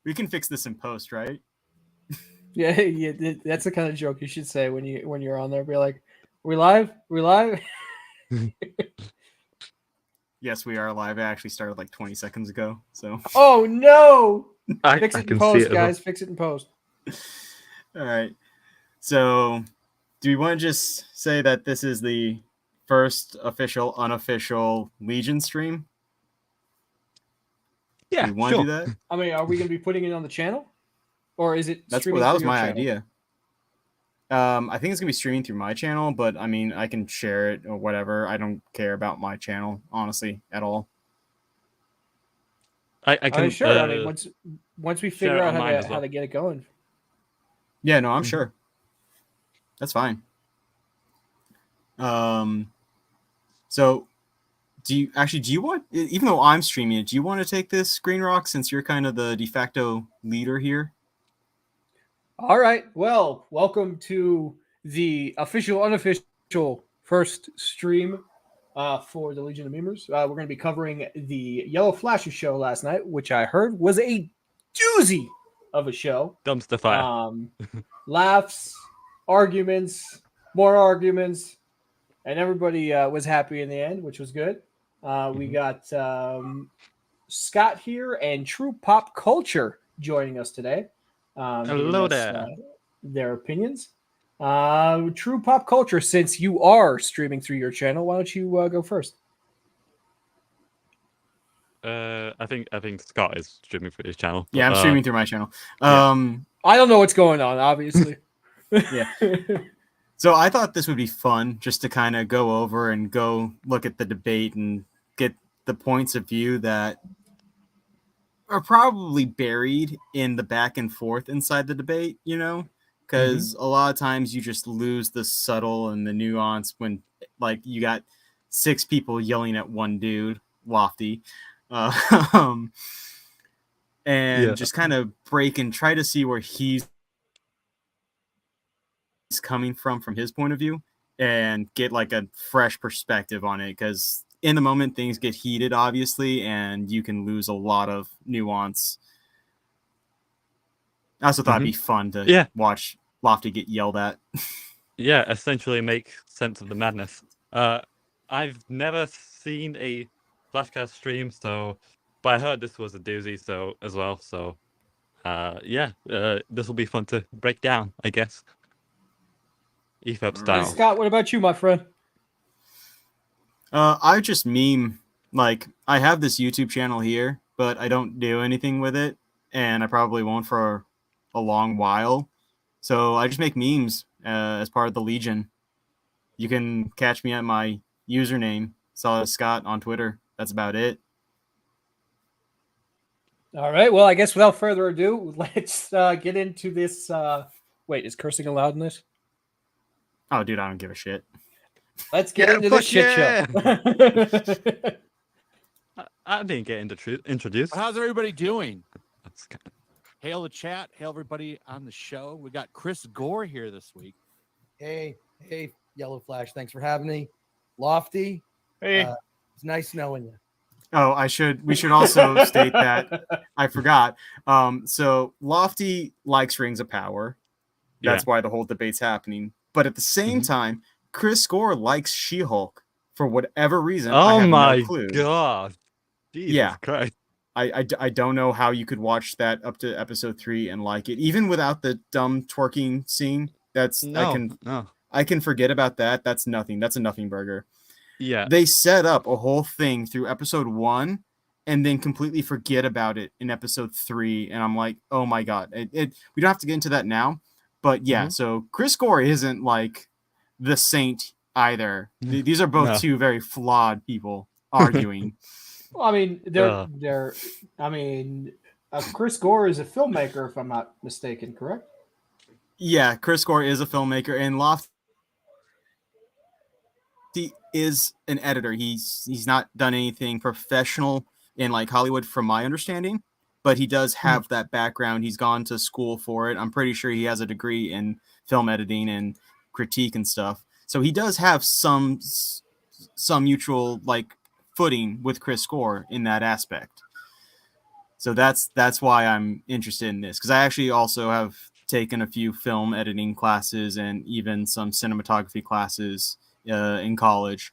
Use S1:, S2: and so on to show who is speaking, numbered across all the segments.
S1: We can fix this in post, right?
S2: Yeah, that's the kind of joke you should say when you're on there. Be like, "We live? We live?"
S1: Yes, we are live. It actually started like 20 seconds ago. So,
S2: Oh no!
S3: I
S2: Fix it in
S3: can see
S2: post,
S3: it as well.
S2: guys. Fix it in post.
S1: all right. So, do we want to just say that this is the first official, unofficial Legion stream?
S3: Yeah,
S1: Do we want to
S3: sure.
S1: do that?
S2: I mean, are we going to be putting it on the channel, or is it
S1: That
S2: streaming
S1: was
S2: through your
S1: my
S2: channel?
S1: idea. I think it's gonna be streaming through my channel, but I mean, I can share it or whatever. I don't care about my channel, honestly, at all.
S3: I can
S2: Sure. I mean, once we
S3: share
S2: figure
S3: it
S2: out
S3: on mine as
S2: how
S3: well.
S2: to get it going.
S1: Yeah, no, I'm sure. That's fine. So do you want, even though I'm streaming it, do you want to take this, Green Rock, since you're kind of the de facto leader here?
S2: All right. Well, welcome to the official, unofficial first stream for the Legion of Memers. We're going to be covering the YellowFlash show last night, which I heard was a doozy of a show.
S3: Dumpster fire.
S2: Laughs, arguments, more arguments, and everybody was happy in the end, which was good. We got Scott here and True Pop Culture joining us today.
S3: Hello there.
S2: Their opinions. True Pop Culture, since you are streaming through your channel, why don't you go first?
S3: I think Scott is streaming through his channel.
S1: Yeah, I'm streaming through my channel.
S2: I don't know what's going on, obviously.
S1: Yeah. So I thought this would be fun just to kind of go over and go look at the debate and get the points of view that are probably buried in the back and forth inside the debate, because a lot of times you just lose the subtle and the nuance when like you got 6 people yelling at one dude, Lofti, and just kind of break and try to see where he's coming from his point of view and get like a fresh perspective on it, because in the moment things get heated, obviously, and you can lose a lot of nuance. I also thought it'd be fun to watch Lofty get yelled at.
S3: Yeah, essentially make sense of the madness. I've never seen a Flashcast stream, but I heard this was a doozy as well. So this will be fun to break down, I guess. EFUB style.
S2: Scott, what about you, my friend?
S1: I just meme. Like, I have this YouTube channel here, but I don't do anything with it, and I probably won't for a long while. So I just make memes as part of the Legion. You can catch me at my username, Solid Scott, on Twitter. That's about it.
S2: All right. Well, I guess without further ado, let's get into this. Wait, is cursing allowed in this?
S1: Oh, dude, I don't give a shit.
S2: Let's get into this shit show.
S3: I didn't get introduced.
S4: How's everybody doing? Hail the chat. Hail everybody on the show. We got Chris Gore here this week.
S5: Hey, YellowFlash. Thanks for having me. Lofty.
S2: Hey.
S5: It's nice knowing you.
S1: Oh, we should also state that I forgot. So Lofty likes Rings of Power. That's why the whole debate's happening. But at the same time, Chris Gore likes She-Hulk for whatever reason.
S3: Oh
S1: I have
S3: my
S1: no clue.
S3: god! Jesus Christ!
S1: I don't know how you could watch that up to episode 3 and like it, even without the dumb twerking scene. I can forget about that. That's nothing. That's a nothing burger.
S3: Yeah,
S1: they set up a whole thing through episode 1 and then completely forget about it in episode 3, and I'm like, oh my god! We don't have to get into that now, but yeah. So Chris Gore isn't like the saint either. These are both two very flawed people arguing.
S2: Well, I mean, Chris Gore is a filmmaker, if I'm not mistaken, correct?
S1: Yeah, Chris Gore is a filmmaker, and Lofty is an editor. He's not done anything professional in like Hollywood, from my understanding, but he does have that background. He's gone to school for it. I'm pretty sure he has a degree in film editing and critique and stuff. So he does have some mutual like footing with Chris Gore in that aspect. So that's why I'm interested in this, because I actually also have taken a few film editing classes and even some cinematography classes in college,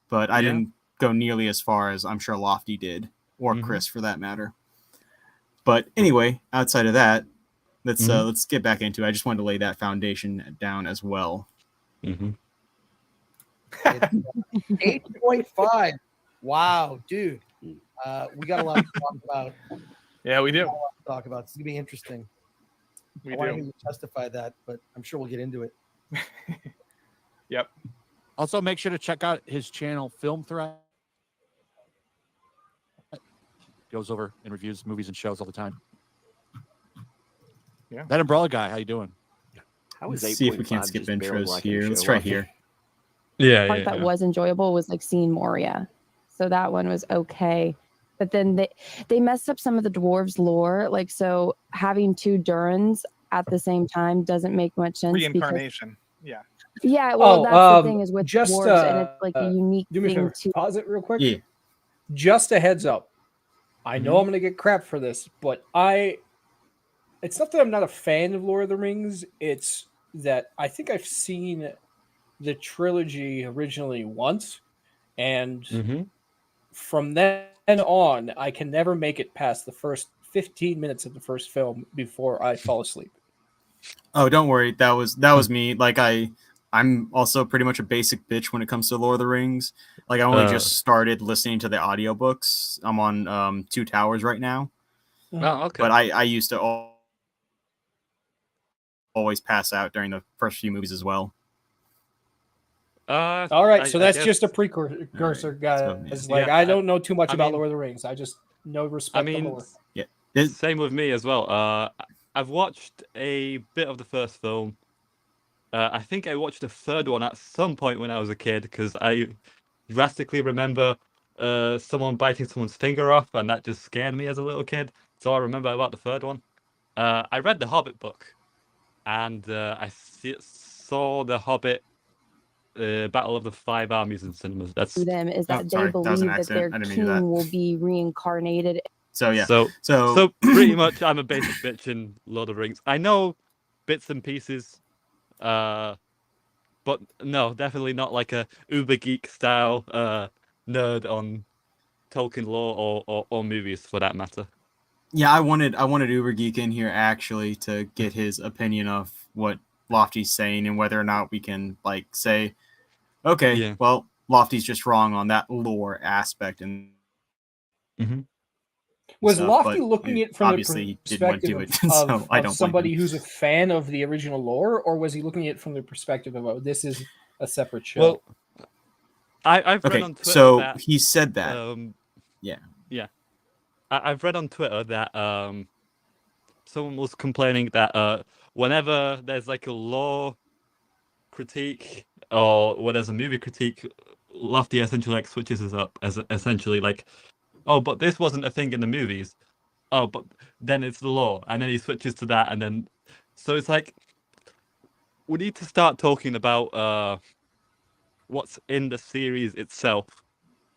S1: but I didn't go nearly as far as I'm sure Lofty did, or Chris for that matter. But anyway, outside of that, let's get back into it. I just wanted to lay that foundation down as well.
S5: 8.5. Wow, dude. We got a lot to talk about.
S6: Yeah, we do.
S5: It's gonna be interesting.
S6: We
S5: I want to
S6: do.
S5: hear you justify that, but I'm sure we'll get into it.
S6: Yep.
S4: Also, make sure to check out his channel, Film Threat. Goes over and reviews movies and shows all the time.
S6: Yeah.
S4: That umbrella guy, how you doing?
S7: How is
S1: Let's see if we
S7: 8.5
S1: can't skip
S7: just barely
S1: intros
S7: lacking
S1: here.
S7: a
S1: Let's
S7: show
S1: try
S7: off?
S1: here.
S3: Yeah,
S8: part that was enjoyable was like seeing Moria. So that one was okay. But then they messed up some of the dwarves' lore. Like, so having two Durans at the same time doesn't make much sense.
S6: Reincarnation. Yeah.
S8: Yeah, well, that's the thing is with
S2: just,
S8: dwarves, and it's like a unique
S2: do me a
S8: thing
S2: favor,
S8: to
S2: pause it real quick.
S1: Yeah.
S2: Just a heads up. I know I'm going to get crap for this, but it's not that I'm not a fan of Lord of the Rings. It's that I think I've seen the trilogy originally once, and from then on, I can never make it past the first 15 minutes of the first film before I fall asleep.
S1: Oh, don't worry. That was me. Like I'm also pretty much a basic bitch when it comes to Lord of the Rings. Like I only just started listening to the audiobooks. I'm on Two Towers right now.
S3: Oh, okay.
S1: But I used to always pass out during the first few movies as well.
S2: All right, so that's
S3: guess-
S2: just a precursor, guys.
S1: So,
S2: It's
S1: yeah.
S2: like I don't know too much
S3: I
S2: about
S3: mean-
S2: Lord of the Rings. I just know respect the lore.
S3: Same with me as well. I've watched a bit of the first film. I think I watched the third one at some point when I was a kid because I drastically remember someone biting someone's finger off, and that just scared me as a little kid. So I remember about the third one. I read the Hobbit book, and I saw the Hobbit Battle of the Five Armies in cinemas. That's
S8: them is that
S1: sorry,
S8: they
S1: that was an
S8: believe that their
S1: accident. I didn't mean to do
S8: king
S1: that.
S8: will be reincarnated.
S1: So yeah.
S3: So pretty much I'm a basic bitch in Lord of the Rings. I know bits and pieces, but no, definitely not like a uber geek style nerd on Tolkien lore or movies for that matter.
S1: Yeah, I wanted Uber Geek in here actually to get his opinion of what Lofty's saying and whether or not we can like say, okay, well, Lofty's just wrong on that lore aspect and
S2: Was
S1: stuff,
S2: Lofty
S1: but
S2: looking at it from the
S1: obviously didn't want to
S2: perspective
S1: do it, so
S2: of
S1: I don't blame
S2: somebody
S1: him.
S2: who's a fan of the original lore, or was he looking at it from the perspective of, oh, this is a separate show?
S3: Well, I've read
S1: Okay,
S3: on Twitter
S1: so
S3: that
S1: he said that.
S3: I've read on Twitter that someone was complaining that whenever there's like a lore critique or when there's a movie critique, Lofty essentially like switches us up as essentially like, oh, but this wasn't a thing in the movies. Oh, but then it's the lore, and then he switches to that, and then so it's like we need to start talking about what's in the series itself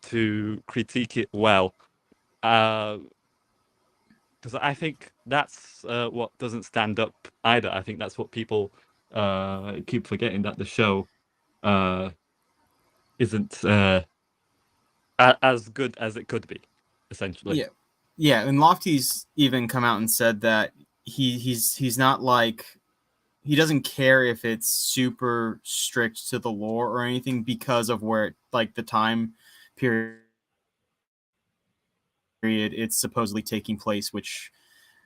S3: to critique it well. Because I think that's what doesn't stand up either. I think that's what people keep forgetting, that the show isn't as good as it could be, essentially.
S1: Yeah, and Lofty's even come out and said that he's not like, he doesn't care if it's super strict to the lore or anything because of where like the time period it's supposedly taking place, which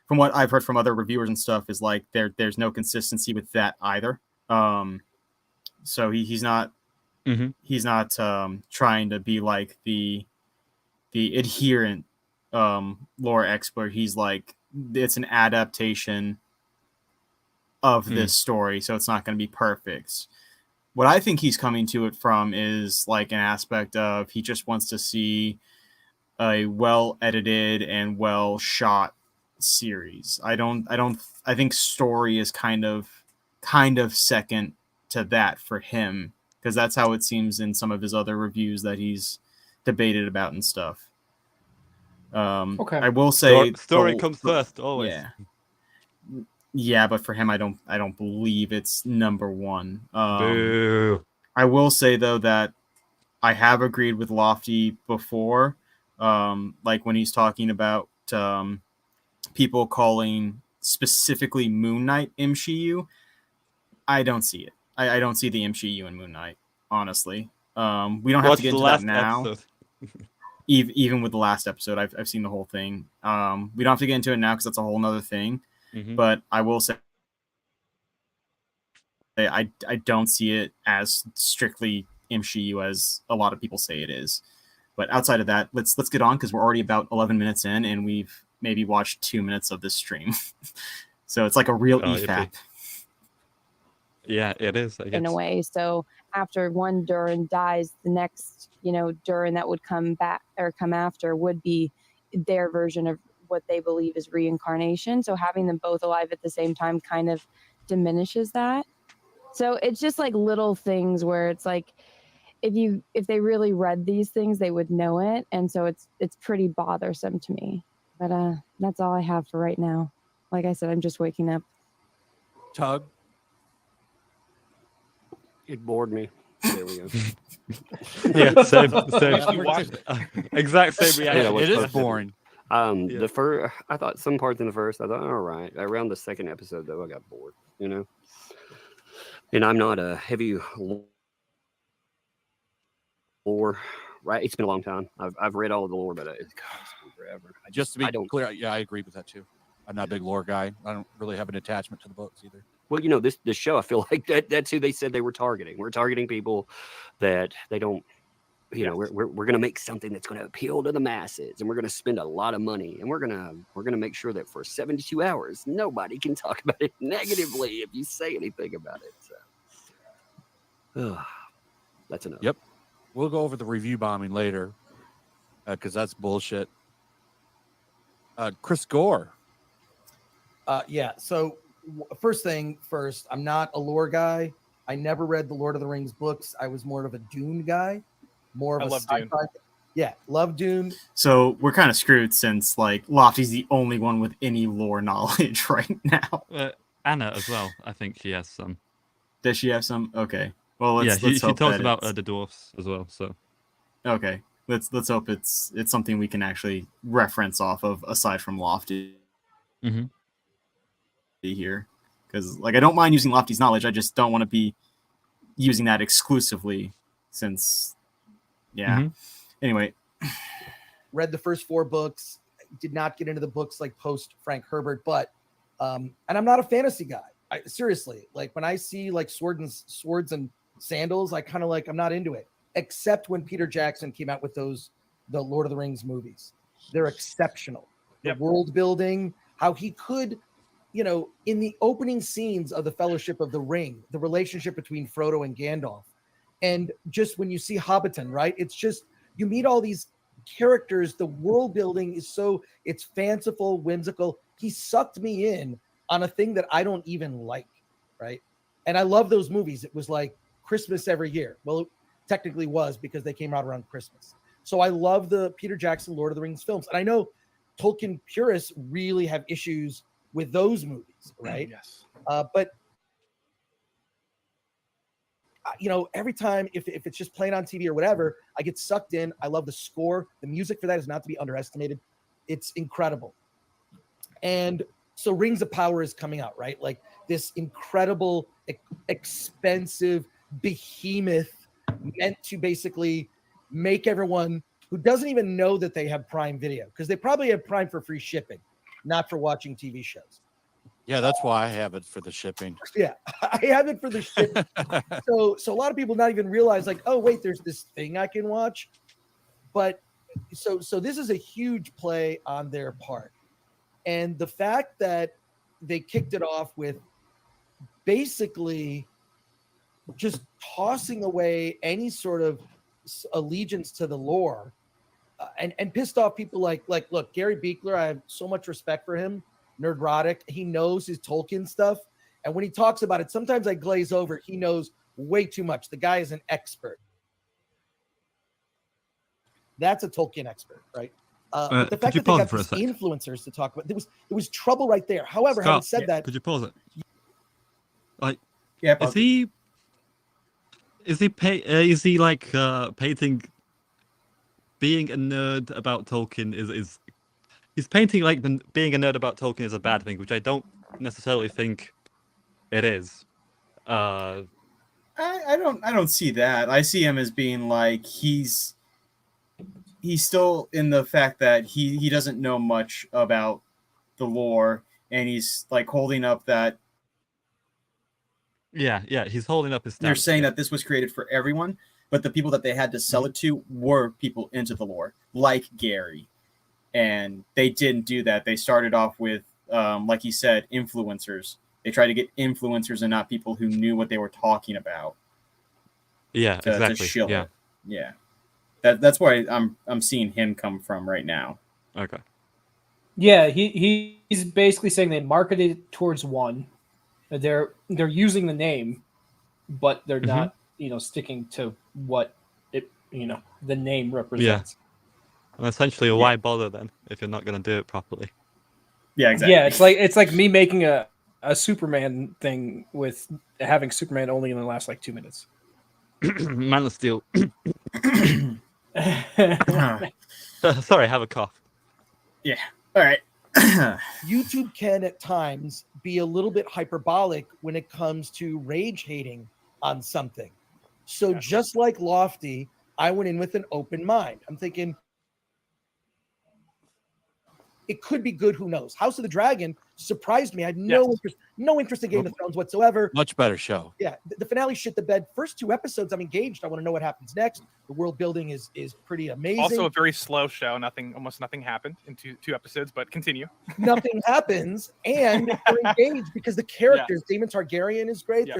S1: from what I've heard from other reviewers and stuff is like there's no consistency with that either. So he's not trying to be like the adherent lore expert. He's like, it's an adaptation of this story, so it's not going to be perfect. What I think he's coming to it from is like an aspect of he just wants to see a well edited and well shot series. I think story is kind of second to that for him, because that's how it seems in some of his other reviews that he's debated about and stuff.
S2: Okay.
S1: I will say
S3: Story comes first, always.
S1: Yeah. Yeah, but for him, I don't believe it's number one.
S3: Boo.
S1: I will say though that I have agreed with Lofty before, like when he's talking about people calling specifically Moon Knight MCU. I don't see it. I don't see the MCU in Moon Knight, honestly. We don't have
S3: Watch
S1: to get
S3: the
S1: into that
S3: last
S1: now.
S3: episode.
S1: Even with the last episode, I've seen the whole thing. We don't have to get into it now because that's a whole nother thing.
S3: Mhm.
S1: But I will say I don't see it as strictly MCU as a lot of people say it is. But outside of that, let's get on because we're already about 11 minutes in and we've maybe watched 2 minutes of this stream. So it's like a real
S3: Oh,
S1: EFAP.
S3: Yeah, it is. I guess.
S8: in a way. So after one Durin dies, the next, Durin that would come back or come after would be their version of what they believe is reincarnation. So having them both alive at the same time kind of diminishes that. So it's just like little things where it's like if they really read these things, they would know it. And so it's pretty bothersome to me. But that's all I have for right now. Like I said, I'm just waking up.
S4: Tug.
S7: It bored me. There we go.
S3: Yeah, same.
S6: You watched it.
S3: Exact same
S7: Yeah,
S3: reaction.
S7: what's
S4: It is
S7: supposed to be.
S4: boring.
S3: Yeah.
S7: The first, I thought some parts in the first, I thought, all right. Around the second episode, though, I got bored, And I'm not a heavy lore, right? It's been a long time. I've read all of the lore, but it's been forever.
S4: Just to be
S7: I don't-
S4: clear, yeah, I agree with that too. I'm not a big lore guy. I don't really have an attachment to the books either.
S7: Well, this show, I feel like that's who they said they were targeting. We're targeting people that they don't, we're going to make something that's going to appeal to the masses, and we're going to spend a lot of money, and we're going to make sure that for 72 hours nobody can talk about it negatively if you say anything about it. So that's enough.
S4: Yep. We'll go over the review bombing later because that's bullshit. Chris Gore.
S5: Yeah. So first thing first, I'm not a lore guy. I never read the Lord of the Rings books. I was more of a Dune guy, more of
S6: I
S5: a
S6: love
S5: sci-fi.
S6: Dune.
S5: Yeah, love Dune.
S1: So we're kind of screwed since like Lofty's the only one with any lore knowledge right now.
S3: Anna as well. I think she has some.
S1: Does she have some? Okay. Well, let's
S3: she
S1: hope
S3: talks
S1: that
S3: about
S1: it's-
S3: the dwarfs as well. So
S1: Okay. Let's hope it's something we can actually reference off of aside from Lofty
S3: Mhm.
S1: here. Because like I don't mind using Lofty's knowledge, I just don't want to be using that exclusively since
S3: Mhm.
S1: Anyway.
S5: Read the first 4 books. Did not get into the books like post Frank Herbert, but and I'm not a fantasy guy. Seriously, like when I see like swords and sandals, I kind of like I'm not into it. Except when Peter Jackson came out with the Lord of the Rings movies. They're exceptional.
S6: Yep.
S5: The world building, how he could, in the opening scenes of the Fellowship of the Ring, the relationship between Frodo and Gandalf. And just when you see Hobbiton, right? It's just, you meet all these characters. The world building is it's fanciful, whimsical. He sucked me in on a thing that I don't even like, right? And I love those movies. It was like Christmas every year. Well, it technically was because they came out around Christmas. So I love the Peter Jackson Lord of the Rings films. And I know Tolkien purists really have issues with those movies, right?
S6: Yes.
S5: But every time if it's just playing on TV or whatever, I get sucked in. I love the score. The music for that is not to be underestimated. It's incredible. And so Rings of Power is coming out, right? Like this incredible, expensive behemoth meant to basically make everyone who doesn't even know that they have Prime Video, because they probably have Prime for free shipping, not for watching TV shows.
S4: Yeah, that's why I have it for the shipping.
S5: Yeah, I have it for the ship. So a lot of people not even realize like, oh wait, there's this thing I can watch. But so this is a huge play on their part. And the fact that they kicked it off with basically just tossing away any sort of allegiance to the lore and pissed off people like, look, Gary Beekler, I have so much respect for him. Nerdrotic. He knows his Tolkien stuff. And when he talks about it, sometimes I glaze over. He knows way too much. The guy is an expert. That's a Tolkien expert, right? But the
S3: could
S5: fact
S3: you
S5: that they
S3: pause
S5: got
S3: for a
S5: these
S3: sec?
S5: influencers to talk about, there was trouble right there. However, having
S3: Scott,
S5: said that,
S3: could you pause it? Like,
S1: Yeah,
S3: is he like painting being a nerd about Tolkien is he's painting like being a nerd about Tolkien is a bad thing, which I don't necessarily think it is.
S1: I don't see that. I see him as being like he's still in the fact that he doesn't know much about the lore, and he's like holding up that
S3: Yeah, he's holding up his
S1: they're
S3: stance.
S1: saying
S3: Yeah.
S1: that this was created for everyone, but the people that they had to sell it to were people into the lore, like Gary. And they didn't do that. They started off with, like he said, influencers. They tried to get influencers and not people who knew what they were talking about.
S3: Yeah,
S1: To
S3: exactly.
S1: shill
S3: Yeah.
S1: it. Yeah. That's where I'm seeing him come from right now.
S3: Okay.
S2: Yeah, he's basically saying they marketed it towards one. They're using the name, but they're not, sticking to what it, the name represents.
S3: And essentially, why bother then if you're not going to do it properly?
S1: Yeah, exactly.
S2: Yeah, it's like me making a Superman thing with having Superman only in the last like 2 minutes.
S3: Man of Steel. Sorry, I have a cough.
S1: Yeah. All right.
S5: YouTube can at times be a little bit hyperbolic when it comes to rage hating on something. So just like Lofty, I went in with an open mind. I'm thinking it could be good. Who knows? House of the Dragon surprised me. I had no interest in Game of Thrones whatsoever.
S4: Much better show.
S5: Yeah, the finale shit the bed. First 2 episodes, I'm engaged. I want to know what happens next. The world building is pretty amazing.
S6: Also a very slow show. Almost nothing happened in two episodes, but continue.
S5: Nothing happens, and they're engaged because the characters, Daemon Targaryen is great.
S6: Yeah.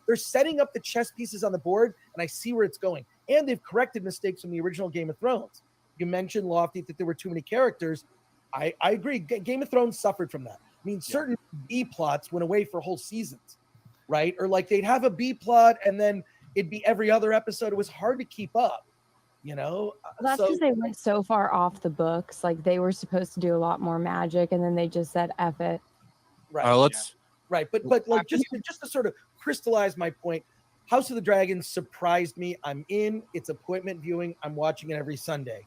S5: They're setting up the chess pieces on the board, and I see where it's going. And they've corrected mistakes from the original Game of Thrones. You mentioned, Lofty, that there were too many characters. I agree. Game of Thrones suffered from that. I mean, certain B plots went away for whole seasons, right? Or like they'd have a B plot and then it'd be every other episode. It was hard to keep up,
S8: That's because they went so far off the books. Like they were supposed to do a lot more magic, and then they just said "F it."
S5: Right.
S4: All right, let's.
S5: Right. But like just to sort of crystallize my point, House of the Dragon surprised me. I'm in. It's appointment viewing. I'm watching it every Sunday.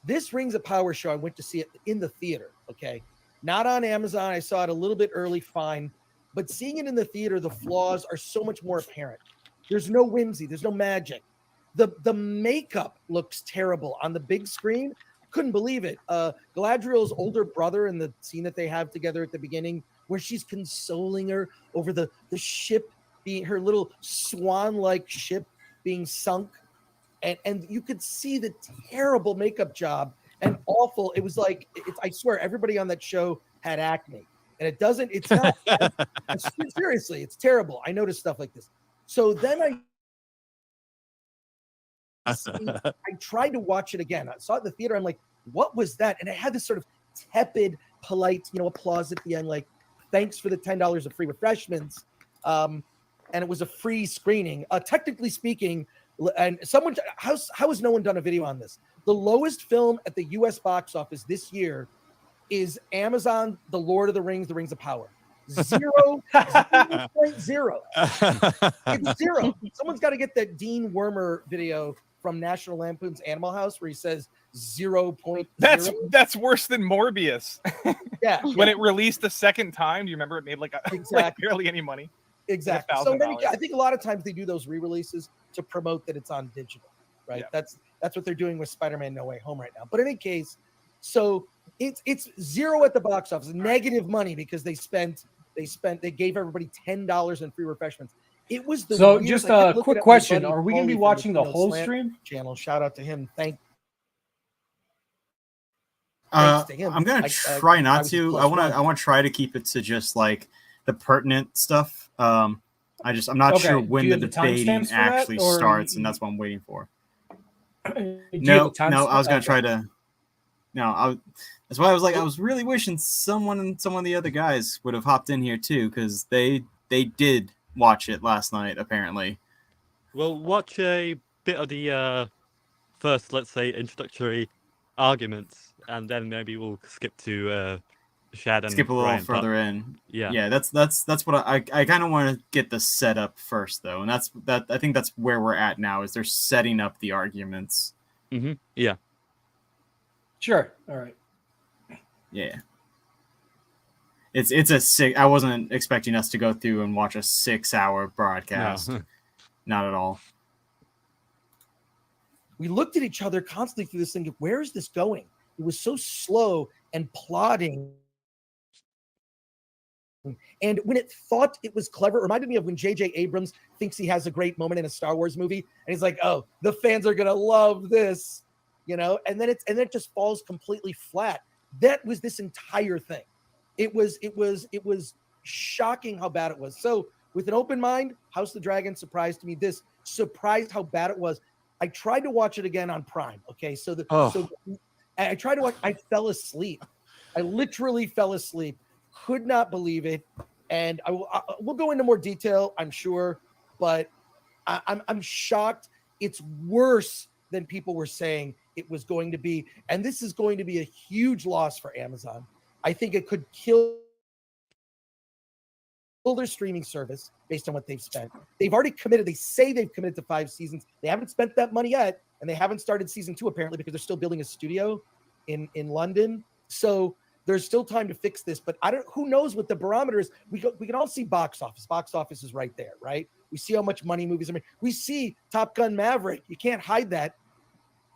S5: This Rings of Power show, I went to see it in the theater, okay? Not on Amazon. I saw it a little bit early, fine. But seeing it in the theater, the flaws are so much more apparent. There's no whimsy. There's no magic. The makeup looks terrible on the big screen. Couldn't believe it. Galadriel's older brother in the scene that they have together at the beginning, where she's consoling her over the ship being, her little swan-like ship being sunk. And you could see the terrible makeup job and awful. It was like, I swear, everybody on that show had acne. And it's not. Seriously, it's terrible. I noticed stuff like this. So then I tried to watch it again. I saw it in the theater. I'm like, what was that? And it had this sort of tepid, polite, applause at the end, like, thanks for the $10 of free refreshments. And it was a free screening. Technically speaking, and someone, how has no one done a video on this? The lowest film at the U.S. box office this year is Amazon, The Lord of the Rings, The Rings of Power. 0.0. It's 0. Someone's got to get that Dean Wormer video from National Lampoon's Animal House where he says 0.0.
S6: That's worse than Morbius.
S5: Yeah.
S6: When it released the second time, do you remember it made like barely any money?
S5: Exactly. So I think a lot of times they do those re-releases to promote that it's on digital, right? Yeah. That's what they're doing with Spider-Man No Way Home right now. But in any case, so it's 0 at the box office, negative money because they gave everybody $10 in free refreshments. It was the
S2: so just a quick question: are we going to be watching the whole stream?
S5: Channel. Shout out to him. Thanks to him.
S1: I'm gonna try not to. I want to try to keep it to just like the pertinent stuff. I'm not sure when the debating actually starts, and that's what I'm waiting for. No, I was gonna try to. No, that's why I was like, I was really wishing someone of the other guys would have hopped in here too, because they did watch it last night apparently.
S3: We'll watch a bit of the first, let's say, introductory arguments, and then maybe we'll skip to Shad and
S1: Skip a little
S3: Ryan, but-
S1: further in.
S3: Yeah.
S1: That's what I kind of want to get the setup first though, and I think that's where we're at now. Is they're setting up the arguments.
S3: Yeah.
S2: Sure. All right.
S1: Yeah. It's a six. I wasn't expecting us to go through and watch a 6-hour broadcast.
S3: No.
S1: Not at all.
S5: We looked at each other constantly through this thing. Where is this going? It was so slow and plodding. And when it thought it was clever, it reminded me of when J.J. Abrams thinks he has a great moment in a Star Wars movie, and he's like, "Oh, the fans are gonna love this," and then it just falls completely flat. That was this entire thing. It was shocking how bad it was. So with an open mind, House of the Dragon surprised me. This surprised how bad it was. I tried to watch it again on Prime. Okay, so I tried to watch. I fell asleep. I literally fell asleep. Could not believe it. And we'll go into more detail, I'm sure, but I'm shocked. It's worse than people were saying it was going to be, and this is going to be a huge loss for Amazon. I think it could kill their streaming service based on what they've spent. They've already committed. They say they've committed to 5 seasons. They haven't spent that money yet, and they haven't started season 2 apparently because they're still building a studio in London. So there's still time to fix this, but who knows what the barometer is. We can all see box office. Box office is right there, right? We see how much money movies are making. We see Top Gun Maverick. You can't hide that.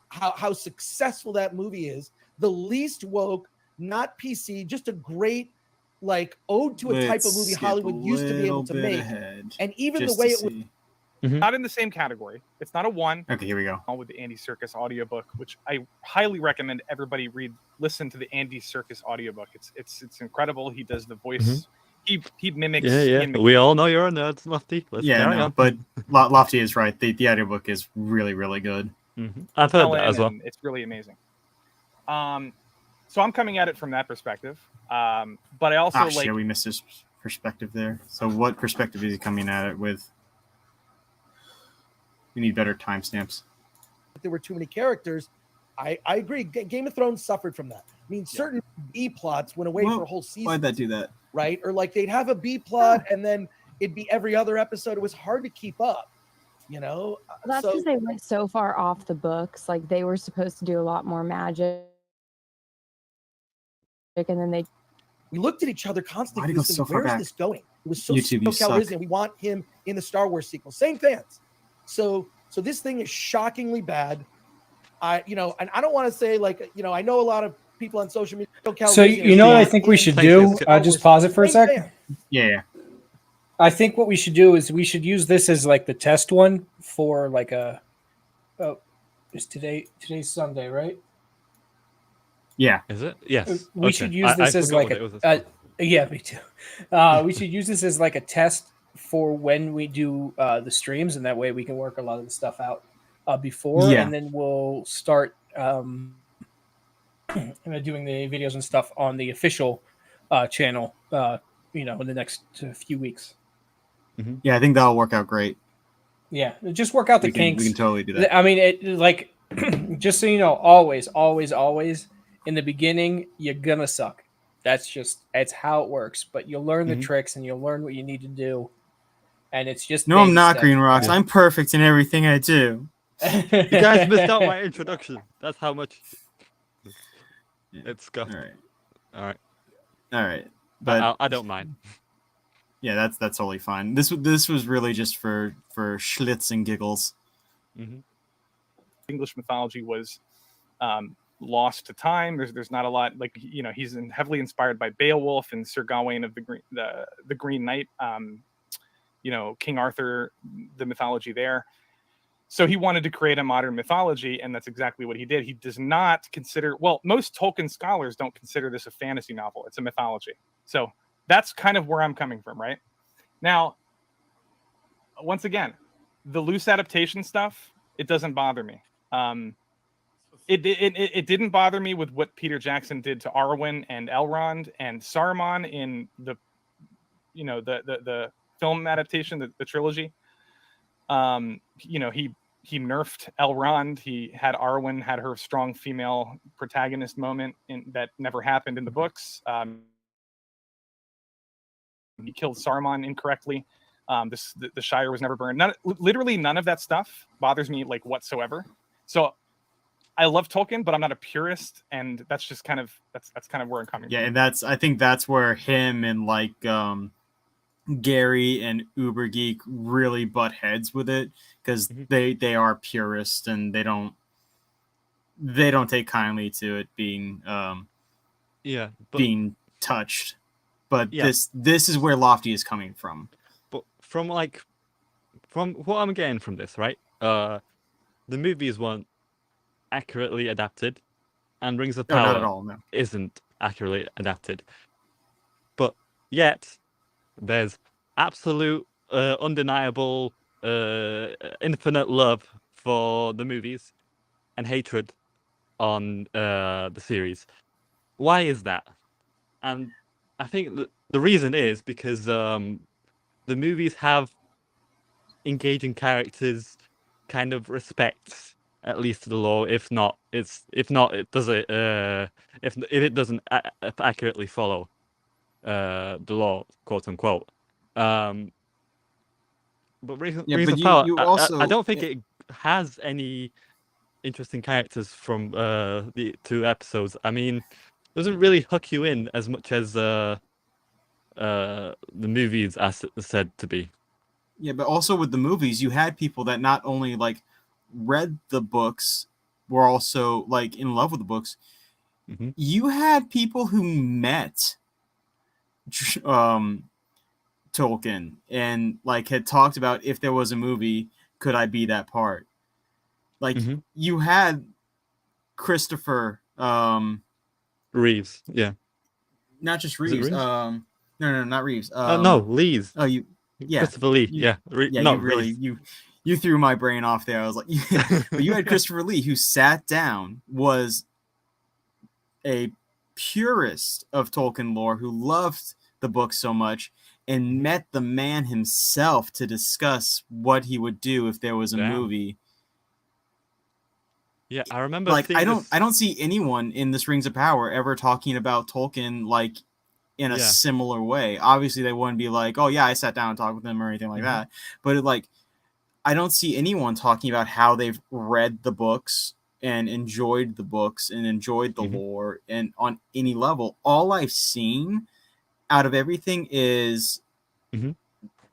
S5: How successful that movie is. The least woke, not PC, just a great ode to a type of movie Hollywood used to be able to make. And even the way it was
S6: not in the same category. It's not a 1.
S1: Okay, here we go.
S6: With the Andy Serkis audiobook, which I highly recommend everybody listen to the Andy Serkis audiobook. It's incredible. He does the voice. He mimics.
S3: Yeah. We all know you're a nerd, Lofty. Let's carry on.
S1: But Lofty is right. The audiobook is really, really good.
S3: I've heard that as well.
S6: It's really amazing. So I'm coming at it from that perspective. But I also
S1: we missed his perspective there. So what perspective is he coming at it with? We need better timestamps.
S5: There were too many characters. I agree. Game of Thrones suffered from that. I mean, certain B plots went away for a whole season.
S1: Why'd that do that?
S5: Right? Or they'd have a B plot and then it'd be every other episode. It was hard to keep up,
S8: That's because they went so far off the books. They were supposed to do a lot more magic. And then
S5: we looked at each other constantly.
S1: Why did it go so far
S5: Where is
S1: back?
S5: this going? It was so
S1: YouTube, you suck.
S5: Disney. We want him in the Star Wars sequel. Same fans. So this thing is shockingly bad. And I don't want to say I know a lot of people on social media.
S2: So what I think we should do? Just pause it for a second.
S1: Yeah.
S2: I think what we should do is we should use this as the test one for is today's Sunday, right?
S1: Yeah.
S3: Is it? Yes.
S2: We should use this as yeah, me too. We should use this as a test for when we do the streams, and that way we can work a lot of the stuff out before, and then we'll start doing the videos and stuff on the official channel, in the next few weeks.
S1: Yeah, I think that'll work out great.
S2: Yeah, just work out the kinks.
S1: We can totally do that.
S2: I mean, just so you know, always, in the beginning, you're gonna suck. It's how it works. But you'll learn the tricks and you'll learn what you need to do. And it's just
S1: no, I'm not Green Rocks. Yeah. I'm perfect in everything I do.
S3: You guys missed out my introduction. That's how much it's scuffed. All right. But I don't mind.
S1: Yeah, that's totally fine. This was really just for schlitz and giggles.
S6: English mythology was lost to time. There's not a lot he's heavily inspired by Beowulf and Sir Gawain of the Green Knight. King Arthur, the mythology there. So he wanted to create a modern mythology, and that's exactly what he did. He does not consider, most Tolkien scholars don't consider this a fantasy novel. It's a mythology. So that's kind of where I'm coming from, right? Now, once again, the loose adaptation stuff, it doesn't bother me. It didn't bother me with what Peter Jackson did to Arwen and Elrond and Saruman in the film adaptation, the trilogy. He he nerfed Elrond. He had Arwen had her strong female protagonist moment that never happened in the books. He killed Saruman incorrectly. The Shire was never burned. Literally none of that stuff bothers me like whatsoever. So I love Tolkien, but I'm not a purist, and that's just kind of that's kind of where I'm coming from.
S1: And I think that's where him and like Gary and Ubergeek really butt heads with it, because they are purists and they don't take kindly to it being being touched. But this is where Lofty is coming from.
S3: But from what I'm getting from this, right? The movies weren't accurately adapted, and Rings of Power
S1: not at all, no.
S3: isn't accurately adapted. But yet, there's absolute, undeniable, infinite love for the movies and hatred on the series. Why is that? And I think the reason is because the movies have engaging characters, kind of respects at least the lore. If it doesn't accurately follow the lore, quote unquote. But Rings of Power, I don't think it has any interesting characters from the 2 episodes. I mean, it doesn't really hook you in as much as the movies are said to be.
S1: Yeah, but also with the movies, you had people that not only like read the books, were also like in love with the books.
S3: Mm-hmm.
S1: You had people who met Tolkien and like had talked about, if there was a movie, could I be that part? Like you had Christopher
S3: Reeves, yeah.
S1: Not just Reeves. No, not Reeves.
S3: No, Lees.
S1: Oh,
S3: Christopher Lee.
S1: You threw my brain off there. I was like, but you had Christopher Lee, who sat down, was a purist of Tolkien lore, who loved the book so much, and met the man himself to discuss what he would do if there was a movie.
S3: Yeah, I remember.
S1: Like, I don't see anyone in this Rings of Power ever talking about Tolkien like in a similar way. Obviously, they wouldn't be like, "Oh yeah, I sat down and talked with him" or anything like that. But I don't see anyone talking about how they've read the books and enjoyed the books and enjoyed the lore, and on any level. All I've seen out of everything is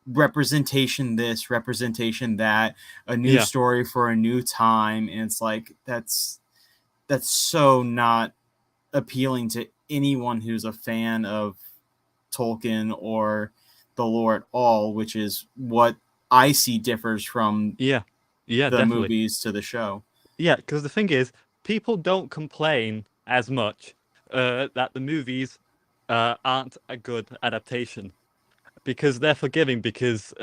S1: representation this, representation that, a new story for a new time, and it's like that's so not appealing to anyone who's a fan of Tolkien or the lore at all, which is what I see differs from the movies to the show.
S3: Yeah, because the thing is, people don't complain as much that the movies aren't a good adaptation, because they're forgiving, because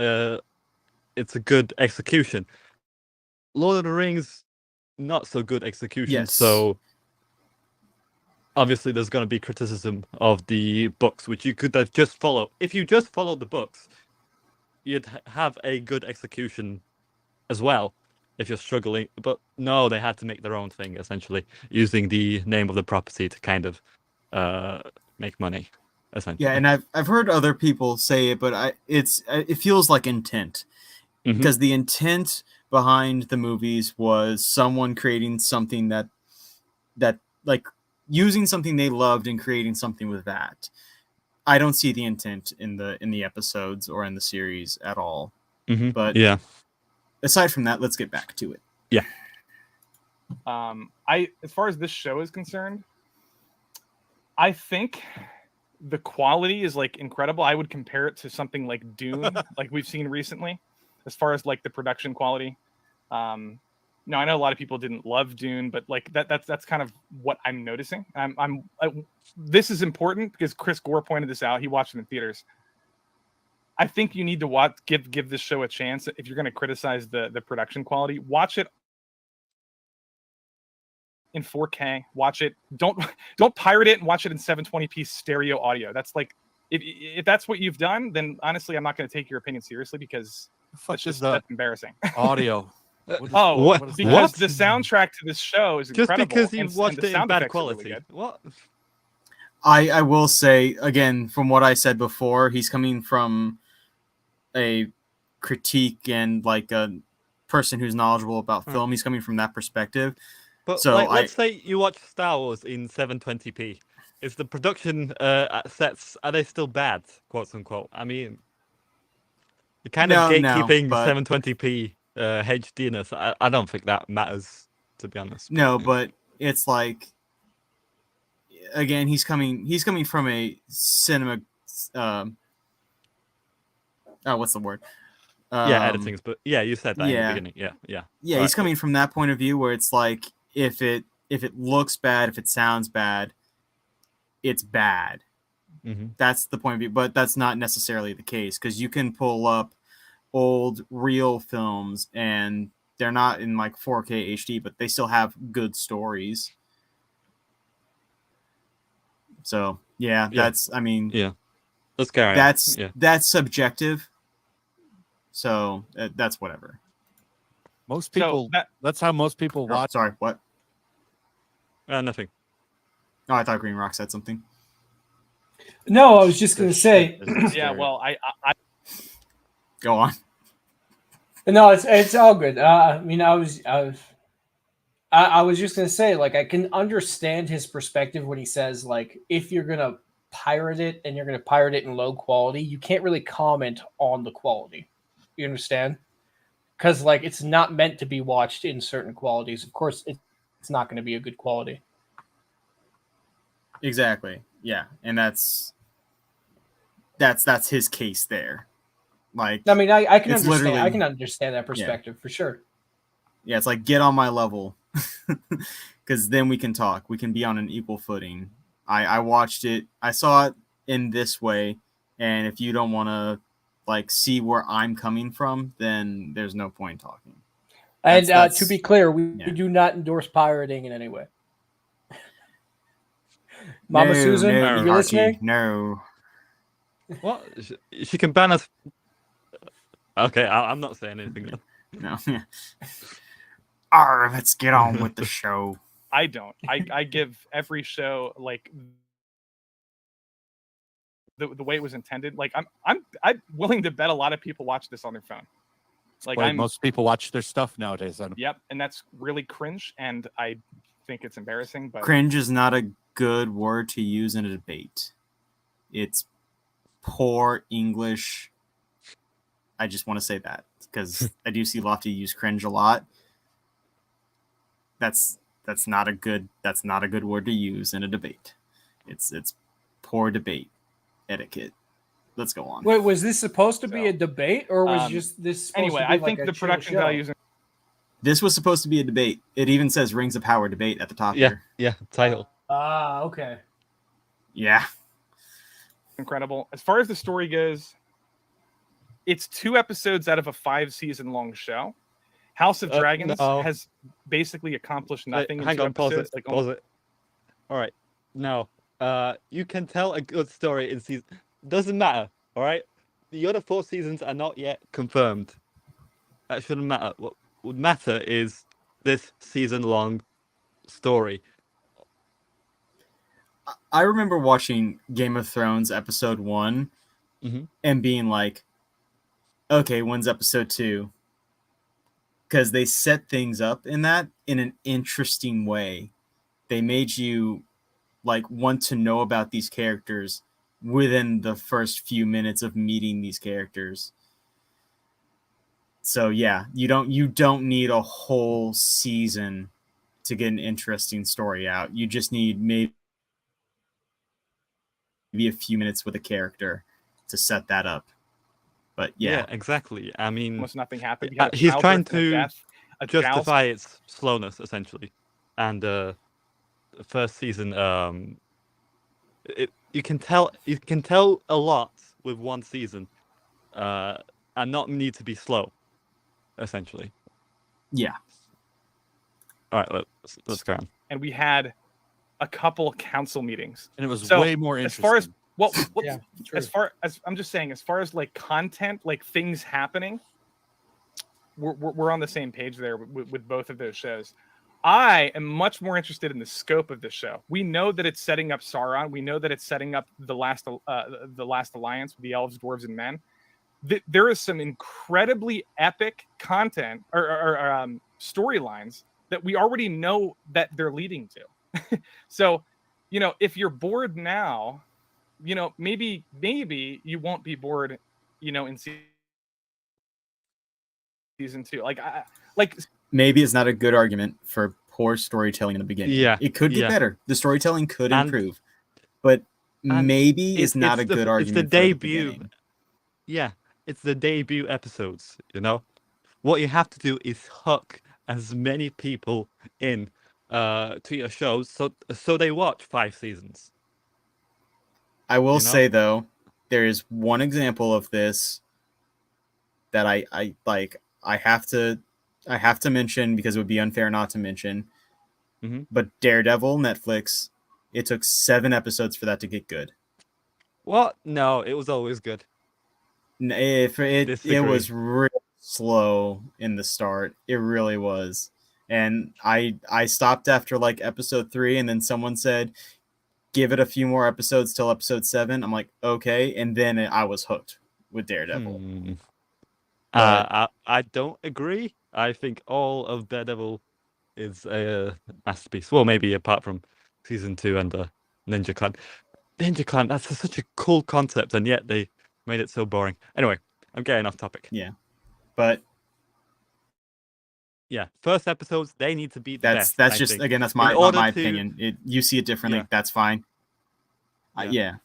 S3: it's a good execution. Lord of the Rings, not so good execution. So obviously there's going to be criticism of the books, which you could have just followed. If you just followed the books, you'd have a good execution as well, if you're struggling. But no, they had to make their own thing, essentially, using the name of the property to kind of make money, essentially.
S1: Yeah, and I've heard other people say it, but it feels like intent, because the intent behind the movies was someone creating something that like using something they loved and creating something with that. I don't see the intent in the episodes or in the series at all. But aside from that, let's get back to it.
S3: Yeah.
S6: As far as this show is concerned, I think the quality is like incredible. I would compare it to something like Dune, like we've seen recently, as far as like the production quality. No, I know a lot of people didn't love Dune, but like that's kind of what I'm noticing. This is important because Chris Gore pointed this out. He watched it in theaters. I think you need to give this show a chance. If you're going to criticize the production quality, watch it in 4K. Watch it. Don't pirate it and watch it in 720p stereo audio. That's like, if that's what you've done, then honestly, I'm not going to take your opinion seriously, because that's embarrassing.
S4: Audio.
S6: Oh,
S3: what?
S6: because
S3: What?
S6: the soundtrack to this show is
S3: Just
S6: incredible.
S3: because you
S6: and
S3: watched
S6: the
S3: it in
S6: sound
S3: bad
S6: effects are really
S3: quality.
S6: good.
S3: What?
S1: I will say again, from what I said before, he's coming from a critique and like a person who's knowledgeable about film. He's coming from that perspective.
S3: But
S1: So
S3: like, let's say you watch Star Wars in 720p. Is the production sets, are they still bad, quote unquote? I mean, you're kind of gatekeeping
S1: but
S3: 720p HDness. I don't think that matters, to be honest.
S1: no, but it's like again, he's coming from a cinema. What's the word?
S3: Yeah, editing's, but yeah, you said that in the
S1: yeah.
S3: beginning. Yeah.
S1: Yeah, he's coming from that point of view where it's like if it looks bad, if it sounds bad, it's bad.
S3: Mm-hmm.
S1: That's the point of view, but that's not necessarily the case because you can pull up old real films and they're not in like 4K HD, but they still have good stories. So yeah. That's I mean
S3: Let's carry on.
S1: That's subjective. So that's whatever.
S4: Most people. That's how most people watch.
S1: Sorry, what?
S3: Nothing.
S1: Oh, I thought Green Rock said something.
S2: No, I was just going to say.
S6: Yeah, well, I
S1: go on.
S2: No, it's all good. I mean, I was just going to say, like, I can understand his perspective when he says, like, if you're going to pirate it and you're going to pirate it in low quality, you can't really comment on the quality. You understand? Because, like, it's not meant to be watched in certain qualities. Of course, it's not going to be a good quality.
S1: Exactly. Yeah, and that's his case there. Like,
S2: I mean, I can understand.
S1: literally,
S2: I can understand that perspective for sure.
S1: Yeah, it's like get on my level, because then we can talk. We can be on an equal footing. I watched it. I saw it in this way, and if you don't want to like see where I'm coming from, then there's no point talking.
S2: And to be clear, we do not endorse pirating in any way. Mama Susan, are you listening?
S1: No.
S3: What? She can ban us. Okay, I'm not saying anything.
S1: No. Arr, let's get on with the show.
S6: I don't. I give every show like the way it was intended. Like I'm willing to bet a lot of people watch this on their phone. Like
S4: most people watch their stuff nowadays.
S6: Yep, and that's really cringe, and I think it's embarrassing. But
S1: cringe is not a good word to use in a debate. It's poor English. I just want to say that because I do see Lofty use cringe a lot. That's not a good word to use in a debate. It's poor debate etiquette. Let's go on.
S2: Wait, was this supposed to be a debate, or was just this supposed
S6: anyway?
S2: to be
S6: I
S2: like
S6: think
S2: a
S6: the production
S2: show?
S6: values.
S1: This was supposed to be a debate. It even says Rings of Power debate at the top here.
S3: Yeah, title.
S2: Okay.
S1: Yeah.
S6: Incredible. As far as the story goes, it's 2 episodes out of a 5-season long show. House of Dragons has basically accomplished nothing.
S3: Hang on, pause it. Pause it. All right. Now, you can tell a good story in season. Doesn't matter. All right. The other 4 seasons are not yet confirmed. That shouldn't matter. What would matter is this season-long story.
S1: I remember watching Game of Thrones episode 1 and being like, okay, when's episode 2? Because they set things up in that in an interesting way. They made you like want to know about these characters within the first few minutes of meeting these characters. So yeah, you don't need a whole season to get an interesting story out. You just need maybe a few minutes with a character to set that up. But yeah,
S3: exactly. I mean,
S6: almost nothing happened.
S3: He's trying to justify its slowness, essentially. And the first season, you can tell a lot with one season, and not need to be slow, essentially.
S1: Yeah.
S3: All right, let's go on.
S6: And we had a couple council meetings,
S4: and it was way more interesting.
S6: As far as as far as I'm just saying, as far as like content, like things happening, we're on the same page there with both of those shows. I am much more interested in the scope of the show. We know that it's setting up Sauron. We know that it's setting up the last alliance with the elves, dwarves, and men. There is some incredibly epic content or storylines that we already know that they're leading to. So, if you're bored now, maybe you won't be bored, in season 2.
S1: Maybe it's not a good argument for poor storytelling in the beginning.
S3: Yeah,
S1: it could get better. The storytelling could improve, but maybe it's not a good argument.
S3: It's the debut. Yeah, it's the debut episodes. What you have to do is hook as many people in to your shows, so they watch 5 seasons.
S1: I will say though, there is one example of this that I like. I have to mention because it would be unfair not to mention.
S3: Mm-hmm.
S1: But Daredevil, Netflix, it took 7 episodes for that to get good.
S3: What? No, it was always good.
S1: It was real slow in the start. It really was. And I stopped after like episode 3, and then someone said, give it a few more episodes till episode 7. I'm like, okay. And then I was hooked with Daredevil.
S3: I don't agree. I think all of Daredevil is a masterpiece. Well, maybe apart from season 2 and Ninja Clan. Ninja Clan, that's such a cool concept, and yet they made it so boring. Anyway, I'm getting off topic.
S1: Yeah. But
S3: yeah, first episodes, they need to be the best.
S1: That's just, again, that's my opinion. You see it differently. Yeah. That's fine. Yeah.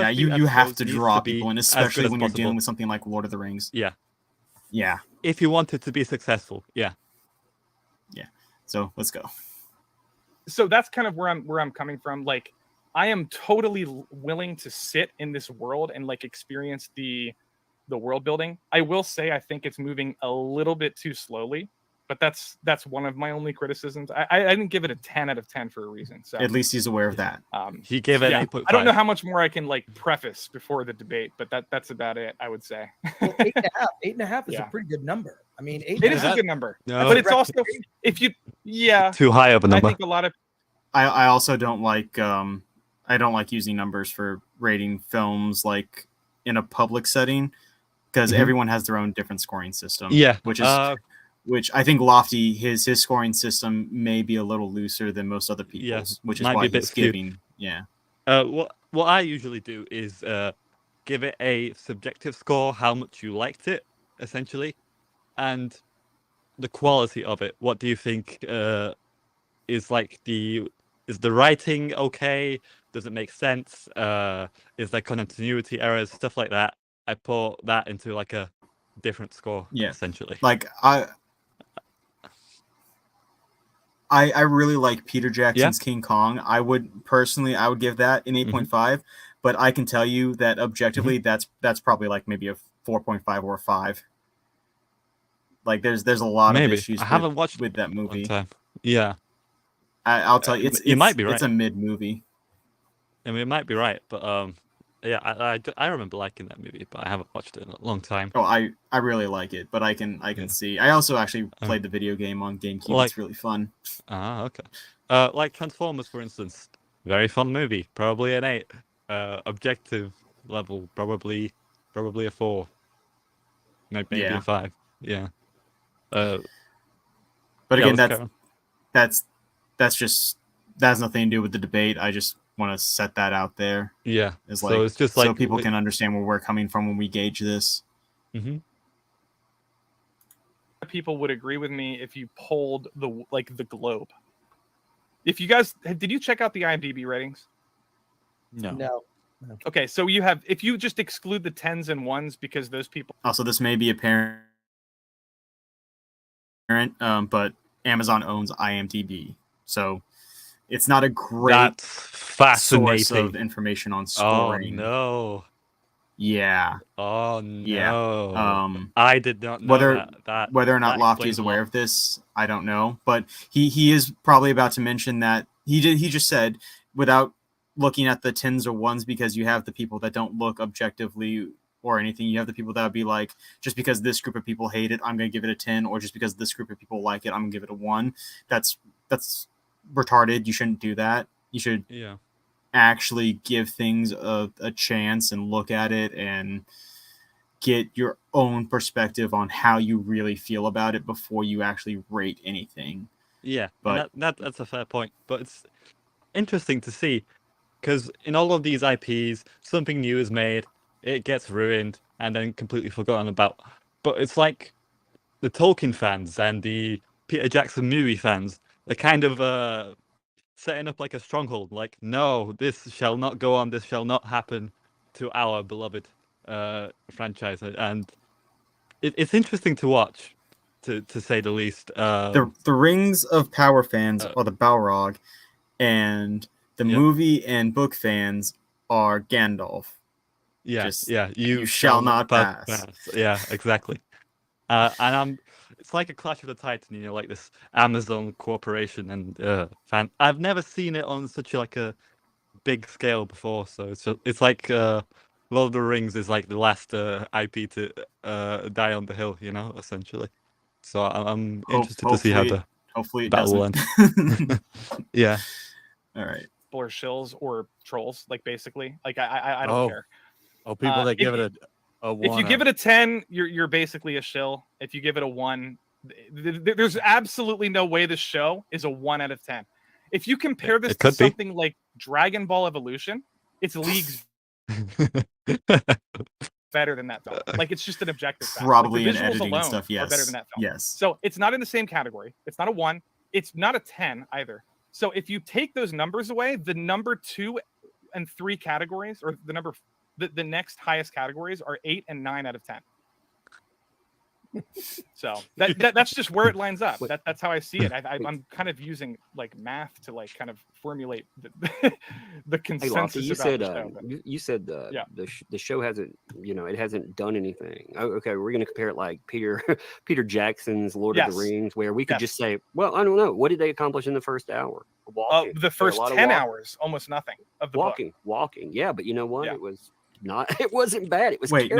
S1: You have to draw people in, especially when you're dealing with something like Lord of the Rings.
S3: Yeah.
S1: Yeah.
S3: If you want it to be successful, yeah.
S1: Yeah. So let's go.
S6: So that's kind of where I'm coming from. Like, I am totally willing to sit in this world and like experience the world building. I will say I think it's moving a little bit too slowly, but that's one of my only criticisms. I didn't give it a 10 out of 10 for a reason. So
S1: at least he's aware of that.
S3: He gave it 8.5.
S6: I don't know how much more I can like preface before the debate, but that's about it, I would say.
S5: Well, 8.5. 8.5 is a pretty good number. I mean, 8.
S6: It is a good number,
S3: no.
S6: but it's also
S3: too high of a number.
S6: I think a lot of.
S1: I also don't like I don't like using numbers for rating films like in a public setting, because everyone has their own different scoring system.
S3: Yeah,
S1: which I think Lofty, his scoring system may be a little looser than most other people's, which is why he's giving. Yeah.
S3: What I usually do is give it a subjective score, how much you liked it, essentially, and the quality of it. What do you think is the writing okay? Does it make sense? Is there continuity errors, stuff like that? I put that into like a different score, essentially.
S1: Like I really like Peter Jackson's King Kong. I would give that an 8.5, but I can tell you that objectively that's probably like maybe a 4.5 or a 5. Like there's a lot of issues.
S3: I haven't watched
S1: with that movie.
S3: Yeah,
S1: I'll tell you,
S3: it might be right.
S1: It's a mid movie.
S3: I mean, it might be right, but yeah, I remember liking that movie, but I haven't watched it in a long time.
S1: Oh, I really like it, but I can see. I also actually played the video game on GameCube. It's really fun.
S3: Okay. Like Transformers, for instance, very fun movie. Probably an 8. Objective level, probably a 4. Maybe a 5. Yeah.
S1: But again, that has nothing to do with the debate. I just want to set that out there.
S3: Yeah.
S1: It's like, so it's just so people can understand where we're coming from when we gauge this.
S6: People would agree with me if you polled the globe. If you guys did you check out the IMDb ratings?
S5: No.
S6: Okay, so if you just exclude the 10s and 1s because those people.
S1: Also, this may be apparent, but Amazon owns IMDb, so it's not a great source of information on scoring.
S3: Oh no!
S1: Yeah.
S3: Oh no!
S1: Yeah.
S3: I did not know
S1: whether or not Lofty is aware of this, I don't know, but he is probably about to mention that he just said, without looking at the 10s or 1s, because you have the people that don't look objectively or anything. You have the people that would be like, just because this group of people hate it, I'm going to give it a 10, or just because this group of people like it, I'm going to give it a 1. That's retarded. You shouldn't do that. You should actually give things a chance and look at it and get your own perspective on how you really feel about it before you actually rate anything.
S3: Yeah,
S1: but
S3: that's a fair point. But it's interesting to see, because in all of these IPs, something new is made, it gets ruined, and then completely forgotten about. But it's like the Tolkien fans and the Peter Jackson movie fans, they're kind of setting up like a stronghold. Like, no, this shall not go on, this shall not happen to our beloved franchise. And it's interesting to watch, to say the least.
S1: The Rings of Power fans are the Balrog, and the movie and book fans are Gandalf. You shall not pass.
S3: Yeah, exactly. And it's like a Clash of the Titans, like this Amazon corporation and fan. I've never seen it on such a big scale before, so it's like Lord of the Rings is like the last IP to die on the hill, essentially. So I'm interested to see how the battle will end. Yeah.
S1: All right.
S6: Or shills or trolls, like basically, like I don't care.
S4: Oh, people that give it a 1.
S6: If you give it a 10, you're basically a shill. If you give it a 1, there's absolutely no way this show is a 1 out of 10. If you compare this to something like Dragon Ball Evolution, it's leagues better than that film. Like, it's just an objective fact.
S1: Probably
S6: like,
S1: in editing and stuff, yes.
S6: Are better than that film.
S1: Yes.
S6: So it's not in the same category. It's not a 1. It's not a 10 either. So if you take those numbers away, the number 2 and 3 categories, or the next highest categories, are 8 and 9 out of 10. So that's just where it lines up. That's how I see it. I'm kind of using like math to like kind of formulate the consensus.
S7: Hey, Lofti,
S6: about
S7: you said the show hasn't, it hasn't done anything. Okay, we're going to compare it like Peter Jackson's Lord of the Rings, where we could just say, well, I don't know, what did they accomplish in the first hour? Walking.
S6: The first 10 hours, almost nothing of the
S7: walking. Yeah, but you know what? It was not. It wasn't bad. It was
S1: building.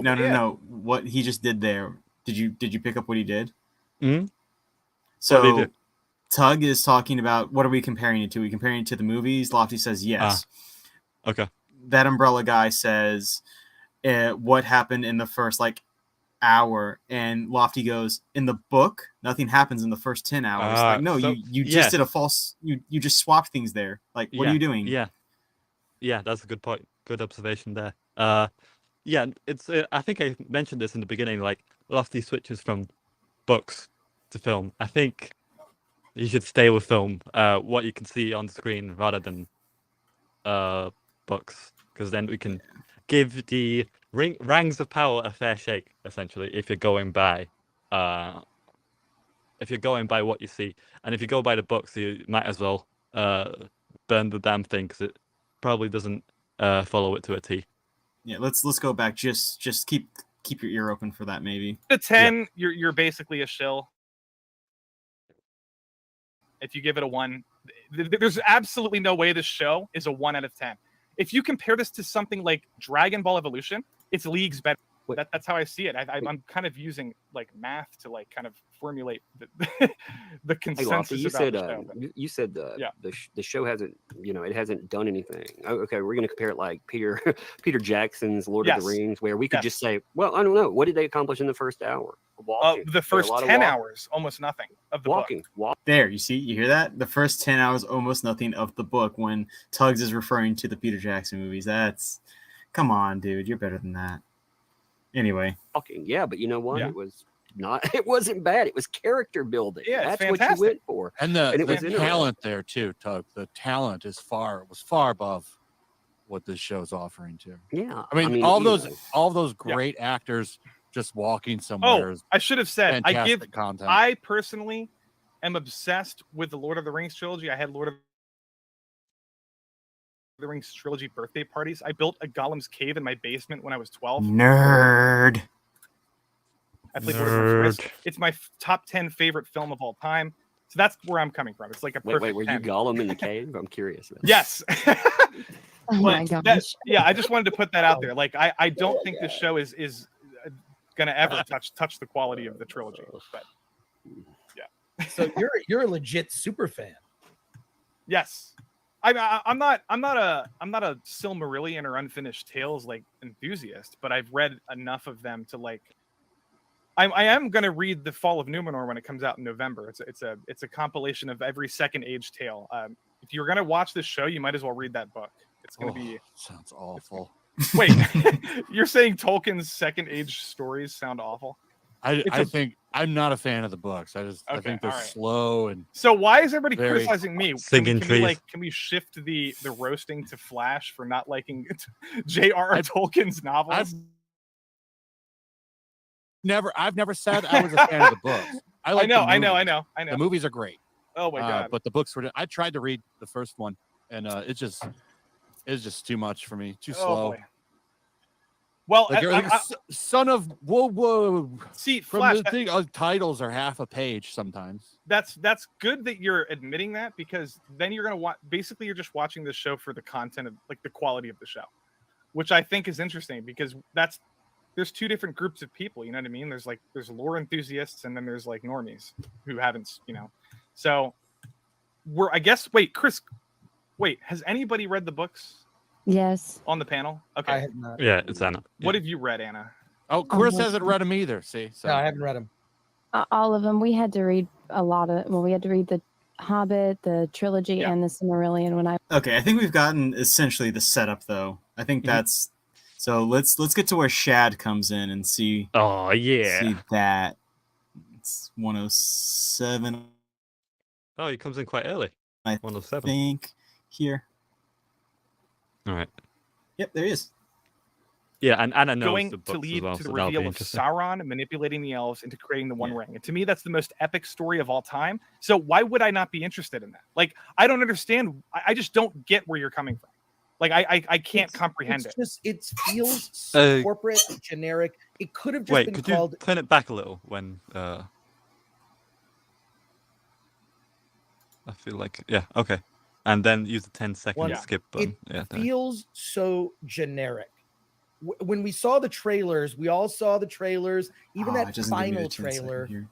S1: No. What he just did there. Did you pick up what he did?
S3: Mm-hmm.
S1: So Tug is talking about, what are we comparing it to? Are we comparing it to the movies? Lofty says yes.
S3: Okay.
S1: That umbrella guy says what happened in the first hour, and Lofty goes, in the book nothing happens in the first 10 hours. No, you just did a false. You just swapped things there. Like, what are you doing?
S3: Yeah, that's a good point. Good observation there. It's I think I mentioned this in the beginning, like Lofty switches from books to film. I think you should stay with film, what you can see on screen, rather than books, because then we can give the Rings of Power a fair shake, essentially, if you're going by what you see. And if you go by the books, you might as well burn the damn thing, because it probably doesn't follow it to a T.
S1: Yeah, let's go back. Just keep your ear open for that, maybe.
S6: The 10, you're basically a shill. If you give it a 1, there's absolutely no way this show is a 1 out of 10. If you compare this to something like Dragon Ball Evolution, it's leagues better. That's how I see it. I'm kind of using like math to like kind of formulate the consensus.
S7: Hey, Lofty, you said the show hasn't, it hasn't done anything. Okay, we're going to compare it like Peter Jackson's Lord of the Rings, where we could just say, well, I don't know, what did they accomplish in the first hour? Walking.
S6: The first 10 hours, almost nothing of the book.
S1: There, you see, you hear that? The first 10 hours, almost nothing of the book, when Tugs is referring to the Peter Jackson movies. Come on, dude, you're better than that. Anyway.
S7: Walking. Yeah, but you know what? It wasn't bad. It was character building.
S6: Yeah,
S7: that's
S6: fantastic.
S7: What you went for.
S4: And the talent there too, Tug. The talent was far above what this show's offering too.
S7: Yeah.
S4: I mean all those great actors just walking somewhere.
S6: Oh, I should have said,
S4: content.
S6: I personally am obsessed with the Lord of the Rings trilogy. I had Lord of the Rings trilogy birthday parties. I built a Gollum's cave in my basement when I was 12.
S1: Nerd.
S6: I played Lord of the Rings. It's my top 10 favorite film of all time. So that's where I'm coming from. It's like a perfect
S7: wait, were you Gollum in the cave? I'm curious.
S6: Yes.
S8: Oh my
S6: But
S8: gosh.
S6: yeah, I just wanted to put that out there. Like, I don't think this show is gonna ever touch the quality of the trilogy. But
S5: So you're a legit super fan.
S6: yes, I'm not a Silmarillion or Unfinished Tales like enthusiast, but I've read enough of them to like. I am gonna read the Fall of Numenor when it comes out in November. It's a compilation of every Second Age tale. If you're gonna watch this show, you might as well read that book. It's gonna be.
S4: Sounds awful.
S6: Wait, you're saying Tolkien's Second Age stories sound awful?
S4: I think I'm not a fan of the books. I
S6: Okay,
S4: think they're
S6: all right.
S4: slow and
S6: So why is everybody
S4: Very
S6: criticizing me?
S3: Singing trees.
S6: Can we shift the roasting to Flash for not liking J.R.R. Tolkien's novels?
S4: I've never said I was a fan of the books. I know.
S6: The
S4: movies are great.
S6: Oh my god!
S4: But the books were. I tried to read the first one, and it's just too much for me. Too slow.
S6: Boy. Well,
S4: Like, son of whoa.
S6: See,
S4: From
S6: Flash,
S4: the thing, titles are half a page sometimes.
S6: that's good that you're admitting that, because then you're gonna watch. Basically, you're just watching the show for the content of like the quality of the show, which I think is interesting because there's two different groups of people. You know what I mean? There's lore enthusiasts, and then there's like normies who haven't. So Chris. Wait, has anybody read the books
S8: Yes.
S6: on the panel?
S5: I
S6: Okay.
S5: have not.
S3: Yeah, it's Anna.
S6: What have you read, Anna?
S4: Oh, Chris hasn't read them either. See, so
S5: No, I haven't read them.
S8: All of them. We had to read a lot of. Well, we had to read the Hobbit, the trilogy,
S6: Yeah.
S8: and the Silmarillion. When I
S1: Okay, I think we've gotten essentially the setup though. I think that's so. Let's get to where Shad comes in and see
S3: Oh yeah.
S1: see that. It's 107,
S3: Oh, he comes in quite early.
S1: I
S3: 107.
S1: think here.
S3: All right.
S1: Yep, there he is.
S3: Yeah, and Anna knows
S6: Going
S3: the
S6: to
S3: books
S6: lead
S3: as well,
S6: to
S3: so
S6: the
S3: that'll be
S6: reveal of
S3: interesting.
S6: Sauron manipulating the elves into creating the One
S1: Yeah.
S6: Ring. And to me, that's the most epic story of all time. So why would I not be interested in that? Like, I don't understand. I just don't get where you're coming from. Like, I can't comprehend it.
S5: It feels so corporate, generic. It could have just
S3: Wait,
S5: been
S3: could
S5: called.
S3: you turn it back a little when I feel like okay. And then use the 10-second
S5: One-
S3: skip button.
S5: It feels so generic. When we saw the trailers, we all saw the trailers. Even
S1: Oh, it
S5: that
S1: doesn't give me
S5: final
S1: the 10 second
S5: trailer.
S1: here.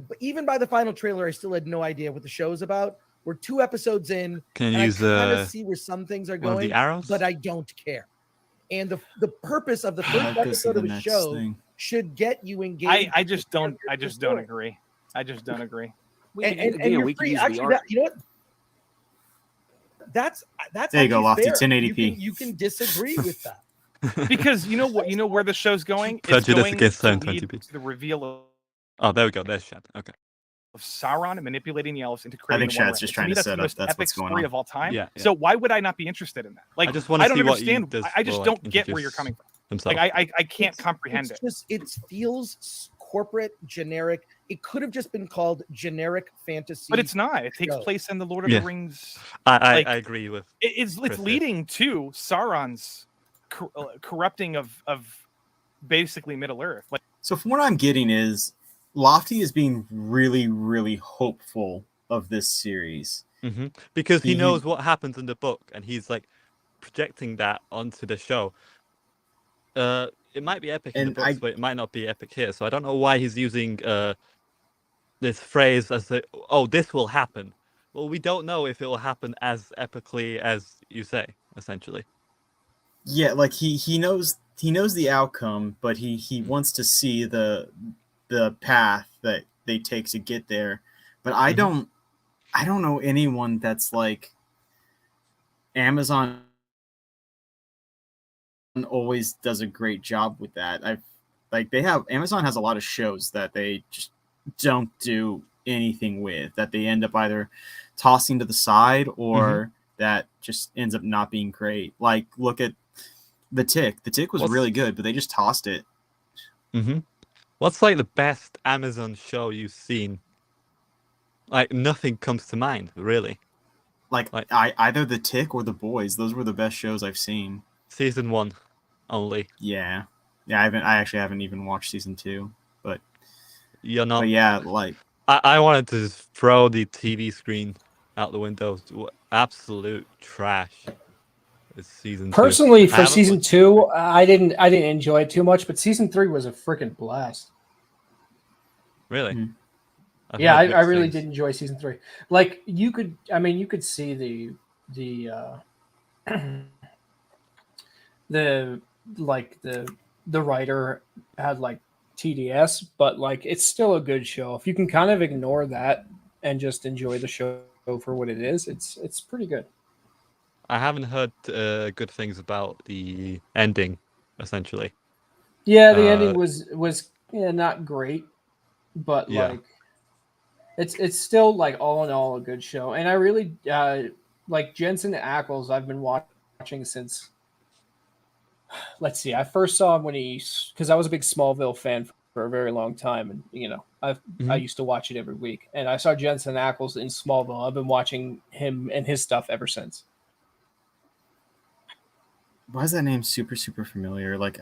S5: But even by the final trailer, I still had no idea what the show's about. We're 2 episodes in,
S3: Can
S5: and
S3: you use
S5: I kind of see where some things are
S3: one of
S5: going,
S3: the arrows?
S5: but I don't care. And the purpose of the first
S1: Focus
S5: episode
S1: on
S5: of
S1: the
S5: the
S1: next
S5: show
S1: thing.
S5: should get you engaged.
S6: I just don't
S5: story.
S6: agree. I just don't agree.
S5: And
S7: Again,
S5: you're
S7: we could
S5: free.
S7: use the
S5: Actually,
S7: art.
S5: You know what? That's
S1: There you go,
S5: actually
S1: Lofty,
S5: fair.
S1: 1080p.
S5: You can disagree with that.
S6: Because you know where the show's going? It's
S3: Prejudice
S6: going
S3: against
S6: to lead
S3: 720p.
S6: to the reveal
S3: Oh, there we go. There's Shad. Okay.
S6: of Sauron manipulating the elves into creating
S1: think
S6: the One
S1: Shad's
S6: Ring.
S1: just
S6: To
S1: trying
S6: me,
S1: to
S6: that's
S1: set
S6: the
S1: up
S6: most
S1: that's
S6: epic
S1: what's going
S6: story
S1: on.
S6: of all time.
S3: Yeah.
S6: So why would I not be interested in that? Like,
S3: I just wanna
S6: don't
S3: see what he
S6: understand.
S3: does
S6: I just
S3: for,
S6: don't
S3: like,
S6: get where you're
S3: introduce
S6: coming from.
S3: himself.
S6: Like, I can't comprehend it.
S5: It feels corporate, generic. It could have just been called generic fantasy.
S6: But it's not. It takes
S5: show.
S6: place in the Lord of
S3: Yeah.
S6: the Rings.
S3: I
S6: like,
S3: agree with.
S6: It's
S3: Chris there.
S6: leading to Sauron's corrupting of basically Middle Earth. Like,
S1: So from what I'm getting is Lofty is being really, really hopeful of this series.
S3: Because he
S1: He-
S3: knows what happens in the book, and he's like projecting that onto the show. It might be epic in the
S1: And
S3: books, but it might not be epic here. So I don't know why he's using this phrase as this will happen. Well, we don't know if it will happen as epically as you say, essentially.
S1: Yeah, like he knows the outcome, but he wants to see the path that they take to get there. But I don't know anyone that's like Amazon always does a great job with that. Amazon has a lot of shows that they just don't do anything with, that they end up either tossing to the side or that just ends up not being great. Like, look at The Tick. The Tick was really good, but they just tossed it.
S3: What's like the best Amazon show you've seen? Like, nothing comes to mind, really.
S1: Like either The Tick or The Boys. Those were the best shows I've seen.
S3: Season 1 only.
S1: Yeah. I actually haven't even watched season 2, but
S3: You're not.
S1: But yeah, like
S3: I wanted to throw the TV screen out the window. Absolute trash. with season 2.
S2: Personally,
S3: I
S2: for
S3: haven't
S2: season
S3: watched-
S2: 2, I didn't enjoy it too much, but season 3 was a freaking blast.
S3: Really?
S1: Mm.
S3: I've
S2: Yeah,
S3: heard
S2: I
S3: mixed
S2: really
S3: things.
S2: did enjoy season 3. Like you could see the the like the writer had like TDS, but like it's still a good show. If you can kind of ignore that and just enjoy the show for what it is, it's pretty good.
S3: I haven't heard good things about the ending, essentially.
S2: Yeah, the ending was not great, but
S3: Yeah.
S2: like it's still like all in all a good show. And I really like Jensen Ackles. I've been watching since, let's see, I first saw him when because I was a big Smallville fan for a very long time, and I used to watch it every week. And I saw Jensen Ackles in Smallville. I've been watching him and his stuff ever since.
S1: Why is that name super familiar? Like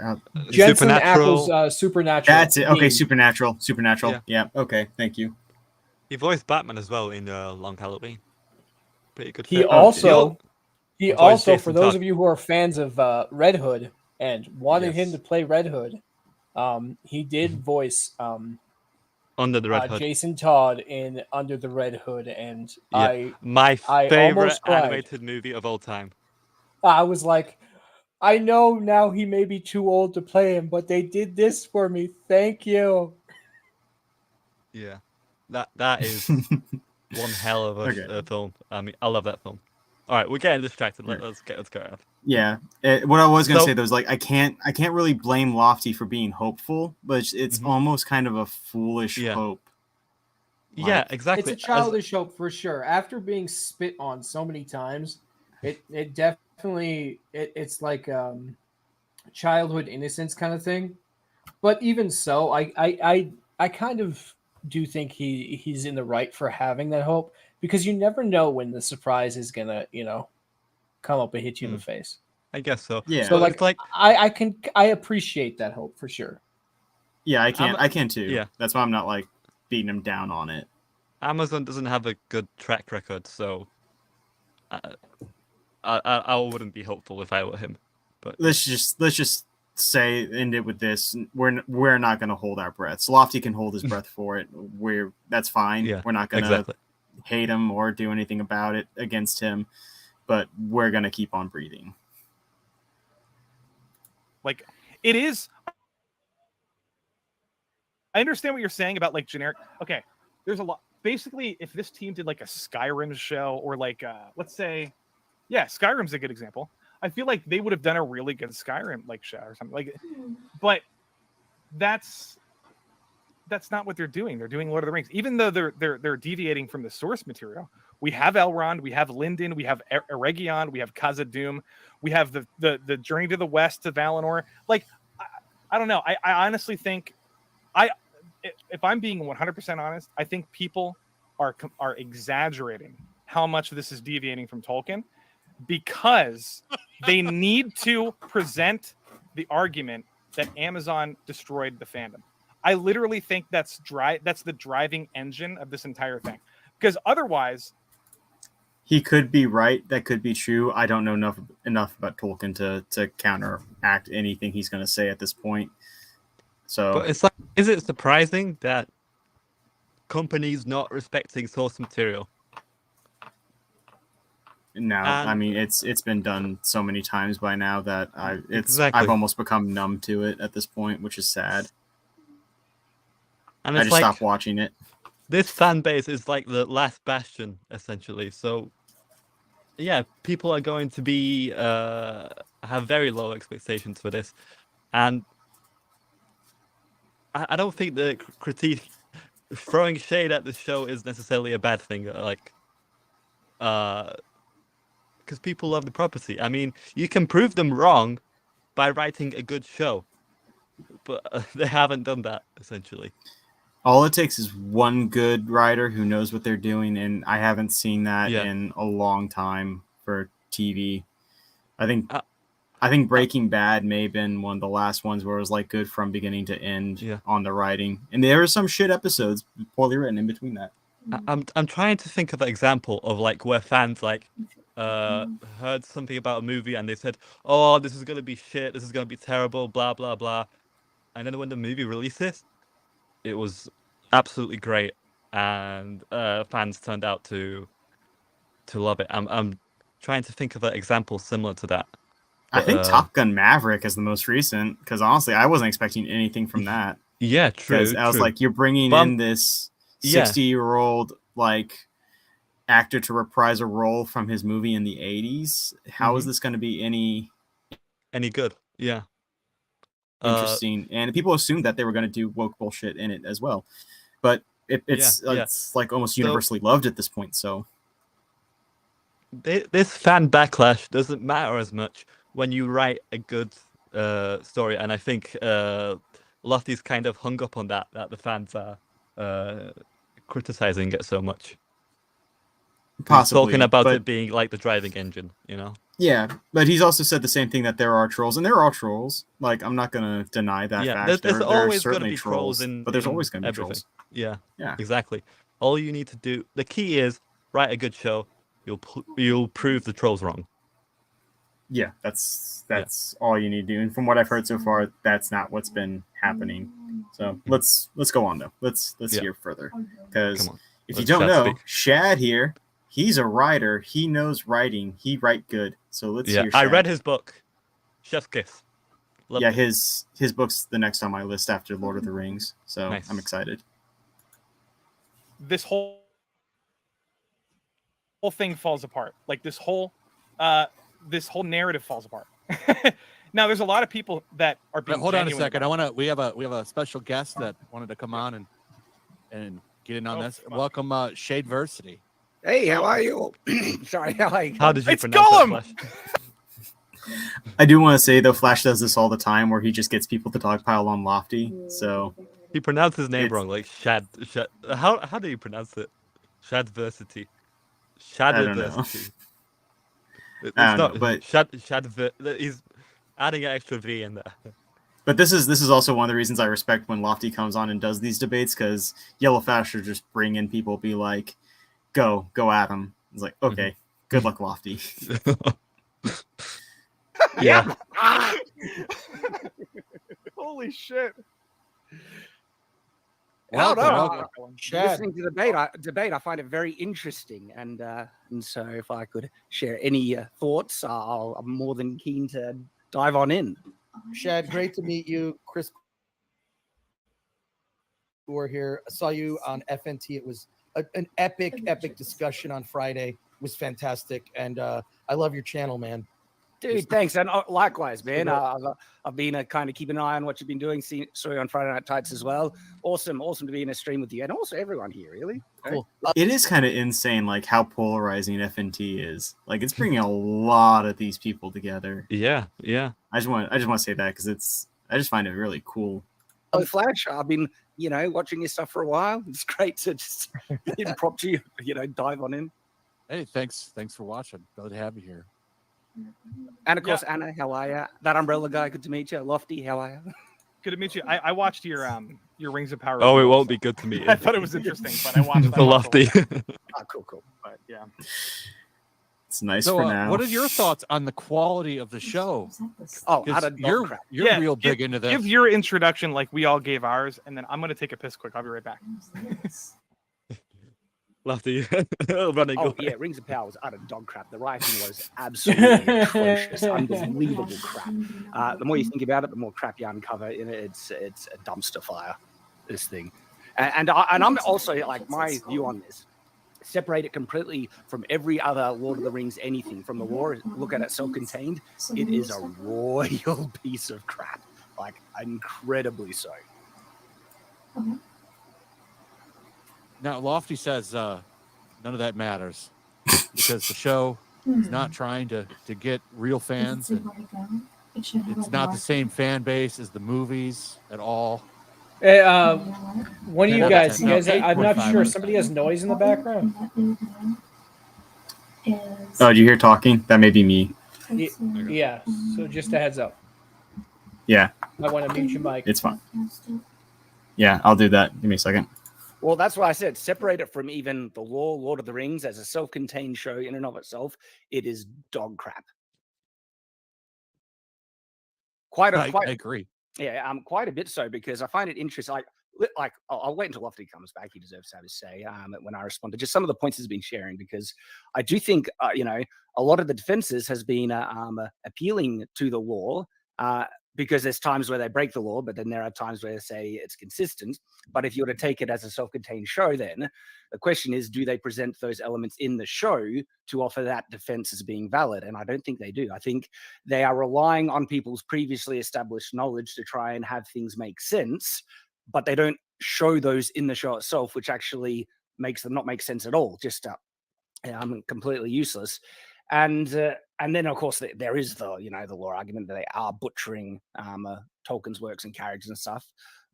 S2: Jensen
S3: Supernatural.
S2: Ackles, Supernatural.
S1: that's it. Okay,
S2: Dean.
S1: Supernatural.
S3: Yeah.
S1: Yeah. Okay. Thank you.
S3: He voiced Batman as well in Long Halloween. Pretty good.
S2: He
S3: film.
S2: also,
S3: voiced Jason
S2: for those
S3: Todd.
S2: of you who are fans of Red Hood and wanted him
S3: Yes.
S2: to play Red Hood, he did voice
S3: Under the Red Hood.
S2: Jason Todd in Under the Red Hood, and
S3: Yeah. My
S2: I
S3: favorite
S2: almost cried.
S3: animated movie of all time.
S2: I was like, I know now he may be too old to play him, but they did this for me. Thank you.
S3: Yeah. That is one hell of a film. I mean, I love that film. All right, we're getting distracted. Let's go on.
S1: Yeah. What I was gonna
S3: So-
S1: say though is like I can't really blame Lofty for being hopeful, but it's almost kind of a foolish
S3: Yeah.
S1: hope.
S3: Yeah,
S1: Like,
S3: exactly.
S2: It's a childish hope for sure. After being spit on so many times, it definitely it's like childhood innocence kind of thing. But even so, I kind of do think he's in the right for having that hope, because you never know when the surprise is gonna come up and hit you in the face.
S3: I guess so.
S1: Yeah.
S2: So
S3: But
S2: like, I appreciate that hope for sure.
S1: Yeah, I can too.
S3: Yeah.
S1: That's why I'm not like beating him down on it.
S3: Amazon doesn't have a good track record, so I wouldn't be hopeful if I were him. But
S1: Let's just end it with this. We're not going to hold our breaths. Lofty can hold his breath for it. That's fine.
S3: yeah,
S1: We're not going to
S3: exactly.
S1: hate him or do anything about it against him, but we're going to keep on breathing.
S6: Like, it is. I understand what you're saying about like generic. Okay, there's a lot. Basically, if this team did like a Skyrim show, or like let's say, yeah, Skyrim's a good example. I feel like they would have done a really good Skyrim like show or something like. But that's not what they're doing. They're doing Lord of the Rings, even though they're deviating from the source material. We have Elrond, we have Lindon, we have Eregion, we have Khazad-dûm, we have the Journey to the West to Valinor. Like, I don't know. I honestly think, if I'm being 100% honest, I think people are exaggerating how much this is deviating from Tolkien, because they need to present the argument that Amazon destroyed the fandom. I literally think that's the driving engine of this entire thing, because otherwise,
S1: He could be right. That could be true. I don't know enough about Tolkien to counteract anything he's going to say at this point. So,
S3: But it's like, is it surprising that companies not respecting source material?
S1: no, I mean it's been done so many times by now that
S3: Exactly.
S1: I've almost become numb to it at this point, which is sad.
S3: And
S1: I
S3: it's
S1: just
S3: like,
S1: stopped watching it.
S3: this fan base is like the last bastion, essentially. So, yeah, people are going to be have very low expectations for this, and I don't think the critique, throwing shade at the show, is necessarily a bad thing. Like, because people love the property. I mean, you can prove them wrong by writing a good show, but they haven't done that, essentially.
S1: All it takes is one good writer who knows what they're doing, and I haven't seen that in a long time for TV. I think Breaking Bad may have been one of the last ones where it was like good from beginning to end on the writing, and there were some shit episodes poorly written in between that.
S3: I'm trying to think of an example of like where fans like heard something about a movie and they said, "Oh, this is gonna be shit. This is gonna be terrible." Blah blah blah. And then when the movie releases, it was absolutely great, and fans turned out to love it. I'm trying to think of an example similar to that.
S1: I think Top Gun Maverick is the most recent, because honestly, I wasn't expecting anything from that.
S3: Yeah, true.
S1: Because I was like, you're bringing in this 60-year-old like actor to reprise a role from his movie in the 80s. How is this going to be any
S3: good? Yeah.
S1: Interesting. And people assumed that they were going to do woke bullshit in it as well. But it's like almost universally loved at this point. So
S3: this fan backlash doesn't matter as much when you write a good story. And I think Lofty's kind of hung up on that the fans are criticizing it so much.
S1: Possibly.
S3: He's talking about it being like the driving engine, you know?
S1: Yeah, but he's also said the same thing, that there are trolls, and there are trolls. Like, I'm not going to deny that fact.
S3: There's
S1: there
S3: always
S1: are
S3: going to
S1: certainly
S3: be trolls
S1: but there's always going to be
S3: everything.
S1: trolls.
S3: Yeah, exactly. All you need to do, the key is write a good show. You'll prove the trolls wrong. Yeah,
S1: that's all you need to do. And from what I've heard so far, that's not what's been happening. So let's go on though. Let's hear further, because if you don't know, Shad here, he's a writer. He knows writing. He write good. So let's hear.
S3: I read his book, Chef's Kiss. Loved it.
S1: His book's the next on my list after Lord of the Rings. So nice. I'm excited.
S6: This whole thing falls apart. Like this whole narrative falls apart. Now there's a lot of people that are being
S4: hold on a second. We have a special guest that wanted to come on and get in on this. Welcome Shadeversity.
S9: Hey, how are you? Sorry, how are you?
S3: How did you pronounce that, Flash?
S1: I do want to say though, Flash does this all the time, where he just gets people to dogpile on Lofty. So
S3: he pronounced his name wrong, like Shad. How do you pronounce it? Shadversity. Shadversity.
S1: I don't know, but
S3: he's adding an extra V in there.
S1: But this is also one of the reasons I respect when Lofty comes on and does these debates, because YellowFlash will just bring in people, be like, go at him. It's like, okay, good luck, Lofty.
S3: Yeah.
S6: Holy shit.
S9: Well, listening to the debate, I find it very interesting, and so if I could share any thoughts, I'm more than keen to dive on in.
S5: Shad, great to meet you, Chris. Gore here. I saw you on FNT. It was an epic discussion on Friday. It was fantastic, and I love your channel, man.
S9: Dude, thanks, and likewise, man. I've been kind of keeping an eye on what you've been doing. Sorry, on Friday Night Tights as well. Awesome to be in a stream with you, and also everyone here. Really
S5: cool.
S1: It is kind of insane, like how polarizing FNT is. Like it's bringing a lot of these people together.
S3: Yeah.
S1: I just want to say that because I just find it really cool.
S9: Flash, I've been watching your stuff for a while. It's great to just impromptu dive on in.
S4: Hey, thanks for watching. Glad to have you here.
S9: And of course, Anna, how are you? That umbrella guy, good to meet you. Lofty, how are you?
S6: Good to meet you. I watched your Rings of Power.
S3: Oh, it won't be good to meet you.
S6: I thought it was interesting, but I watched
S3: the Lofty.
S9: Cool.
S6: But yeah,
S1: it's nice
S4: so,
S1: for now.
S4: What are your thoughts on the quality of the show?
S9: Oh,
S4: you're real big into this.
S6: Give your introduction like we all gave ours, and then I'm gonna take a piss quick. I'll be right back.
S3: Lofty running.
S9: Oh yeah, Rings of Power was utter dog crap. The writing was absolutely atrocious, unbelievable crap. The more you think about it, the more crap you uncover. It's a dumpster fire. This thing, and I'm also like, my view on this: separate it completely from every other Lord of the Rings anything. From the lore, look at it self-contained. It is a royal piece of crap, like incredibly so.
S4: Now, Lofty says none of that matters because the show is not trying to get real fans. And it's not the same fan base as the movies at all.
S2: Hey, one of you guys, I'm not sure. Somebody has noise in the background.
S1: Oh, do you hear talking? That may be me.
S2: Yeah, so just a heads up.
S1: Yeah.
S2: I want to mute your mic.
S1: It's fine. Yeah, I'll do that. Give me a second.
S9: Well, that's why I said separate it from even the lore, Lord of the Rings, as a self-contained show in and of itself. It is dog crap.
S4: I agree.
S9: Yeah, quite a bit so, because I find it interesting. Like I'll wait until Lofty comes back. He deserves to have his say when I respond to just some of the points he's been sharing, because I do think a lot of the defenses has been appealing to the law, because there's times where they break the law, but then there are times where they say it's consistent. But if you were to take it as a self-contained show, then the question is, do they present those elements in the show to offer that defense as being valid? And I don't think they do. I think they are relying on people's previously established knowledge to try and have things make sense, but they don't show those in the show itself, which actually makes them not make sense at all. Just completely useless. And then of course there is the lore argument that they are butchering Tolkien's works and characters and stuff.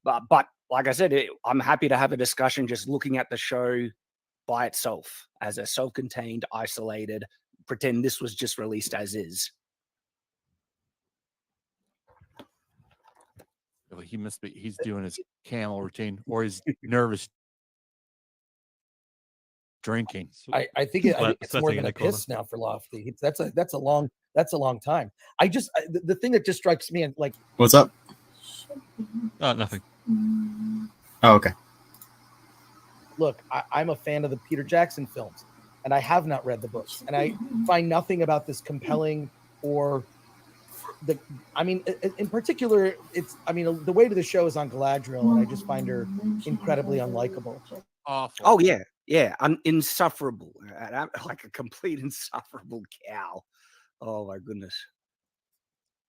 S9: But like I said, I'm happy to have a discussion just looking at the show by itself as a self-contained, isolated. Pretend this was just released as is.
S4: He must be. He's doing his camel routine, or he's nervous drinking.
S5: I think it's more than a piss now for Lofty. That's a long time. The thing that just strikes me, and like,
S1: What's up?
S3: Oh, nothing.
S1: Oh, okay.
S5: Look, I'm a fan of the Peter Jackson films, and I have not read the books, and I find nothing about this compelling or in particular, the weight of the show is on Galadriel, and I just find her incredibly unlikable.
S4: Awful.
S9: Oh yeah, insufferable, like a complete insufferable cow. Oh my goodness.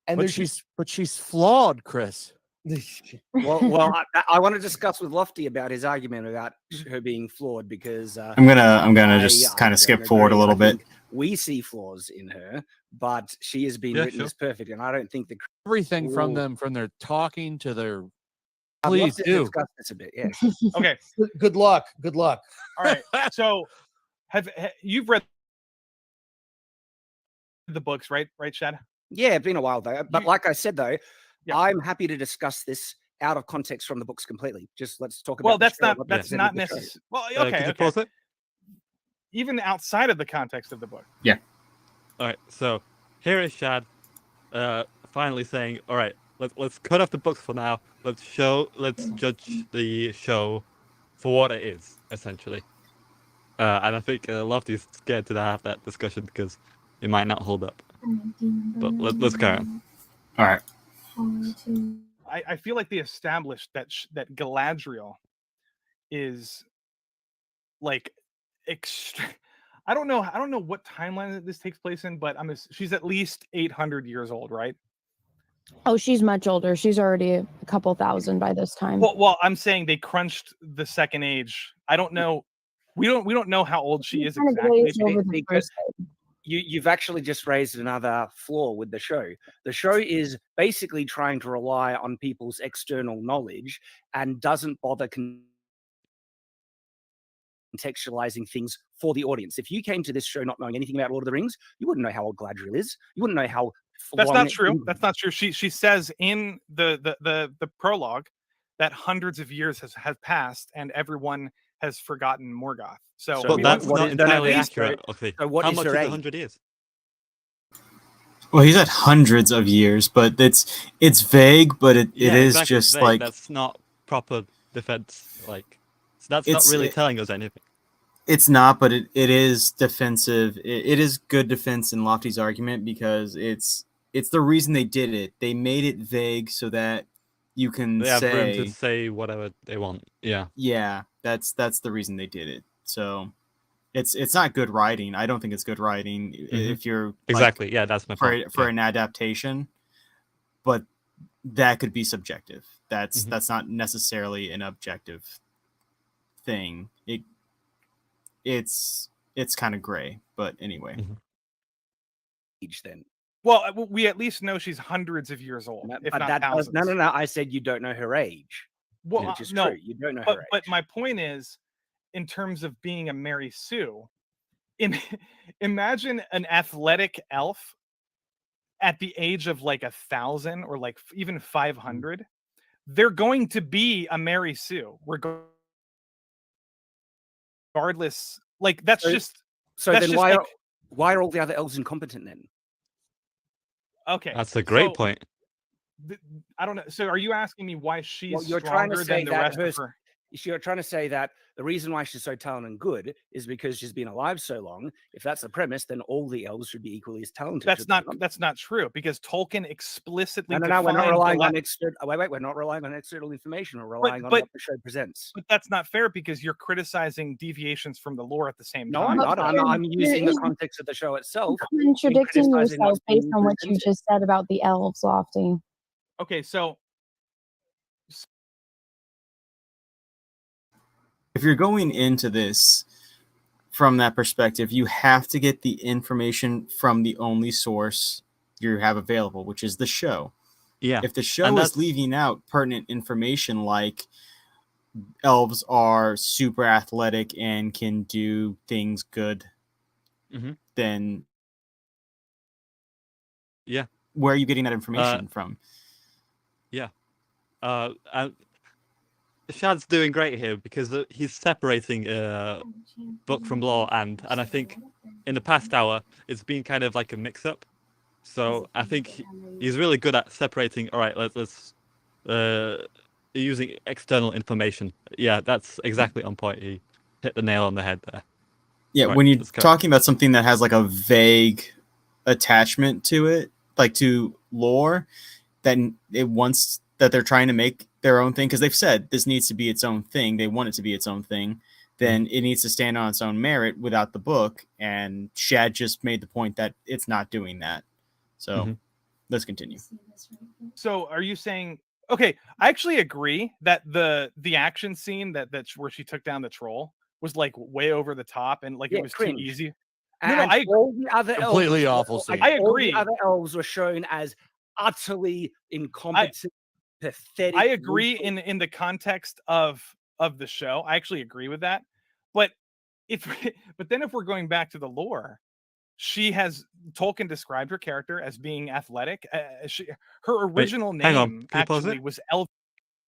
S5: And
S4: but she's flawed, Chris.
S9: Well, I want to discuss with Lofty about his argument about her being flawed, because
S1: I'm gonna just kind of skip forward a little bit.
S9: We see flaws in her, but she has been written as perfect, and I don't think
S4: everything from their talking to their.
S9: I'd
S4: Please
S9: love to
S4: do
S9: discuss this a bit. Yeah.
S6: Okay.
S5: Good luck.
S6: All right. So, you've read the books, right, Shad?
S9: Yeah, it's been a while though. But like I said though, I'm happy to discuss this out of context from the books completely. Just let's talk about.
S6: Well, that's not necessary. Well, okay.
S3: Pause it?
S6: Even outside of the context of the book.
S1: Yeah.
S3: All right. So here is Shad, finally saying, "All right, let's cut off the books for now. Let's judge the show for what it is, essentially." And I think Lofty's scared to have that discussion because it might not hold up. But let's carry on.
S1: All right.
S6: I feel like they established that Galadriel is like I don't know what timeline this takes place in, but she's at least 800 years old, right?
S8: Oh, she's much older. She's already a couple thousand by this time.
S6: Well, I'm saying they crunched the Second Age. I don't know. We don't know how old she is exactly.
S9: Because you've actually just raised another flaw with the show. The show is basically trying to rely on people's external knowledge and doesn't bother contextualizing things for the audience. If you came to this show not knowing anything about Lord of the Rings, you wouldn't know how old Galadriel is. You wouldn't know how.
S6: That's not true. That's not true. She says in the prologue that hundreds of years have passed and everyone has forgotten Morgoth. So
S3: that's not entirely accurate. Okay.
S9: So what
S3: How
S9: is
S3: much
S9: her
S3: is
S9: age?
S3: 100 years?
S1: Well, he's at hundreds of years, but it's vague, but it is
S3: exactly,
S1: just
S3: vague.
S1: like
S3: That's not proper defense. Like, so that's not really telling us anything.
S1: It's not, but it is defensive. It is good defense in Lofty's argument because it's the reason they did it. They made it vague so that you can
S3: They have room
S1: say
S3: to say whatever they want. Yeah.
S1: Yeah, that's the reason they did it. So it's not good writing. I don't think it's good writing if you're
S3: exactly. Yeah, that's my point.
S1: For an adaptation, but that could be subjective. That's not necessarily an objective thing. It's kind of gray, but anyway.
S9: Age then.
S6: Well, we at least know she's hundreds of years old, if not thousands.
S9: No. I said you don't know her age.
S6: Well,
S9: which is
S6: no,
S9: true. You don't know her age.
S6: But my point is, in terms of being a Mary Sue, imagine an athletic elf at the age of like 1,000 or like even 500. They're going to be a Mary Sue. regardless, like that's
S9: So-
S6: just
S9: So
S6: that's
S9: then
S6: just
S9: why
S6: like,
S9: why are all the other elves incompetent then?
S6: okay.
S3: That's a great
S6: so
S3: point.
S6: I don't know. So are you asking me why she's
S9: Well, you're trying to
S6: stronger
S9: say
S6: than the
S9: that
S6: rest
S9: her
S6: of her?
S9: You're trying to say that the reason why she's so talented and good is because she's been alive so long. If that's the premise, then all the elves should be equally as talented.
S6: That's
S9: should they
S6: not true, because Tolkien explicitly
S9: No, we're not
S6: defined
S9: relying
S6: Gala-
S9: on external. Wait, we're not relying on external information. We're
S6: But-
S9: relying on
S6: but-
S9: what the show presents.
S6: But that's not fair, because you're criticizing deviations from the lore at the same
S9: No,
S6: time.
S9: I'm not. I'm using the
S8: you're-
S9: context of the show itself.
S8: Contradicting
S9: criticizing
S8: yourself
S9: what's being
S8: based on what you
S9: presented.
S8: just said about the elves, Lofty.
S6: Okay, so
S1: If you're going into this from that perspective, you have to get the information from the only source you have available, which is the show.
S3: Yeah.
S1: If the show
S3: And
S1: is
S3: that's-
S1: leaving out pertinent information like elves are super athletic and can do things good,
S3: Mhm.
S1: then
S3: Yeah.
S1: where are you getting that information from?
S3: Shad's doing great here because he's separating book from lore, and I think in the past hour it's been kind of like a mix-up. So I think he's really good at separating. All right, let's using external information. Yeah, that's exactly on point. He hit the nail on the head there.
S1: Yeah,
S3: Right,
S1: when you're
S3: let's go.
S1: talking about something that has like a vague attachment to it, like to lore, then it wants that they're trying to make their own thing because they've said this needs to be its own thing. They want it to be its own thing. Then it needs to stand on its own merit without the book. And Shad just made the point that it's not doing that. So let's continue.
S6: So are you saying, okay, I actually agree that the action scene that where she took down the troll was like way over the top and like
S9: Yeah,
S6: it was
S9: cringe.
S6: too easy.
S9: And
S6: No, I
S9: all the other
S4: Completely
S9: elves,
S4: awful scene.
S6: I
S9: all
S6: agree.
S9: the other elves were shown as utterly incompetent, pathetic.
S6: I agree
S9: losers.
S6: in the context of the show. I actually agree with that. But but then if we're going back to the lore, Tolkien described her character as being athletic. Her original
S3: hang on,
S6: name
S3: can you pause
S6: actually
S3: it?
S6: was Elf.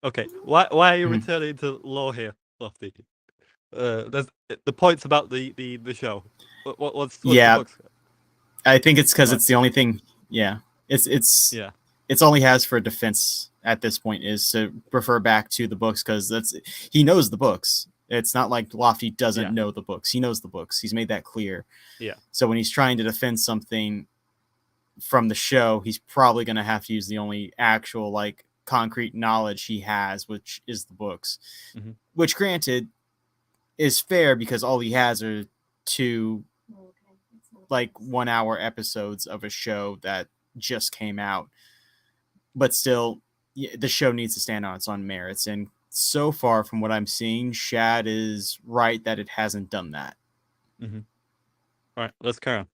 S3: Okay, why are you
S1: Mhm.
S3: returning to lore here, Lofty? There's the points about the show. What's
S1: Yeah.
S3: the books?
S1: I think it's because
S3: What?
S1: it's the only thing. Yeah.
S3: Yeah.
S1: It's all he has for defense at this point is to refer back to the books because he knows the books. It's not like Lofty doesn't know the books. He knows the books. He's made that clear.
S3: Yeah.
S1: So when he's trying to defend something from the show, he's probably going to have to use the only actual like concrete knowledge he has, which is the books.
S3: Mhm.
S1: Which, granted, is fair because all he has are two like 1 hour episodes of a show that just came out. But still, the show needs to stand on its own merits. And so far, from what I'm seeing, Shad is right that it hasn't done that.
S3: All right, let's carry on.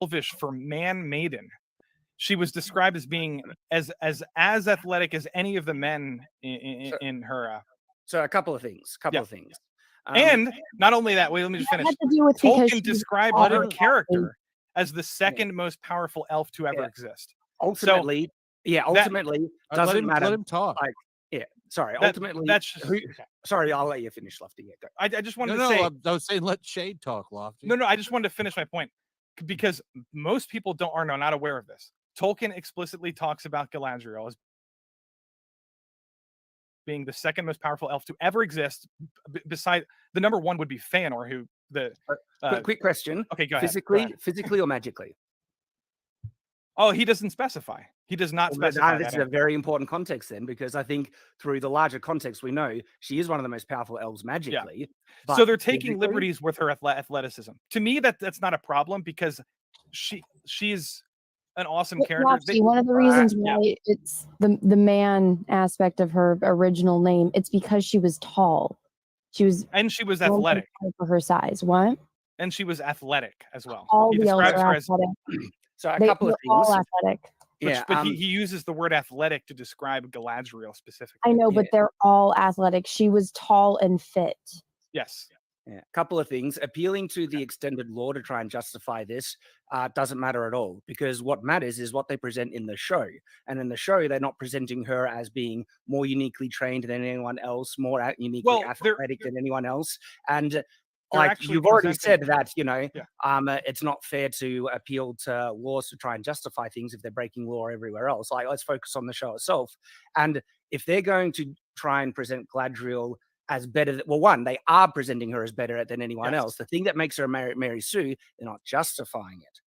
S6: Elvish for man maiden. She was described as being as athletic as any of the men in her.
S9: So a couple of things.
S6: And not only that, wait, let me just
S8: That
S6: finish.
S8: had to do with because
S6: Tolkien
S8: she's
S6: described
S8: taller.
S6: her character as the second most powerful elf to ever exist.
S9: ultimately, ultimately
S4: Let
S9: doesn't
S4: him,
S9: matter.
S4: let him talk.
S9: Sorry,
S6: That-
S9: ultimately,
S6: that's just-
S9: sorry, I'll let you finish, Lofty. Yeah, go.
S6: I just wanted
S4: No,
S6: to say
S4: I was saying let Shade talk, Lofty.
S6: no. I just wanted to finish my point because most people are not aware of this. Tolkien explicitly talks about Galadriel as being the second most powerful elf to ever exist. Beside the number one would be Feanor, who
S9: Quick question.
S6: Okay, go ahead.
S9: Physically or magically?
S6: Oh, he doesn't specify. He does not
S9: Well,
S6: specify.
S9: this is a very important context then, because I think through the larger context, we know she is one of the most powerful elves magically. But
S6: So they're taking
S9: physically-
S6: liberties with her athleticism. To me, that's not a problem because she's an awesome
S8: But
S6: character.
S8: Lofty, one of the reasons
S6: yeah.
S8: why it's the man aspect of her original name, it's because she was tall. She was
S6: And she was
S8: well
S6: athletic.
S8: for her size. What?
S6: And she was athletic as well.
S8: All
S6: He
S8: the elves
S6: describes
S8: are
S6: her as,
S8: athletic.
S9: So a
S8: They're
S9: couple of
S8: all
S9: things.
S8: athletic.
S6: but he uses the word athletic to describe Galadriel specifically.
S8: I know, but
S9: Yeah.
S8: they're all athletic. She was tall and fit.
S6: Yes.
S9: Yeah, a couple of things. Appealing to the extended lore to try and justify this doesn't matter at all, because what matters is what they present in the show. And in the show, they're not presenting her as being more uniquely trained than anyone else, more uniquely athletic than anyone else. And like you've already said that, you know, it's not fair to appeal to laws to try and justify things if they're breaking law everywhere else. Like, let's focus on the show itself. And if they're going to try and present Galadriel as better, well, one, they are presenting her as better than anyone else. The thing that makes her Mary Sue, they're not justifying it.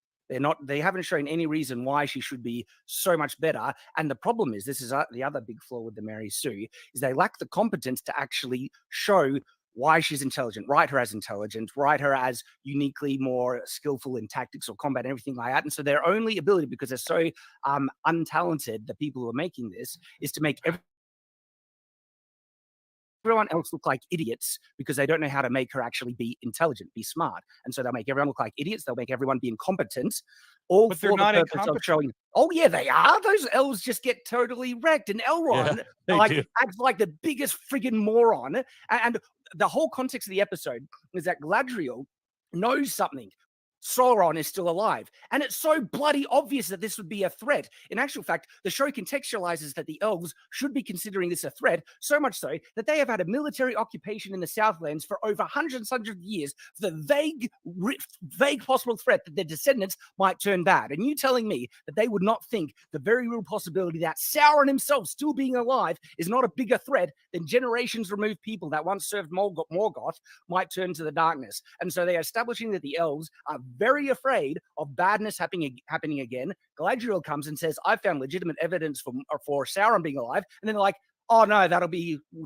S9: They haven't shown any reason why she should be so much better. And the problem is, this is the other big flaw with the Mary Sue, is they lack the competence to actually show why she's intelligent, write her as intelligent, write her as uniquely more skillful in tactics or combat and everything like that. And so their only ability, because they're so untalented, the people who are making this, is to make everyone else look like idiots, because they don't know how to make her actually be intelligent, be smart. And so they'll make everyone look like idiots. They'll make everyone be incompetent, all but for the purpose of showing, oh yeah, they are. Those elves just get totally wrecked. And Elrond acts like the biggest friggin' moron. And the whole context of the episode is that Galadriel knows something. Sauron is still alive. And it's so bloody obvious that this would be a threat. In actual fact, the show contextualizes that the elves should be considering this a threat, so much so that they have had a military occupation in the Southlands for over hundreds of years for the vague possible threat that their descendants might turn bad. And you telling me that they would not think the very real possibility that Sauron himself still being alive is not a bigger threat than generations removed people that once served Morgoth might turn to the darkness. And so they are establishing that the elves are very afraid of badness happening again. Galadriel comes and says, I found legitimate evidence for Sauron being alive. And then they're like, oh no,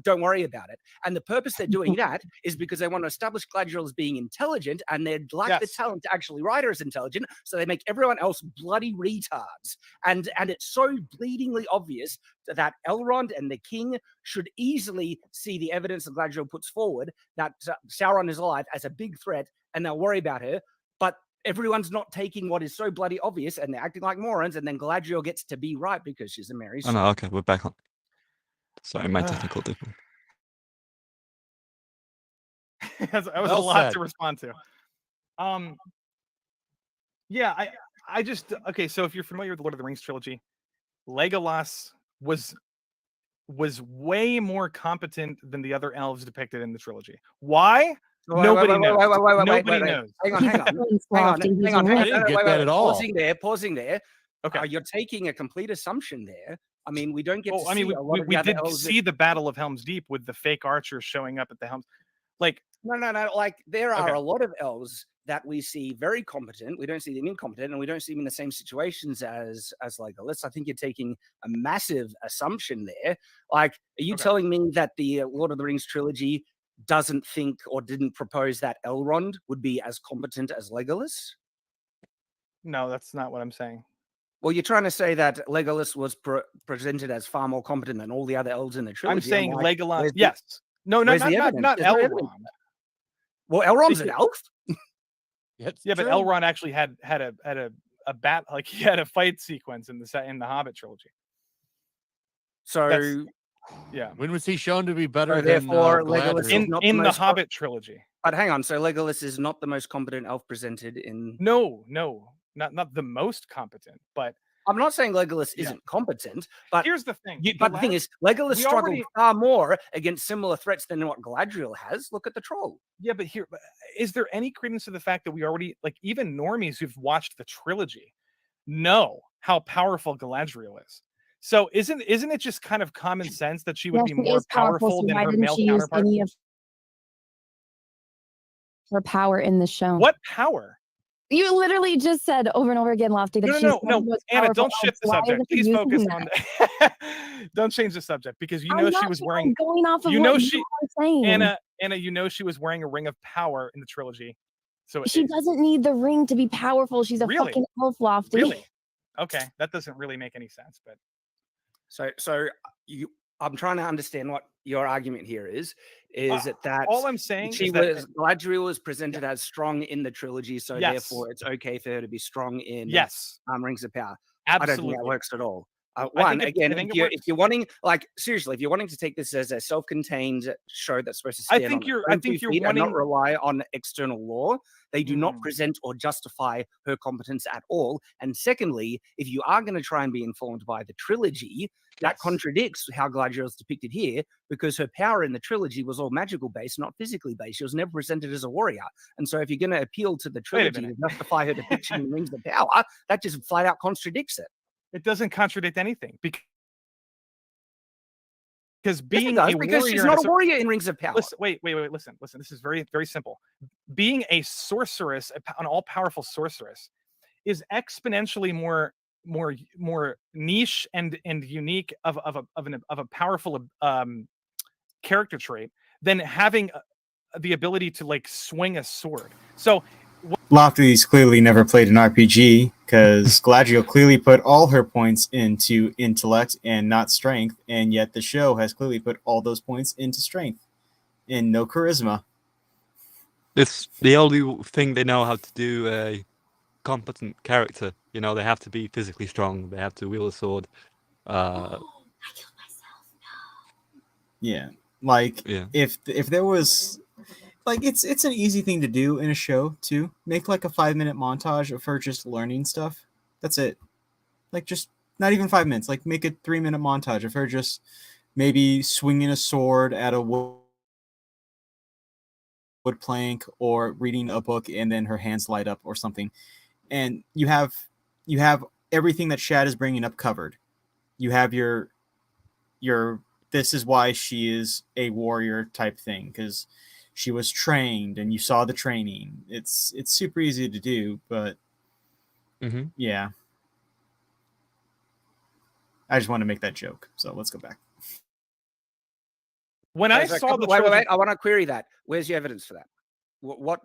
S9: don't worry about it. And the purpose they're doing that is because they want to establish Galadriel as being intelligent, and they lack the talent to actually write her as intelligent, so they make everyone else bloody retards. And it's so bleedingly obvious that Elrond and the king should easily see the evidence that Galadriel puts forward that Sauron is alive as a big threat, and they'll worry about her. But everyone's not taking what is so bloody obvious, and they're acting like morons, and then Galadriel gets to be right because she's a Mary Sue.
S3: Oh no, okay, we're back on. Sorry, my technical difficulty.
S6: That was a lot to respond to. Yeah, I just okay. So if you're familiar with the Lord of the Rings trilogy, Legolas was way more competent than the other elves depicted in the trilogy. Why? Nobody knows. Nobody knows.
S9: Hang on. I didn't get that at all. Pausing there.
S6: Okay.
S9: You're taking a complete assumption there. I mean, we don't get to see. I mean,
S6: we did see the Battle of Helm's Deep with the fake archers showing up at the Helms. Like,
S9: no. Like, there are a lot of elves that we see very competent. We don't see them incompetent, and we don't see them in the same situations as Legolas. I think you're taking a massive assumption there. Like, are you telling me that the Lord of the Rings trilogy doesn't think or didn't propose that Elrond would be as competent as Legolas?
S6: No, that's not what I'm saying.
S9: Well, you're trying to say that Legolas was presented as far more competent than all the other elves in the trilogy.
S6: I'm saying Legolas. Yes. No, not Elrond.
S9: Well, Elrond's an elf.
S6: Yeah, but Elrond actually had a bat, like he had a fight sequence in the Hobbit trilogy.
S9: So
S4: when was he shown to be better than
S9: therefore Legolas
S6: in the Hobbit trilogy?
S9: But hang on, so Legolas is not the most competent elf presented in.
S6: No, not the most competent, but
S9: I'm not saying Legolas isn't competent, but
S6: here's the thing.
S9: But the thing is, Legolas struggled far more against similar threats than what Galadriel has. Look at the troll.
S6: Yeah, but is there any credence to the fact that we already, like, even normies who've watched the trilogy know how powerful Galadriel is? So isn't it just kind of common sense that she would be more powerful than her male counterpart?
S8: Her power in the show.
S6: What power?
S8: You literally just said over and over again, Lofty, that
S6: no, Anna, don't shift the subject. Please focus on don't change the subject, because you know she was wearing
S8: going off of what you are saying.
S6: Anna, you know she was wearing a ring of power in the trilogy. So
S8: she doesn't need the ring to be powerful. She's a fucking elf, Lofty.
S6: Really? Okay, that doesn't really make any sense, but
S9: I'm trying to understand what your argument here is that
S6: all I'm saying
S9: Galadriel was presented as strong in the trilogy, so therefore it's okay for her to be strong in Rings of Power.
S6: Absolutely.
S9: I don't think that works at all. One,
S6: I
S9: again,
S6: think
S9: if you're wanting, like, seriously, if you're wanting to take this as a self-contained show that's supposed to
S6: I
S9: stand
S6: think
S9: on
S6: you're-
S9: its
S6: I
S9: own
S6: think
S9: 2
S6: you're
S9: feet and not
S6: wanting-
S9: rely on external law, they do not
S6: Mm.
S9: present or justify her competence at all. And secondly, if you are going to try and be informed by the trilogy, that
S6: Yes.
S9: contradicts how Galadriel is depicted here, because her power in the trilogy was all magical based, not physically based. She was never presented as a warrior. And so if you're going to appeal to the trilogy to
S6: minute.
S9: justify her depiction in Rings of Power, that just flat out contradicts it.
S6: It doesn't contradict anything because
S9: Yes, it
S6: being
S9: does,
S6: a
S9: because she's
S6: warrior,
S9: not a warrior in Rings of Power.
S6: listen, wait, listen. This is very, very simple. Being a sorceress, an all-powerful sorceress, is exponentially more niche and unique of a powerful character trait than having the ability to like swing a sword. So
S1: Lofty's clearly never played an RPG because Galadriel clearly put all her points into intellect and not strength, and yet the show has clearly put all those points into strength and no charisma.
S3: It's the only thing they know how to do a competent character. You know, they have to be physically strong. They have to wield a sword.
S1: Yeah, like
S3: Yeah.
S1: if there was like it's an easy thing to do in a show too. Make like a 5-minute montage of her just learning stuff. That's it. Like just not even 5 minutes. Like make a 3-minute montage of her just maybe swinging a sword at a wood plank or reading a book, and then her hands light up or something. And you have everything that Shad is bringing up covered. You have your this is why she is a warrior type thing, because she was trained and you saw the training. It's super easy to do, but yeah. I just want to make that joke. So let's go back.
S6: when I saw the
S9: wait,
S6: trilogy,
S9: I want to query that. Where's your evidence for that? What?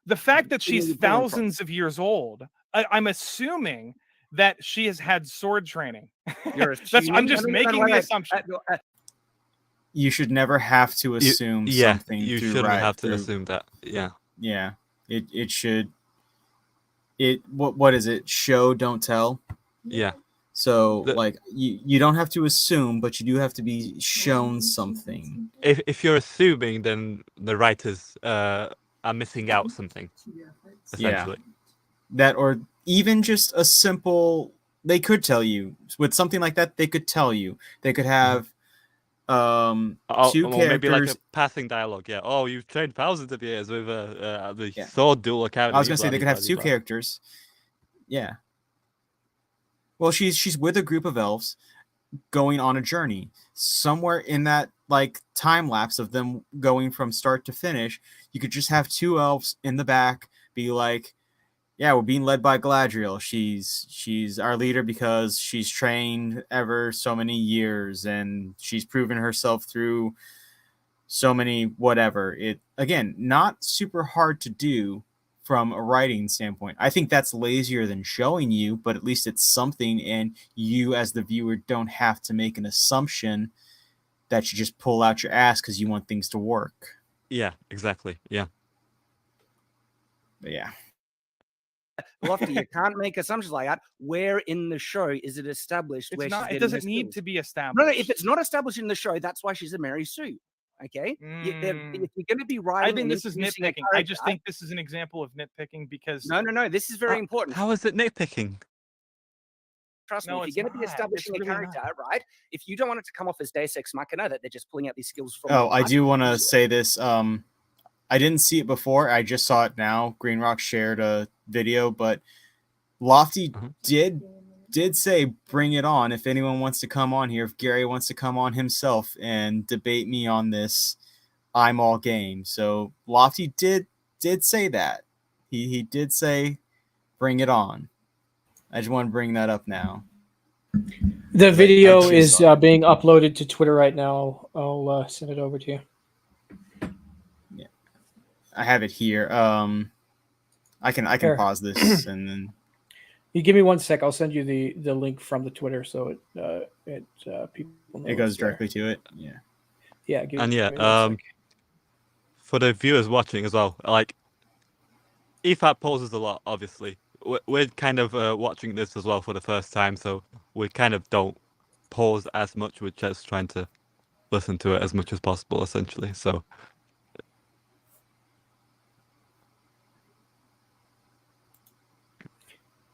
S6: the fact that
S9: Where are
S6: she's
S9: you pulling from?
S6: thousands of years old, I'm assuming that she has had sword training.
S9: You're
S6: I'm just making the assumption.
S1: You should never have to assume something.
S3: You
S1: through
S3: shouldn't have to
S1: through-
S3: assume that. Yeah.
S1: Yeah. It should. What is it? Show, don't tell.
S3: Yeah.
S1: So like you don't have to assume, but you do have to be shown something.
S3: If you're assuming, then the writers are missing out something. Essentially.
S1: That, or even just a simple, they could tell you with something like that. They could tell you. They could have two
S3: or
S1: characters.
S3: maybe like a passing dialogue. Yeah. Oh, you've trained thousands of years with the sword duel academy.
S1: I was gonna say they could have two characters. Yeah. Well, she's with a group of elves going on a journey. Somewhere in that like time lapse of them going from start to finish, you could just have two elves in the back be like, yeah, we're being led by Galadriel. She's our leader because she's trained ever so many years and she's proven herself through so many whatever. It again, not super hard to do from a writing standpoint. I think that's lazier than showing you, but at least it's something, and you as the viewer don't have to make an assumption that you just pull out your ass because you want things to work.
S3: Yeah, exactly. Yeah.
S1: But yeah.
S9: Lofty, you can't make assumptions like that. Where in the show is it established?
S6: It's
S9: where
S6: not.
S9: she's
S6: It
S9: getting
S6: doesn't
S9: her
S6: need
S9: skills?
S6: to be established.
S9: No, if it's not established in the show, that's why she's a Mary Sue. Okay, if you're going to be writing,
S6: I think
S9: and
S6: this is
S9: introducing a
S6: nitpicking. I just
S9: character-
S6: think this is an example of nitpicking because
S9: No. This is very important.
S3: How is it nitpicking?
S9: Trust me,
S6: No,
S9: if
S6: it's
S9: you're going to be
S6: not.
S9: establishing
S6: It's
S9: a
S6: really
S9: character, right? If you don't want it to come off as Deus Ex Machina, that they're just pulling out these skills from.
S1: Oh, I do want to say this. I didn't see it before. I just saw it now. Green Rock shared a video, but Lofty did say bring it on if anyone wants to come on here. If Gary wants to come on himself and debate me on this, I'm all game. So Lofty did say that. He did say bring it on. I just want to bring that up now.
S2: The video
S1: I
S2: is
S1: saw it.
S2: being uploaded to Twitter right now. I'll send it over to you.
S1: Yeah, I have it here. I can
S2: Here.
S1: pause this and then.
S2: You give me 1 sec. I'll send you the link from the Twitter so it people know
S1: It goes
S2: it's there.
S1: directly to it. Yeah.
S2: Yeah.
S3: And
S2: give me 1 sec.
S3: for the viewers watching as well, like if that pauses a lot, obviously, we're kind of watching this as well for the first time, so we kind of don't pause as much. We're just trying to listen to it as much as possible, essentially. So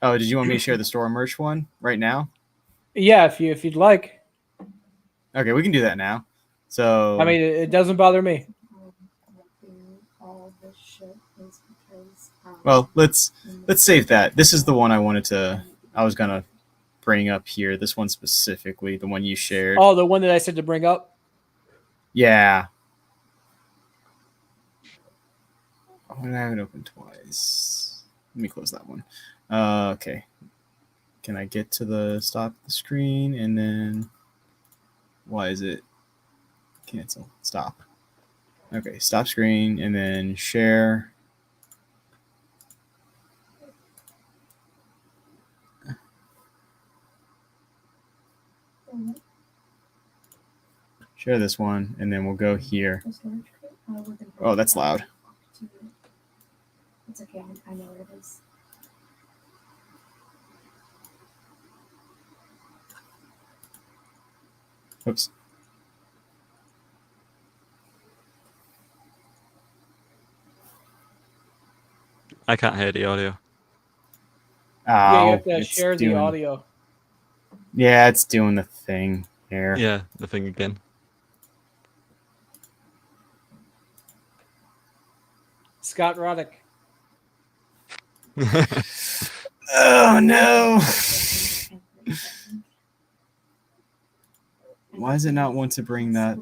S1: Oh, did you want me to share the store merch one right now?
S2: Yeah, if you'd like.
S1: Okay, we can do that now. So
S2: I mean, it doesn't bother me.
S1: well, let's save that. This is the one I was gonna bring up here. This one specifically, the one you shared.
S2: Oh, the one that I said to bring up.
S1: Yeah. Oh, I have it open twice. Let me close that one. Okay. Can I get to the stop the screen and then why is it cancel? Stop. Okay, stop screen and then share. Share this one and then we'll go here. Oh, that's loud.
S10: It's okay, I know where it is.
S1: Oops.
S3: I can't hear the audio.
S2: Yeah, you
S1: Ow,
S2: have to
S1: it's
S2: share the
S1: doing-
S2: audio.
S1: Yeah, it's doing the thing here.
S3: Yeah, the thing again.
S2: Scott Roddick.
S1: Oh no. Why does it not want to bring that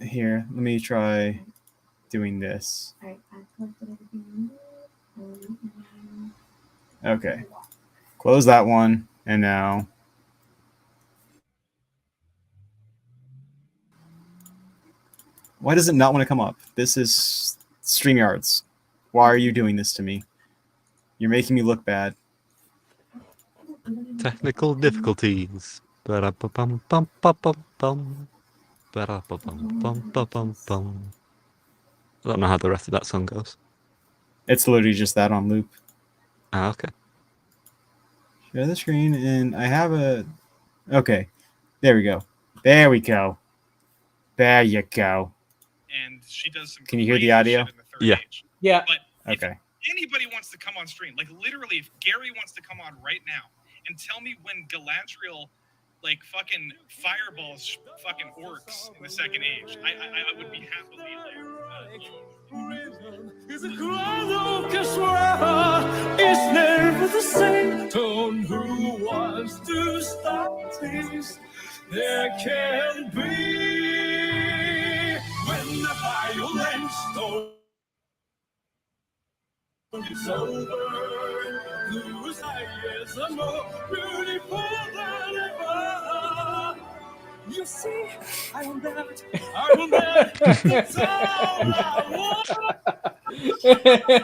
S1: here? Let me try doing this. Okay. Close that one. And now. Why does it not want to come up? This is StreamYards. Why are you doing this to me? You're making me look bad.
S3: Technical difficulties. Ba-da-ba-bum-bum-ba-bum-bum. Ba-da-ba-bum-bum-ba-bum-bum. I don't know how the rest of that song goes.
S1: It's literally just that on loop.
S3: Ah, okay.
S1: Share the screen, and I have a... Okay. There we go. There we go. There you go.
S6: And she does some.
S1: Can you hear the
S6: crazy
S1: audio?
S6: shit in the third
S3: Yeah.
S6: page.
S2: Yeah.
S6: But
S1: Okay.
S6: if anybody wants to come on stream, like literally, if Gary wants to come on right now and tell me when Galadriel, like fucking fireballs, fucking orcs in the Second Age, I would be happily
S11: Is a crowd orchestra. It's never the same tone. Who wants to stop this? There can be when the violence is over. Whose eyes are more beautiful than ever. You see, I want that. That's all I want.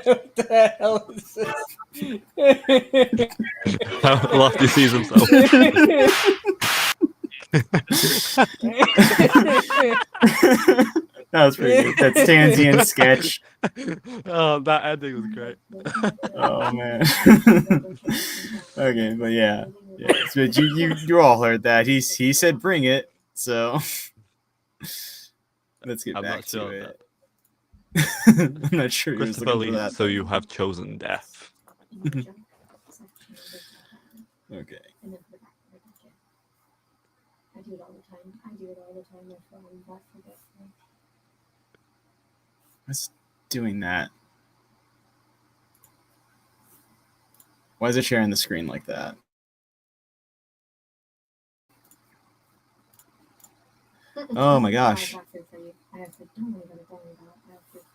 S2: What the hell is this?
S3: Lofty sees himself.
S1: That was pretty good. That's Tansian sketch.
S3: Oh, that ending was great.
S1: Oh man. Okay, but yeah. So you all heard that. He said bring it. So let's get
S3: I'm
S1: back
S3: not sure
S1: to
S3: of
S1: it. I'm not sure he was
S3: Christopher
S1: looking for
S3: Lee,
S1: that.
S3: so you have chosen death.
S1: Okay.
S10: I do it all the time. I do it all the time. My phone, that forgets me.
S1: What's doing that? Why is it sharing the screen like that? Oh my gosh.
S10: I have food for you. I have food. Don't worry about it. Don't worry about it. I have food for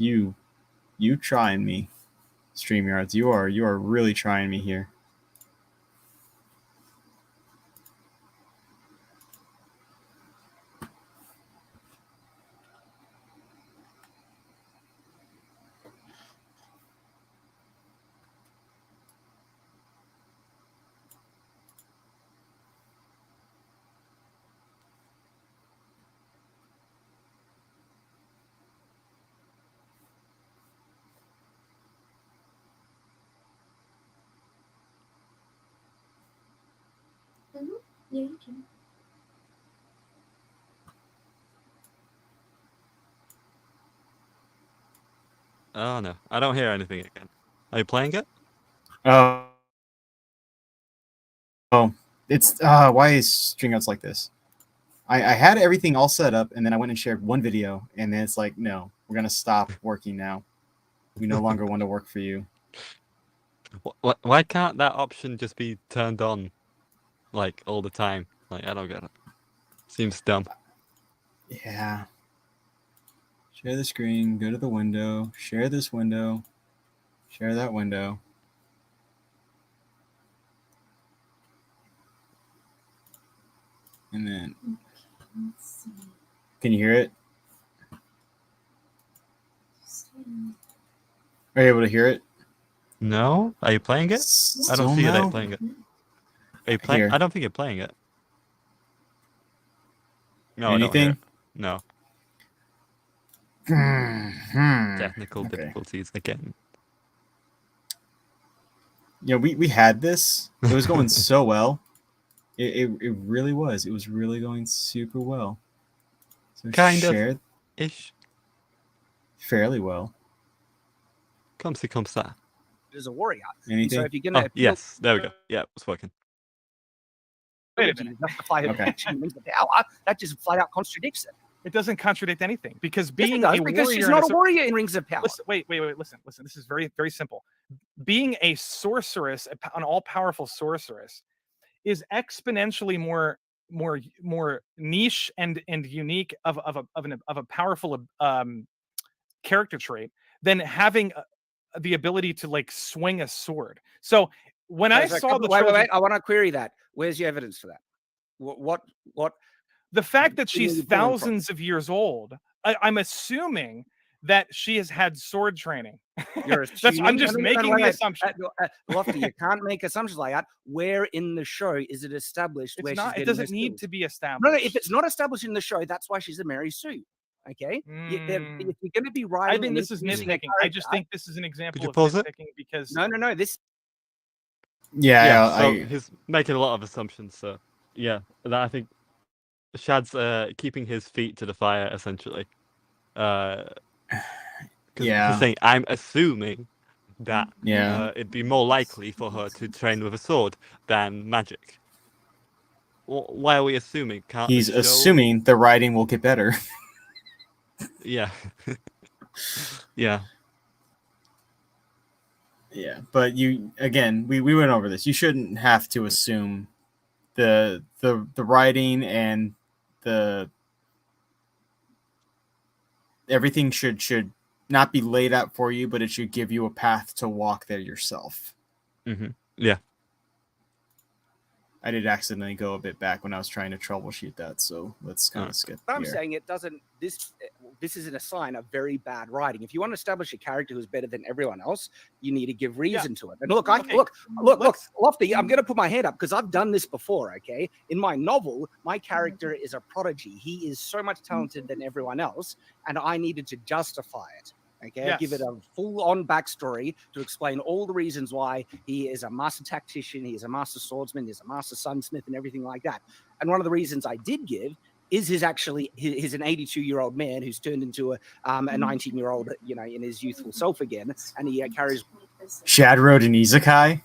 S10: you.
S1: You trying me, StreamYards. You are really trying me here.
S10: Yeah, you can.
S3: Oh no, I don't hear anything again. Are you playing it?
S1: Oh, it's why is Stringouts like this? I had everything all set up, and then I went and shared one video, and then it's like, no, we're gonna stop working now. We no longer want to work for you.
S3: Why can't that option just be turned on, like all the time? Like I don't get it. Seems dumb.
S1: Yeah. Share the screen. Go to the window. Share this window. Share that window. And then,
S10: Let's see.
S1: can you hear it? Are you able to hear it?
S3: No, are you playing it? I don't
S1: Still
S3: see
S1: no?
S3: you playing it. Are you playing?
S1: Here.
S3: I don't think you're playing it. No, I don't hear
S1: Anything?
S3: it. No.
S1: Hmm.
S3: Technical
S1: Okay.
S3: difficulties again.
S1: You know, we had this. It was going so well. It really was. It was really going super well. So
S3: Kind of.
S1: shared
S3: Ish.
S1: fairly well.
S3: Comme si comme ça.
S9: As a warrior. And so
S1: Anything?
S9: if you're going to
S3: Oh, yes, there we go. Yeah, it's working.
S6: Wait a minute.
S9: justify her
S1: Okay.
S9: action rings of power, that just flat out contradicts it.
S6: It doesn't contradict anything because
S9: Yes, it
S6: being
S9: does,
S6: a
S9: because
S6: warrior
S9: she's
S6: in
S9: not a
S6: cer-
S9: warrior in Rings of Power.
S6: Listen, wait. Listen. This is very, very simple. Being a sorceress, an all-powerful sorceress, is exponentially more niche and unique of a powerful character trait than having the ability to like swing a sword. So when I saw the
S9: wait, I want to query that. Where's your evidence for that? What?
S6: the fact that
S9: Where are
S6: she's
S9: you pulling from?
S6: thousands of years old, I'm assuming that she has had sword training.
S9: You're
S6: I'm just making the assumption.
S9: Lofty, you can't make assumptions like that. Where in the show is it established where
S6: It's not.
S9: she's
S6: It
S9: getting
S6: doesn't
S9: her
S6: need
S9: skills?
S6: to be established.
S9: No, if it's not established in the show, that's why she's a Mary Sue. Okay? If you're going to be
S6: I
S9: writing,
S6: think
S9: and
S6: this is
S9: introducing a
S6: nitpicking. I just
S9: character-
S6: think this is an example
S3: you
S6: of
S3: pause it?
S6: nitpicking because
S9: No. This
S1: Yeah,
S3: So
S1: I
S3: he's making a lot of assumptions. So yeah, that I think Shad's keeping his feet to the fire essentially. 'Cause
S1: Yeah.
S3: he's saying, I'm assuming that
S1: yeah.
S3: it'd be more likely for her to train with a sword than magic. Why are we assuming? Can't the
S1: He's
S3: show-
S1: assuming the writing will get better.
S3: Yeah. Yeah.
S1: Yeah, but we went over this. You shouldn't have to assume the writing and the everything should not be laid out for you, but it should give you a path to walk there yourself.
S3: Mm-hmm. Yeah.
S1: I did accidentally go a bit back when I was trying to troubleshoot that, so let's kind of skip
S9: I'm
S1: here.
S9: saying it doesn't. This isn't a sign of very bad writing. If you want to establish a character who's better than everyone else, you need to give reason to it. And look,
S6: Okay.
S9: look, Lofty. I'm going to put my hand up because I've done this before. Okay, in my novel, my character is a prodigy. He is so much talented than everyone else, and I needed to justify it. Okay, give it a full-on backstory to explain all the reasons why he is a master tactician, he is a master swordsman, he's a master sunsmith, and everything like that. And one of the reasons I did give is he's an 82-year-old man who's turned into a 19-year-old, in his youthful self again, and he carries.
S1: Shad wrote an isekai?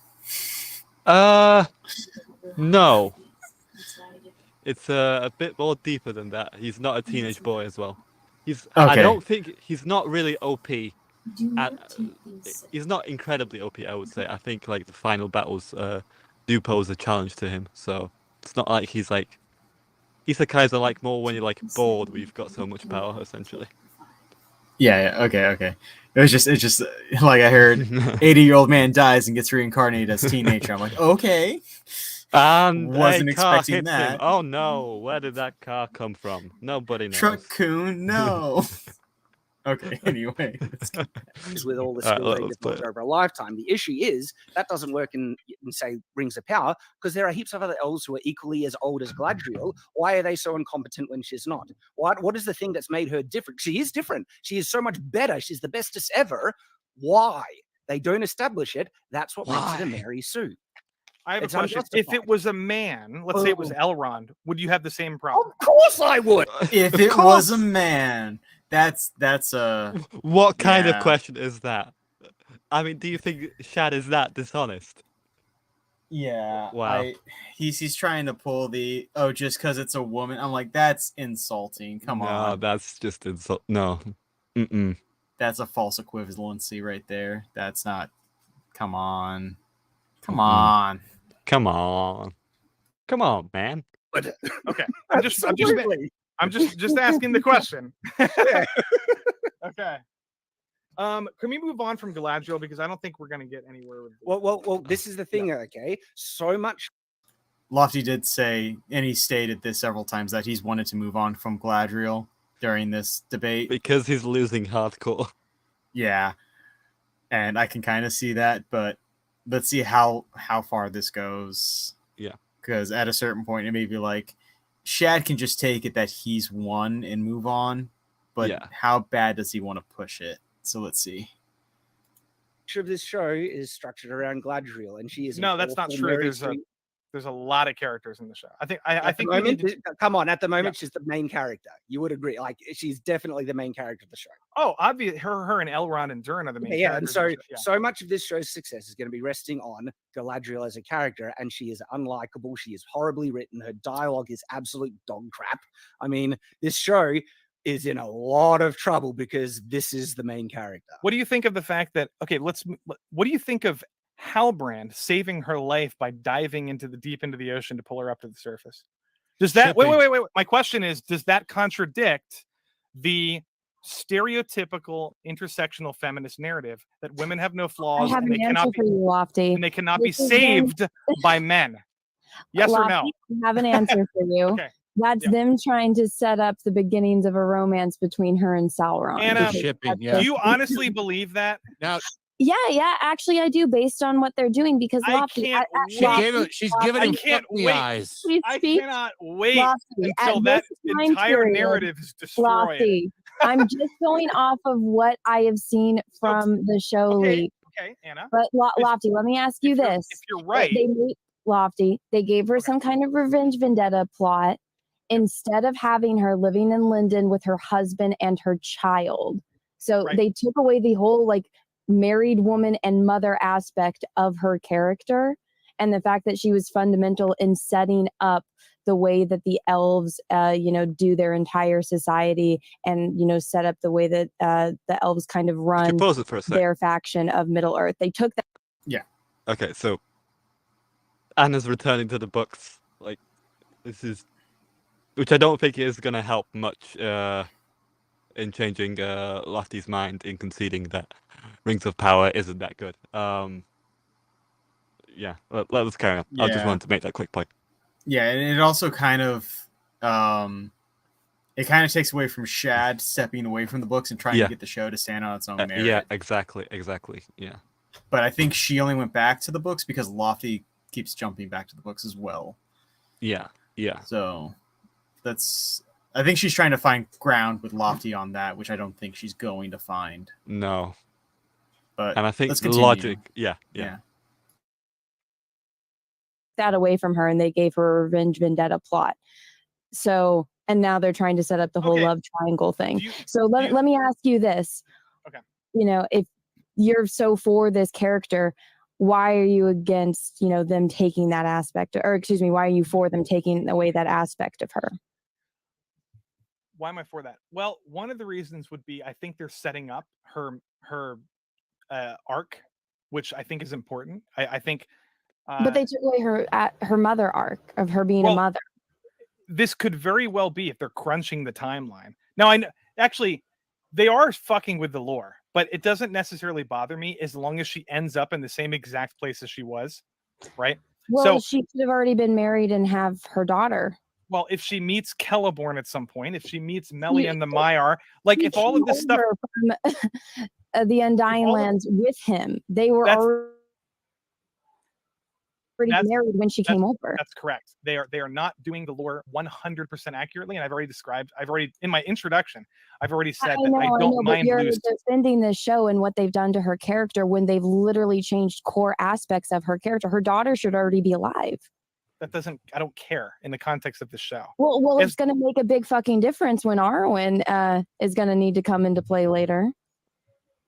S3: No. It's a bit more deeper than that. He's not a teenage boy as well. I don't think he's not really OP. He's not incredibly OP, I would say. I think like the final battles do pose a challenge to him. So it's not like he's like isekais are like more when you're like bored where you've got so much power essentially.
S1: Yeah, okay. It's just like I heard 80-year-old man dies and gets reincarnated as teenager. I'm like, okay.
S3: And
S1: wasn't
S3: a car
S1: expecting
S3: hits
S1: that.
S3: him. Oh no, where did that car come from? Nobody knows.
S1: Truck-kun, no. Okay, anyway.
S9: With all the
S3: All right,
S9: skills they
S3: let's
S9: develop
S3: play it.
S9: over a lifetime. The issue is that doesn't work in say, Rings of Power, because there are heaps of other elves who are equally as old as Galadriel. Why are they so incompetent when she's not? What is the thing that's made her different? She is different. She is so much better. She's the bestest ever. Why? They don't establish it. That's what makes it a Mary Sue.
S6: I have a
S9: It's
S6: question. If
S9: unjustified.
S6: it was a man, let's say it was Elrond, would you have the same problem?
S9: Of course I would.
S1: If
S3: Of
S1: it was a
S3: course.
S1: man, that's a
S3: What kind of
S1: Yeah.
S3: question is that? I mean, do you think Shad is that dishonest?
S1: yeah.
S3: Wow.
S1: He's trying to pull the just because it's a woman. I'm like, that's insulting. Come
S3: no,
S1: on,
S3: that's just insult. No. Mm-mm.
S1: that's a false equivalency right there. That's not. Come on, come
S3: Mm-mm.
S1: on.
S3: Come on. Come on, man.
S9: But
S6: Okay, I'm just
S9: absolutely.
S6: asking the question.
S9: Yeah.
S6: Okay. Can we move on from Galadriel, because I don't think we're gonna get anywhere with.
S9: Well. This is the thing. Okay, so much.
S1: Lofty did say, and he stated this several times, that he's wanted to move on from Galadriel during this debate.
S3: Because he's losing hardcore.
S1: Yeah, and I can kind of see that, but let's see how far this goes.
S3: Yeah.
S1: Because at a certain point, it may be like, Shad can just take it that he's won and move on, but
S3: Yeah.
S1: how bad does he want to push it? So let's see.
S9: Of this show is structured around Galadriel, and she is.
S6: No, that's not
S9: awful
S6: true.
S9: Mary
S6: There's a lot of characters in the show. I think
S9: At the
S6: we need
S9: moment,
S6: to-
S9: come on. At the moment, she's the main character. You would agree, like she's definitely the main character of the show.
S6: Oh, obviously, her and Elrond and Durin are the main
S9: Yeah, and
S6: characters.
S9: so
S6: of the show. Yeah.
S9: so much of this show's success is going to be resting on Galadriel as a character, and she is unlikable. She is horribly written. Her dialogue is absolute dog crap. I mean, this show is in a lot of trouble because this is the main character.
S6: What do you think of the fact that what do you think of Halbrand saving her life by diving into the ocean to pull her up to the surface? Does that wait? My question is, does that contradict the stereotypical intersectional feminist narrative that women have no
S8: I
S6: flaws
S8: have
S6: and
S8: an answer for you, Lofty.
S6: they cannot be
S8: This is
S6: saved by men? Yes or no?
S8: Lofty, I have an answer for you.
S6: Okay.
S8: That's them trying to set up the beginnings of a romance between her and Sauron.
S6: Anna,
S8: because
S4: shipping,
S8: that's
S4: yeah.
S6: Do you honestly believe that?
S4: Now
S8: Yeah, actually, I do, based on what they're doing. Because
S6: I
S8: Lofty,
S6: can't
S4: she's giving
S6: I
S4: him
S6: can't
S4: fuck the
S6: wait.
S4: eyes.
S8: Please
S6: I
S8: speak.
S6: cannot wait
S8: Lofty,
S6: until
S8: at
S6: that
S8: this time
S6: entire
S8: period,
S6: narrative is destroyed.
S8: Lofty, I'm just going off of what I have seen from the show leak.
S6: Okay, Anna.
S8: But
S6: If-
S8: Lofty, let me ask you this:
S6: If you're right,
S8: Lofty, they gave her some kind of revenge vendetta plot instead of having her living in Linden with her husband and her child. So
S6: Right.
S8: they took away the whole married woman and mother aspect of her character, and the fact that she was fundamental in setting up the way that the elves do their entire society, and set up the way that the elves kind of run
S3: Pause it for a sec.
S8: their faction of Middle Earth. They took that.
S3: Okay, so Anna's returning to the books. This is, which I don't think is going to help much in changing Lofty's mind in conceding that Rings of Power isn't that good. Yeah, let's carry on. I just
S1: Yeah.
S3: wanted to make that quick point.
S1: Yeah, and it also kind of takes away from Shad stepping away from the books and trying
S3: Yeah.
S1: to get the show to stand on its own merit.
S3: Yeah, exactly. Yeah.
S1: But I think she only went back to the books because Lofty keeps jumping back to the books as well.
S3: Yeah.
S1: So I think she's trying to find ground with Lofty on that, which I don't think she's going to find.
S3: No.
S1: But
S3: And I think
S1: let's
S3: the
S1: continue.
S3: logic, yeah.
S8: that away from her, and they gave her a revenge vendetta plot. So, and now they're trying to set up the whole
S6: Okay.
S8: love triangle thing.
S6: Do you-
S8: So let me ask you this.
S6: Okay.
S8: If you're so for this character, why are you against, them taking that aspect, or excuse me, why are you for them taking away that aspect of her?
S6: Why am I for that? Well, one of the reasons would be I think they're setting up her arc, which I think is important. I think.
S8: But they took away her mother arc of her being a
S6: Well,
S8: mother.
S6: This could very well be if they're crunching the timeline. Now, actually, they are fucking with the lore, but it doesn't necessarily bother me as long as she ends up in the same exact place as she was, right?
S8: Well,
S6: So,
S8: she could have already been married and have her daughter.
S6: well, if she meets Celeborn at some point, if she meets Melia and the Maiar, if all of this stuff,
S8: from the Undying
S6: all of-
S8: Lands with him, they were
S6: That's-
S8: already. already
S6: That's-
S8: married when she came over.
S6: That's correct. They are not doing the lore 100% accurately, and I've already in my introduction, I've already said that I don't
S8: but
S6: mind
S8: you're
S6: loose.
S8: defending this show and what they've done to her character when they've literally changed core aspects of her character. Her daughter should already be alive.
S6: That doesn't. I don't care in the context of the show.
S8: Well,
S6: If-
S8: it's going to make a big fucking difference when Arwen is going to need to come into play later.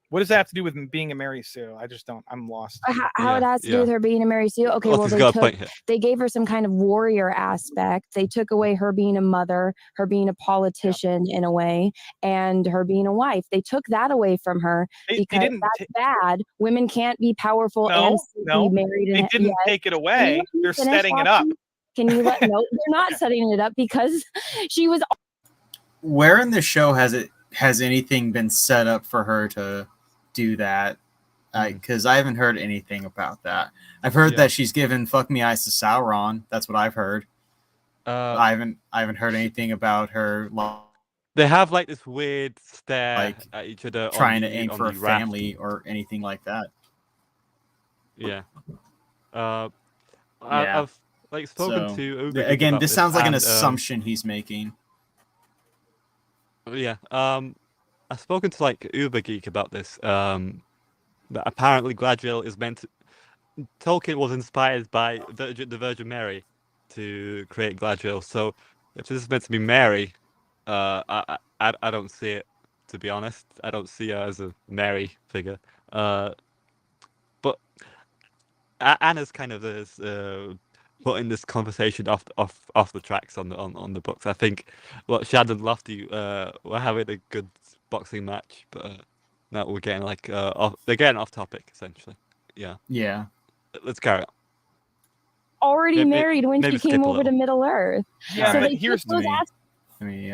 S6: What does that have to do with being a Mary Sue? I just don't. I'm lost.
S8: How it has to do with her being a Mary Sue? Okay, well,
S3: Losti's got a point here.
S8: they gave her some kind of warrior aspect. They took away her being a mother, her being a politician in a way, and her being a wife. They took that away from her because that's bad. Women can't be powerful and
S6: No,
S8: be married.
S6: they
S8: And
S6: didn't take it away. They're
S8: finish,
S6: setting it up.
S8: Lofti? Can you let? No, they're not setting it up because she was.
S1: Where in the show has anything been set up for her to do that? Because I haven't heard anything about that. I've heard that she's given fuck me eyes to Sauron. That's what I've heard. I haven't heard anything about her.
S3: They have like this weird stare
S1: Like,
S3: at each other,
S1: trying
S3: on
S1: to
S3: the,
S1: aim
S3: on
S1: for a
S3: the raft.
S1: family or anything like that.
S3: Yeah.
S1: Yeah.
S3: I've like spoken
S1: So,
S3: to Uber
S1: again,
S3: about
S1: this sounds like an
S3: and,
S1: assumption he's making.
S3: Yeah. I've spoken to like Uber Geek about this. That apparently Galadriel is meant to. Tolkien was inspired by the Virgin Mary to create Galadriel. So if this is meant to be Mary, I don't see it. To be honest, I don't see her as a Mary figure. But Anna's kind of this putting this conversation off the tracks on the books. I think Shad and Lofty were having a good boxing match, but now we're getting like they're getting off topic essentially. Yeah.
S1: Yeah.
S3: Let's carry on.
S8: Already married when she came over to Middle Earth.
S6: Yeah,
S8: so
S6: but
S8: they
S6: here's
S8: took those
S1: Let me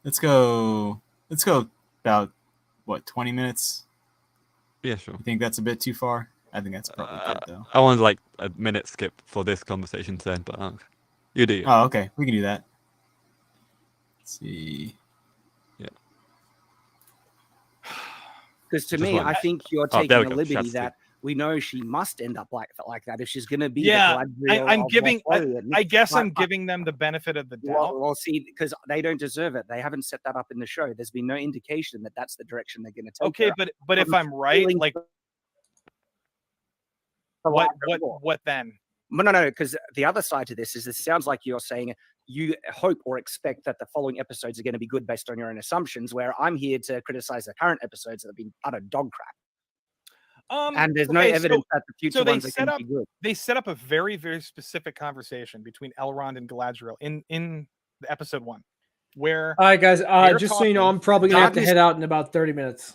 S1: let's go about what, 20 minutes?
S3: Yeah, sure.
S1: You think that's a bit too far? I think that's probably good though.
S3: I wanted like a minute skip for this conversation to end, but you do.
S1: Oh, okay. We can do that. Let's see.
S3: Yeah.
S9: Because to
S3: Just
S9: me,
S3: one.
S9: I think you're
S3: Oh,
S9: taking
S3: there we
S9: a
S3: go.
S9: liberty
S3: Chef's
S9: that we know she must end up like that if she's going to be.
S6: Yeah,
S9: the Galadriel
S6: I'm
S9: of
S6: giving.
S9: Lothlorien.
S6: I guess I'm
S9: But-
S6: giving them the benefit of the doubt.
S9: Well, see, because they don't deserve it. They haven't set that up in the show. There's been no indication that that's the direction they're going to take.
S6: Okay,
S9: her.
S6: but if I'm right,
S9: feeling
S6: like
S9: for
S6: what
S9: lack of more.
S6: what then?
S9: No, because the other side to this is it sounds like you're saying you hope or expect that the following episodes are going to be good based on your own assumptions, where I'm here to criticize the current episodes that have been utter dog crap. And there's no
S6: okay,
S9: evidence that the future
S6: so they
S9: ones are
S6: set
S9: going
S6: up
S9: to be good.
S6: they set up a very, very specific conversation between Elrond and Galadriel in the episode 1, where
S2: All right, guys.
S6: they're
S2: Just so you know,
S6: talking-
S2: I'm probably gonna have to
S9: Darkness-
S2: head out in about 30 minutes.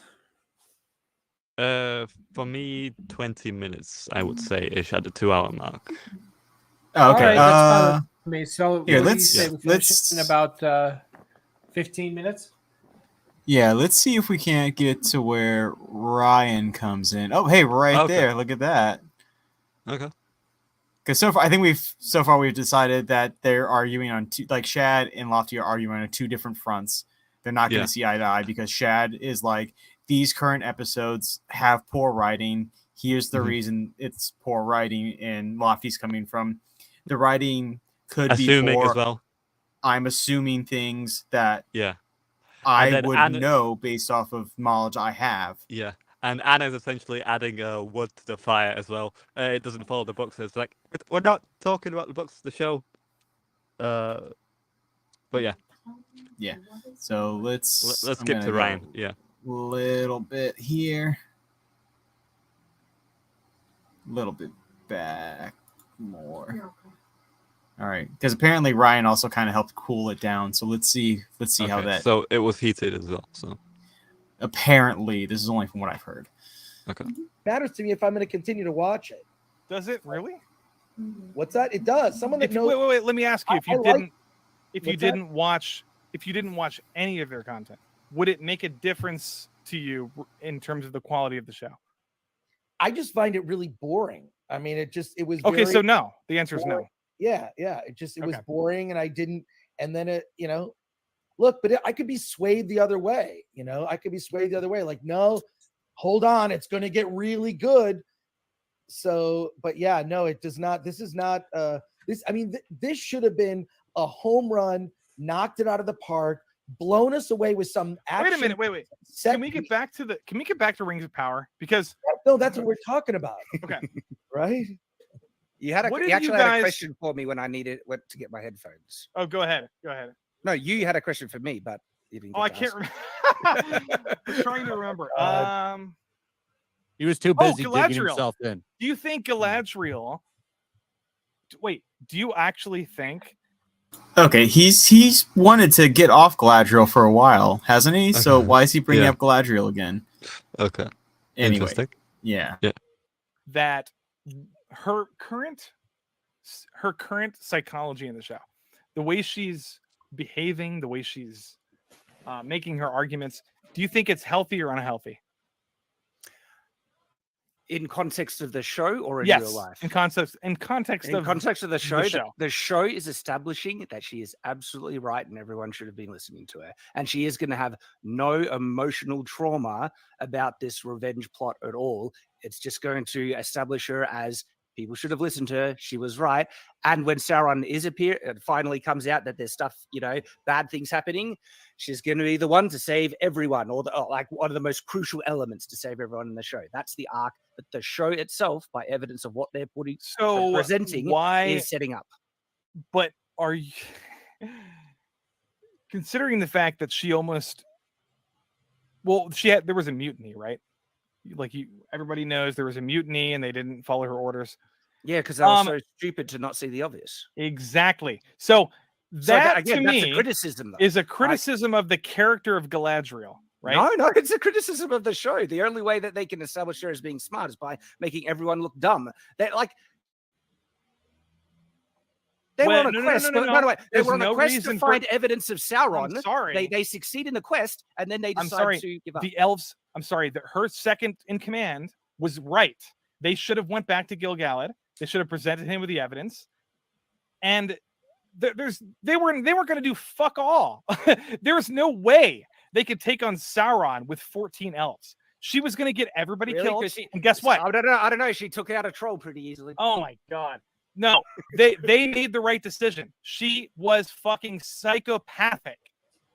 S3: For me, 20 minutes, I would say, ish at the 2-hour mark.
S1: Oh, okay.
S2: All right, that's fine with me. So
S1: here,
S2: what do you
S1: let's-
S2: say? We finish
S1: let's-
S2: in about 15 minutes.
S1: Yeah, let's see if we can't get to where Ryan comes in. Oh, hey, right
S3: Okay.
S1: there. Look at that.
S3: Okay.
S1: Because so far, I think we've decided that they're arguing on two, like Shad and Lofty are arguing on 2 different fronts. They're not going to
S3: Yeah.
S1: see eye to eye because Shad is like, these current episodes have poor writing. Here's the
S3: Mhm.
S1: reason it's poor writing, and Lofty's coming from the writing could
S3: Assuming
S1: be poor.
S3: as well.
S1: I'm assuming things that
S3: Yeah.
S1: I
S3: then
S1: would
S3: Anna-
S1: know based off of knowledge I have.
S3: Yeah. And Anna's essentially adding wood to the fire as well. It doesn't follow the books. It's like, we're not talking about the books, the show. But yeah.
S1: Yeah. So let's
S3: Let's
S1: I'm
S3: skip
S1: gonna
S3: to
S1: go
S3: Ryan. Yeah.
S1: little bit here, a little bit back more. All right, because apparently Ryan also kind of helped cool it down. So let's see how
S3: Okay,
S1: that.
S3: So it was heated as well. So
S1: Apparently, this is only from what I've heard.
S3: okay.
S5: Matters to me if I'm going to continue to watch it.
S6: Does it really?
S5: What's that? It does. Someone that
S6: If you,
S5: knows.
S6: wait. Let me ask you: if
S5: I
S6: you
S5: like-
S6: didn't, if you
S5: What's that?
S6: didn't watch any of their content, would it make a difference to you in terms of the quality of the show?
S5: I just find it really boring. I mean, it was
S6: Okay,
S5: very
S6: so no. The answer is no.
S5: boring. Yeah. It was
S6: Okay.
S5: boring, and I didn't. And then look, but I could be swayed the other way. I could be swayed the other way. Like, no, hold on, it's going to get really good. So, but yeah, no, it does not. This is not. This. I mean, this should have been a home run, knocked it out of the park, blown us away with some action.
S6: Wait a minute. Wait. Can we get back to Rings of Power? Because
S5: no, that's what we're talking about.
S6: Okay.
S5: Right.
S9: You actually had a question for me when I went to get my headphones.
S6: Oh, go ahead.
S9: No, you had a question for me, but you didn't.
S6: I can't remember. I'm trying to remember.
S4: He was too busy digging
S6: Galadriel.
S4: himself in.
S6: Do you think Galadriel? Wait, do you actually think?
S1: Okay, he's wanted to get off Galadriel for a while, hasn't he? So why is he bringing up Galadriel again?
S3: Okay.
S1: Anyway,
S3: Interesting.
S1: Yeah.
S6: That her current psychology in the show, the way she's behaving, the way she's making her arguments, do you think it's healthy or unhealthy?
S9: In context of the show or in real life?
S6: In context of the show.
S9: The show is establishing that she is absolutely right and everyone should have been listening to her. And she is going to have no emotional trauma about this revenge plot at all. It's just going to establish her as people should have listened to her. She was right. And when Sauron it finally comes out that there's stuff, bad things happening, she's going to be the one to save everyone, or like one of the most crucial elements to save everyone in the show. That's the arc. But the show itself, by evidence of what they're presenting, is setting up.
S6: But are you considering the fact that she almost? Well, there was a mutiny, right? Everybody knows there was a mutiny and they didn't follow her orders.
S9: Yeah, because they were so stupid to not see the obvious.
S6: Exactly. So that
S9: again,
S6: to
S9: that's
S6: me
S9: a criticism, though.
S6: Is a criticism of the character of Galadriel, right?
S9: No, it's a criticism of the show. The only way that they can establish her as being smart is by making everyone look dumb. They were on a quest. By the way, they were on a quest to find evidence of Sauron.
S6: I'm sorry.
S9: They succeed in the quest, and then they decide to give up.
S6: The elves. I'm sorry. Her second in command was right. They should have went back to Gil-galad. They should have presented him with the evidence, and they weren't going to do fuck all. There was no way they could take on Sauron with 14 elves. She was going to get everybody killed. And guess what?
S9: I don't know. She took out a troll pretty easily.
S6: Oh my god. No, they made the right decision. She was fucking psychopathic.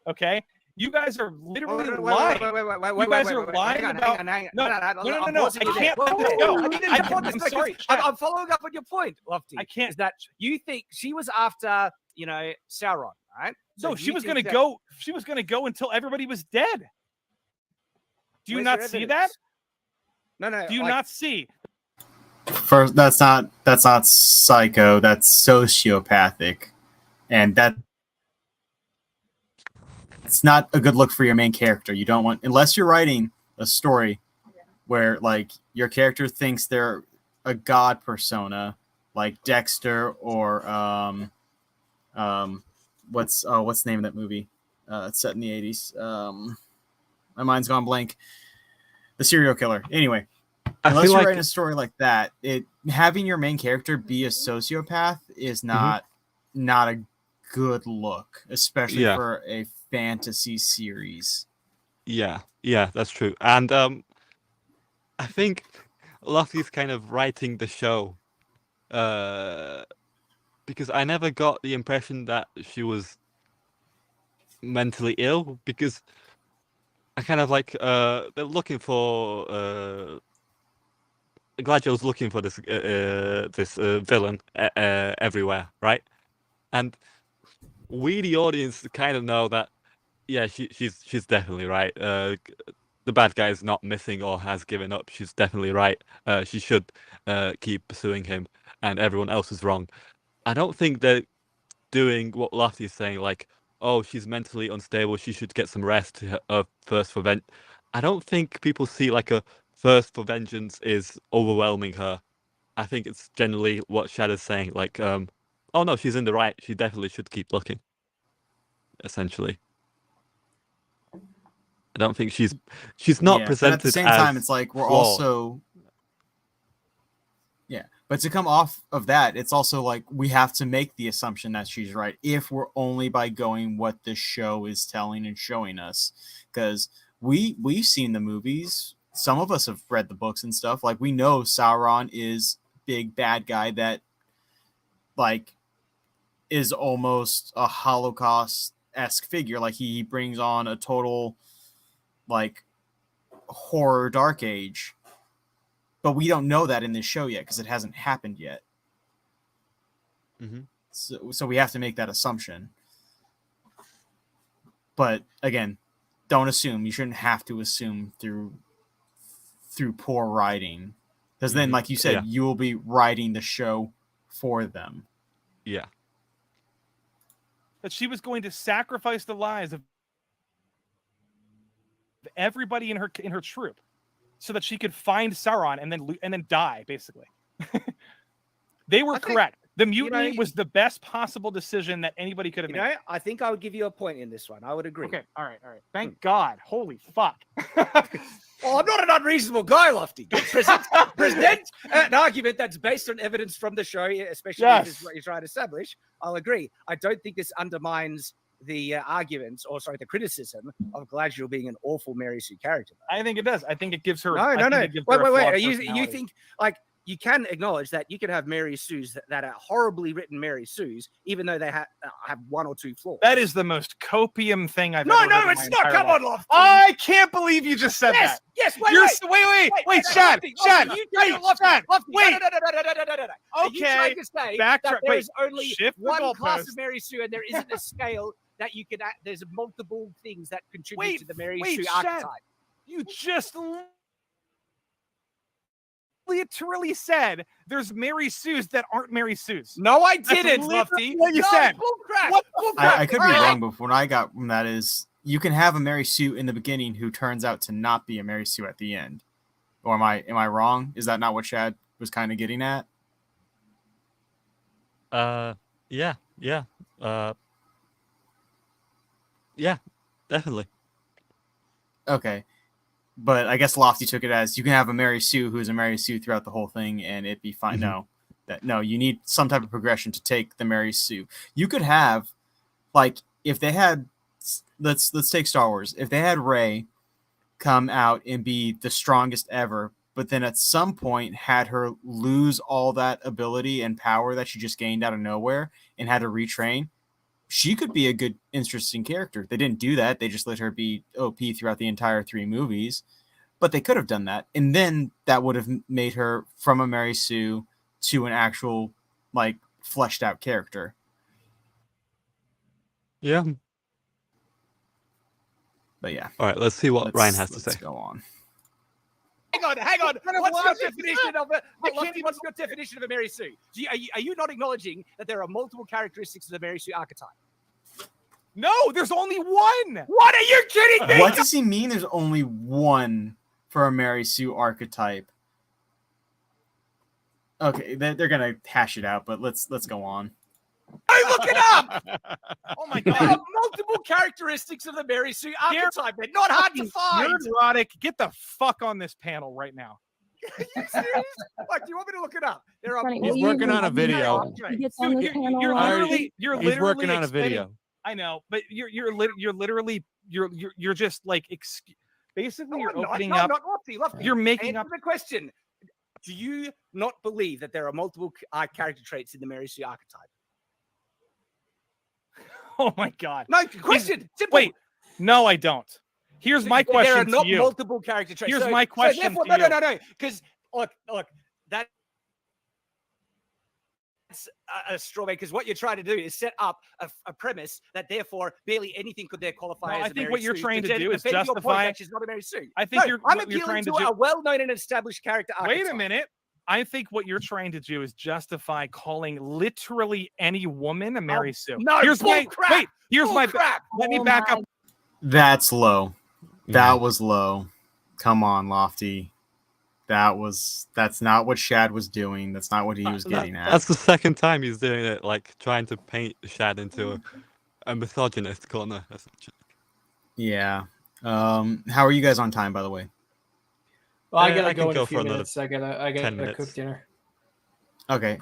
S6: Okay? You guys are literally lying. You guys are lying about... No. I can't let this go. I'm sorry.
S9: I'm following up on your point, Lofti.
S6: I can't.
S9: Is that you think she was after, Sauron, right?
S6: So she was going to go. She was going to go until everybody was dead. Do you not see that?
S9: No.
S6: Do you not see?
S1: First, that's not psycho. That's sociopathic, and it's not a good look for your main character. You don't want, unless you're writing a story where your character thinks they're a god persona, like Dexter or what's the name of that movie? It's set in the 80s. My mind's gone blank. The Serial Killer. Anyway. Unless you're writing a story like that, having your main character be a sociopath is not a good look, especially for a fantasy series.
S3: Yeah, that's true. And I think Lofty's kind of writing the show because I never got the impression that she was mentally ill, because I kind of they're looking for Galadriel's looking for this villain everywhere, right? And we, the audience, kind of know that, yeah, she's definitely right. The bad guy is not missing or has given up. She's definitely right. She should keep pursuing him, and everyone else is wrong. I don't think they're doing what Lofty is saying, oh, she's mentally unstable, she should get some rest, first for vengeance. I don't think people see a thirst for vengeance is overwhelming her. I think it's generally what Shadow's saying, oh no, she's in the right, she definitely should keep looking, essentially. I don't think she's not presented.
S1: But at the same time, it's we're flawed. Also, yeah. But to come off of that, it's also we have to make the assumption that she's right if we're only by going what the show is telling and showing us, because we've seen the movies some of us have read the books and stuff. Like, we know Sauron is big bad guy that, like, is almost a Holocaust-esque figure. Like, he brings on a total, like, horror dark age. But we don't know that in this show yet because it hasn't happened yet.
S3: Mm-hmm.
S1: So we have to make that assumption. But again, don't assume. You shouldn't have to assume through poor writing, because then, like you said, you will be writing the show for them.
S3: Yeah.
S6: That she was going to sacrifice the lives of everybody in her troop, so that she could find Sauron and then die. Basically, they were correct. The mutiny was the best possible decision that anybody could have made.
S9: I think I would give you a point in this one. I would agree.
S6: Okay, all right. Thank God. Holy fuck.
S9: Well, I'm not an unreasonable guy, Lofty. Present an argument that's based on evidence from the show, especially if this is what you're trying to establish. I'll agree. I don't think this undermines the arguments, or sorry, the criticism of Galadriel being an awful Mary Sue character.
S6: I think it does. I think it gives her.
S9: No.
S6: Wait. Are
S9: you think, like, you can acknowledge that you can have Mary Sues that are horribly written Mary Sues, even though they have one or two flaws.
S6: That is the most copium thing I've ever heard.
S9: No, it's not. Come on, Lofty.
S6: I can't believe you just said that.
S9: Yes,
S6: wait, Shad.
S9: Shad, wait.
S6: No. Okay.
S9: Backtrack. There's only
S6: Shift
S9: one class of Mary Sue, and there isn't a scale that you can. There's multiple things that contribute to the Mary Sue archetype.
S6: You just literally said there's Mary Sues that aren't Mary Sues.
S9: No, I didn't, Lofty.
S6: What you said.
S1: I could be wrong, but when I got from that is, you can have a Mary Sue in the beginning who turns out to not be a Mary Sue at the end. Or am I wrong? Is that not what Shad was kind of getting at?
S3: Yeah, definitely.
S1: Okay. But I guess Lofty took it as, you can have a Mary Sue who's a Mary Sue throughout the whole thing and it'd be fine. No, you need some type of progression to take the Mary Sue. You could have, like, if they had, let's take Star Wars. If they had Rey come out and be the strongest ever, but then at some point had her lose all that ability and power that she just gained out of nowhere and had to retrain, she could be a good, interesting character. They didn't do that. They just let her be OP throughout the entire 3 movies. But they could have done that. And then that would have made her from a Mary Sue to an actual, like, fleshed out character.
S3: Yeah.
S1: But yeah.
S3: All right, let's see what Ryan has to say.
S1: Let's go on.
S9: Hang on. What's your definition of a? What's your definition of a Mary Sue? Are you not acknowledging that there are multiple characteristics of the Mary Sue archetype?
S6: No, there's only one.
S9: What, are you kidding me?
S1: What does he mean? There's only one for a Mary Sue archetype. Okay, they're gonna hash it out, but let's go on.
S9: Hey, look it up.
S6: Oh my
S9: There
S6: God.
S9: are multiple characteristics of the Mary Sue archetype. They're not hard to find.
S6: Neurotic. Get the fuck on this panel right now.
S9: Are you serious? Like, do you want me to look it up? There are.
S8: Funny,
S4: He's
S8: will
S4: working
S8: you
S4: on a
S8: read
S4: video.
S8: out? He gets on this
S6: You're
S8: panel
S6: literally,
S8: already?
S6: you're
S4: He's working on a video.
S6: I know, but you're just like basically you're opening up.
S9: Lofty.
S6: You're making
S9: Answer
S6: up.
S9: the question. Do you not believe that there are multiple character traits in the Mary Sue archetype?
S6: Oh my God.
S9: No, question. Simple.
S6: Wait. No, I don't. Here's my question
S9: There are not
S6: to you.
S9: multiple character traits.
S6: Here's my question
S9: therefore,
S6: to you.
S9: No. Because look, that's a straw man. Because what you're trying to do is set up a premise that therefore barely anything could there qualify
S6: No,
S9: as
S6: I
S9: a
S6: think
S9: Mary
S6: what you're
S9: Sue,
S6: trying to
S9: then
S6: do is
S9: defend your point
S6: justify-
S9: that she's not a Mary Sue.
S6: I think
S9: No,
S6: you're
S9: I'm
S6: what you're
S9: appealing
S6: trying to
S9: to
S6: do.
S9: a well-known and established character archetype.
S6: Wait a minute. I think what you're trying to do is justify calling literally any woman a Mary Sue.
S9: No,
S6: here's my
S9: bullcrap.
S6: wait. Here's my
S9: Bullcrap.
S6: let me
S8: Oh
S6: back
S8: my-
S6: up.
S1: That's low. That was low. Come on, Lofty. That's not what Shad was doing. That's not what he was getting at.
S3: That's the second time he's doing it, like trying to paint Shad into a misogynist corner, essentially.
S1: Yeah. How are you guys on time, by the way?
S2: Well, I
S3: I
S2: gotta
S3: can
S2: go in
S3: go
S2: a
S3: for
S2: few
S3: another
S2: minutes. I
S3: 10
S2: gotta
S3: minutes.
S2: cook dinner.
S1: Okay.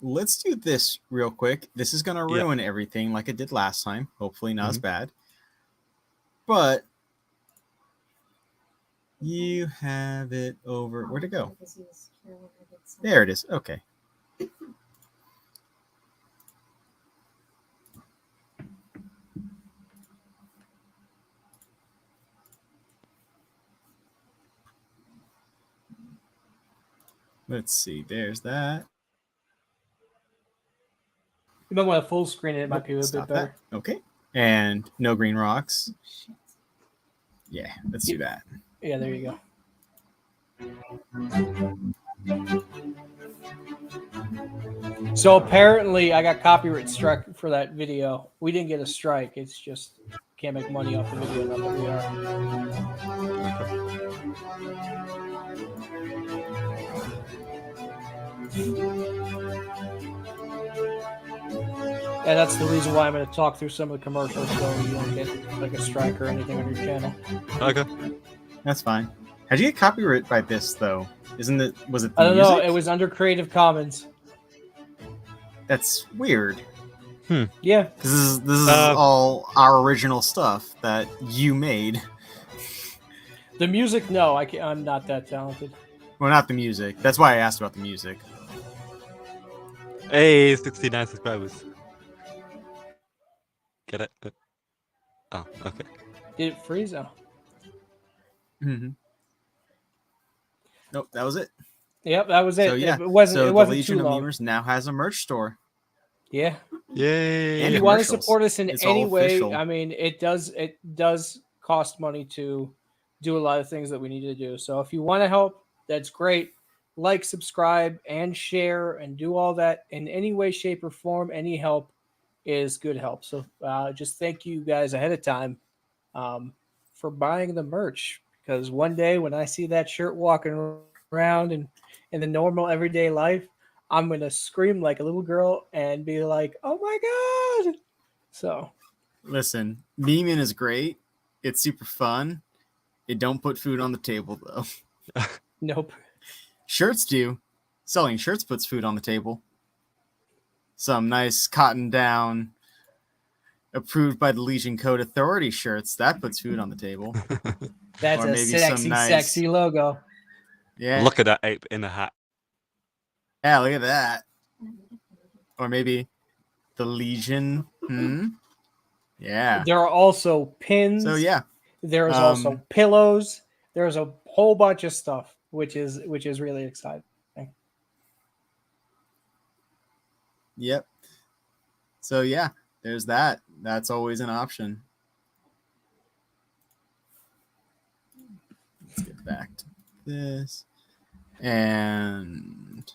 S1: Let's do this real quick. This is gonna
S3: Yeah.
S1: ruin everything like it did last time. Hopefully not as bad. But You have it over. Where'd it go? There it is. Okay. Let's see. There's that.
S2: You might want to full screen it. It might be a little bit
S1: Stop
S2: better.
S1: that. Okay. And no green rocks. Yeah, let's do that.
S2: Yeah, there you go. So apparently I got copyright struck for that video. We didn't get a strike. It's just can't make money off the video. Not that we are. And that's the reason why I'm going to talk through some of the commercials so you don't get like a strike or anything on your channel.
S3: Okay.
S1: That's fine. How'd you get copyright by this though? Isn't it? Was it?
S2: I don't know. It was under Creative Commons.
S1: That's weird.
S2: Yeah.
S1: Because this is all our original stuff that you made.
S2: The music, no, I'm not that talented.
S1: Well, not the music. That's why I asked about the music.
S3: Hey, 69 subscribers. Get it? Oh, okay.
S2: Did it freeze? Oh.
S1: Mm-hmm. Nope, that was it.
S2: Yep, that was it.
S1: So, yeah.
S2: It wasn't.
S1: So
S2: it wasn't
S1: the Legion
S2: too
S1: of
S2: long.
S1: Memers now has a merch store.
S2: Yeah.
S3: Yay!
S2: If you want to support us in
S1: It's
S2: any
S1: all
S2: way,
S1: official.
S2: I mean, it does cost money to do a lot of things that we need to do. So if you want to help, that's great. Like, subscribe, and share, and do all that in any way, shape, or form. Any help is good help. So just thank you guys ahead of time for buying the merch. Because one day when I see that shirt walking around in the normal everyday life, I'm going to scream like a little girl and be like, oh my God. So
S1: Listen, memeing is great. It's super fun. It don't put food on the table though.
S2: Nope.
S1: Shirts do. Selling shirts puts food on the table. Some nice cotton down, approved by the Legion Code Authority shirts, that puts food on the table.
S2: That's
S1: Or
S2: a
S1: maybe some
S2: sexy,
S1: nice-
S2: sexy logo.
S1: Yeah.
S3: Look at that ape in a hat.
S1: Yeah, look at that. Or maybe the Legion. Yeah.
S2: There are also pins.
S1: So yeah.
S2: There is also pillows. There's a whole bunch of stuff, which is really exciting.
S1: Yep. So yeah, there's that. That's always an option. Let's get back to this. And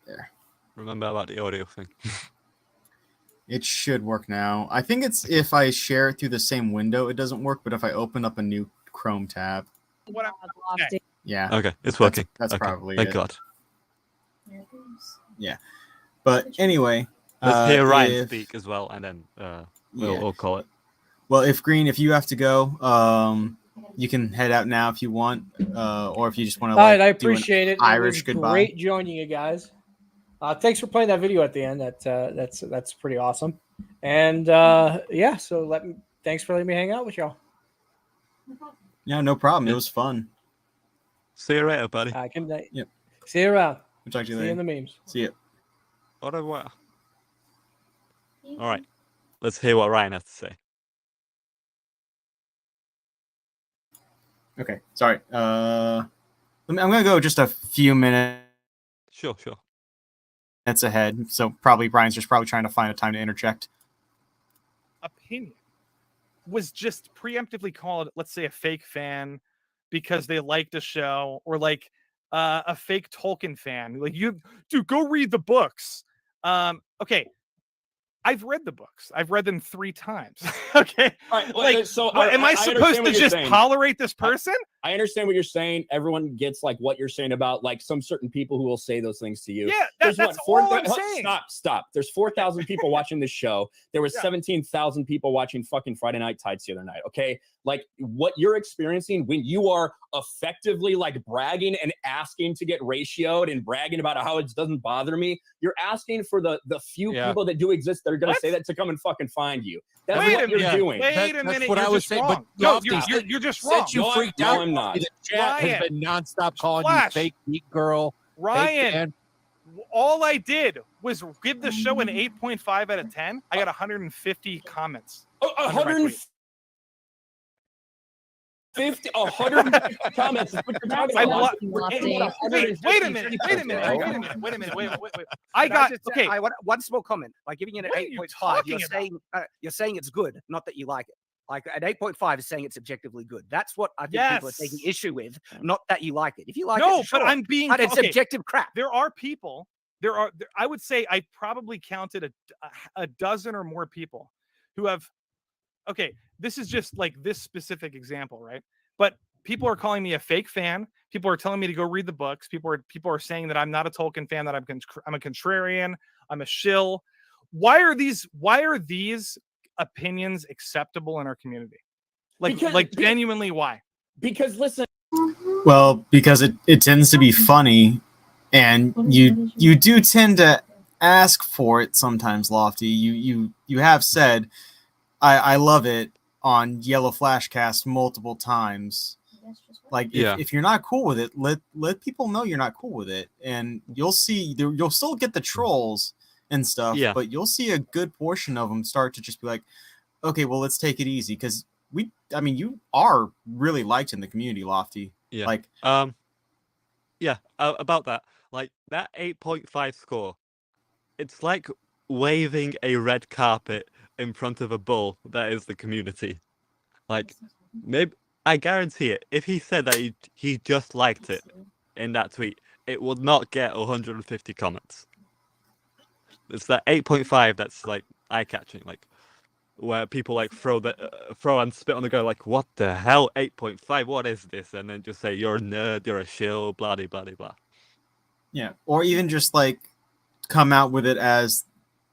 S1: there.
S3: Remember about the audio thing.
S1: It should work now. I think it's if I share it through the same window, it doesn't work. But if I open up a new Chrome tab,
S6: What I'm,
S8: Lofty.
S1: yeah.
S3: Okay, it's working.
S1: That's
S3: Okay,
S1: probably
S3: thank
S1: it.
S3: God.
S1: Yeah. But anyway,
S3: Let's hear Ryan
S1: if-
S3: speak as well, and then
S1: Yeah.
S3: we'll call it.
S1: Well, if Green, if you have to go, you can head out now if you want, or if you just want to.
S2: All right, I
S1: do an
S2: appreciate it.
S1: Irish
S2: It was
S1: goodbye.
S2: great joining you guys. Thanks for playing that video at the end. That's pretty awesome. And yeah, so thanks for letting me hang out with y'all.
S1: Yeah, no problem. It was fun.
S3: See you later, buddy.
S2: Good night.
S1: Yep.
S2: See you around.
S1: We'll talk to you
S2: See you in
S1: later.
S2: the memes.
S1: See you.
S3: Au revoir. All right, let's hear what Ryan has to say.
S1: Okay. Sorry. I'm gonna go just a few minutes
S3: Sure.
S1: ahead. So probably Brian's just probably trying to find a time to interject.
S6: opinion was just preemptively called, let's say, a fake fan because they liked a show, or like a fake Tolkien fan. Like, dude, go read the books. Okay. I've read the books. I've read them 3 times. Okay.
S12: All right,
S6: Like,
S12: so
S6: am I
S12: understand
S6: supposed to
S12: what you're
S6: just
S12: saying.
S6: tolerate this person?
S12: I understand what you're saying. Everyone gets like what you're saying about like some certain people who will say those things to you.
S6: Yeah,
S12: There's
S6: that's
S12: what,
S6: all I'm saying.
S12: Stop. There's 4,000 people watching this show. There was
S6: Yeah.
S12: 17,000 people watching fucking Friday Night Tights the other night. Okay, like what you're experiencing when you are effectively like bragging and asking to get ratioed and bragging about how it doesn't bother me. You're asking for the few
S3: Yeah.
S12: people that do exist that are going to
S6: What?
S12: say that to come and fucking find you. That's
S6: Wait
S12: what
S6: a
S12: you're
S6: minute.
S12: doing.
S6: Wait a
S4: That's
S6: minute.
S4: what
S6: You're
S4: I was
S6: just
S4: saying,
S6: wrong.
S4: but
S6: No,
S4: Lofty,
S6: you're just
S4: since
S6: wrong.
S4: you
S12: No,
S4: freaked
S12: no,
S4: out,
S12: I'm not.
S4: the chat
S6: Ryan.
S4: has been nonstop calling
S6: Flash.
S4: you fake geek girl. fake
S6: Ryan,
S4: fan.
S6: all I did was give the show an 8.5 out of 10. I got 150 comments.
S12: 150 100 comments. Is what you're talking
S6: I
S12: about.
S6: Wait a minute. I
S9: Can
S6: got
S9: just-
S6: okay.
S9: I want one small comment. By giving it an
S6: What are you
S9: 8.5, you're
S6: talking
S9: saying it's good, not that you like it. Like an 8.5 is saying it's objectively good. That's what I think people are taking
S6: Yes.
S9: issue with, not that you like it. If you like
S6: No,
S9: it, sure.
S6: but I'm being
S9: But it's
S6: okay.
S9: objective crap.
S6: There are people. I would say I probably counted a dozen or more people who have. Okay, this is just like this specific example, right? But people are calling me a fake fan. People are telling me to go read the books. People are saying that I'm not a Tolkien fan. That I'm a contrarian. I'm a shill. Why are these opinions acceptable in our community? Like genuinely, why?
S12: Because listen,
S1: Well, because it tends to be funny, and you do tend to ask for it sometimes, Lofty. You have said, I love it on YellowFlash Cast multiple times. Like if you're not cool with it, let people know you're not cool with it, and you'll see you'll still get the trolls and stuff, but you'll see a good portion of them start to just be like, okay, well, let's take it easy, because you are really liked in the community, Lofty.
S3: Yeah.
S1: Like,
S3: about that. Like that 8.5 score, it's like waving a red carpet in front of a bull that is the community. Like, maybe I guarantee it. If he said that he just liked it in that tweet, it would not get 150 comments. It's that 8.5 that's like eye-catching, like where people like throw and spit on the go, like, what the hell, 8.5? What is this? And then just say you're a nerd, you're a shill, blah blah blah blah.
S1: Yeah, or even just like come out with it as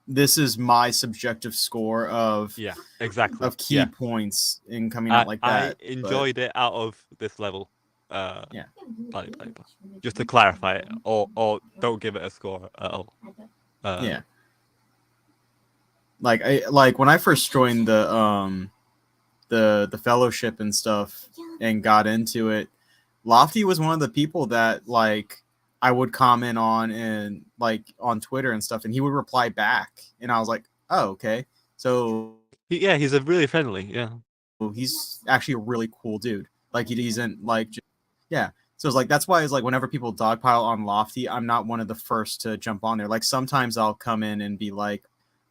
S1: this is my subjective score of
S3: exactly
S1: of key points in coming out like that.
S3: I enjoyed it out of this level. Blah, blah, blah. Just to clarify it, or don't give it a score at all.
S1: Yeah. Like when I first joined the fellowship and stuff and got into it, Lofty was one of the people that like I would comment on and like on Twitter and stuff, and he would reply back, and I was like, oh, okay. So
S3: he's a really friendly,
S1: he's actually a really cool dude. Like he isn't like so it's like that's why it's like whenever people dogpile on Lofty, I'm not one of the first to jump on there. Like sometimes I'll come in and be like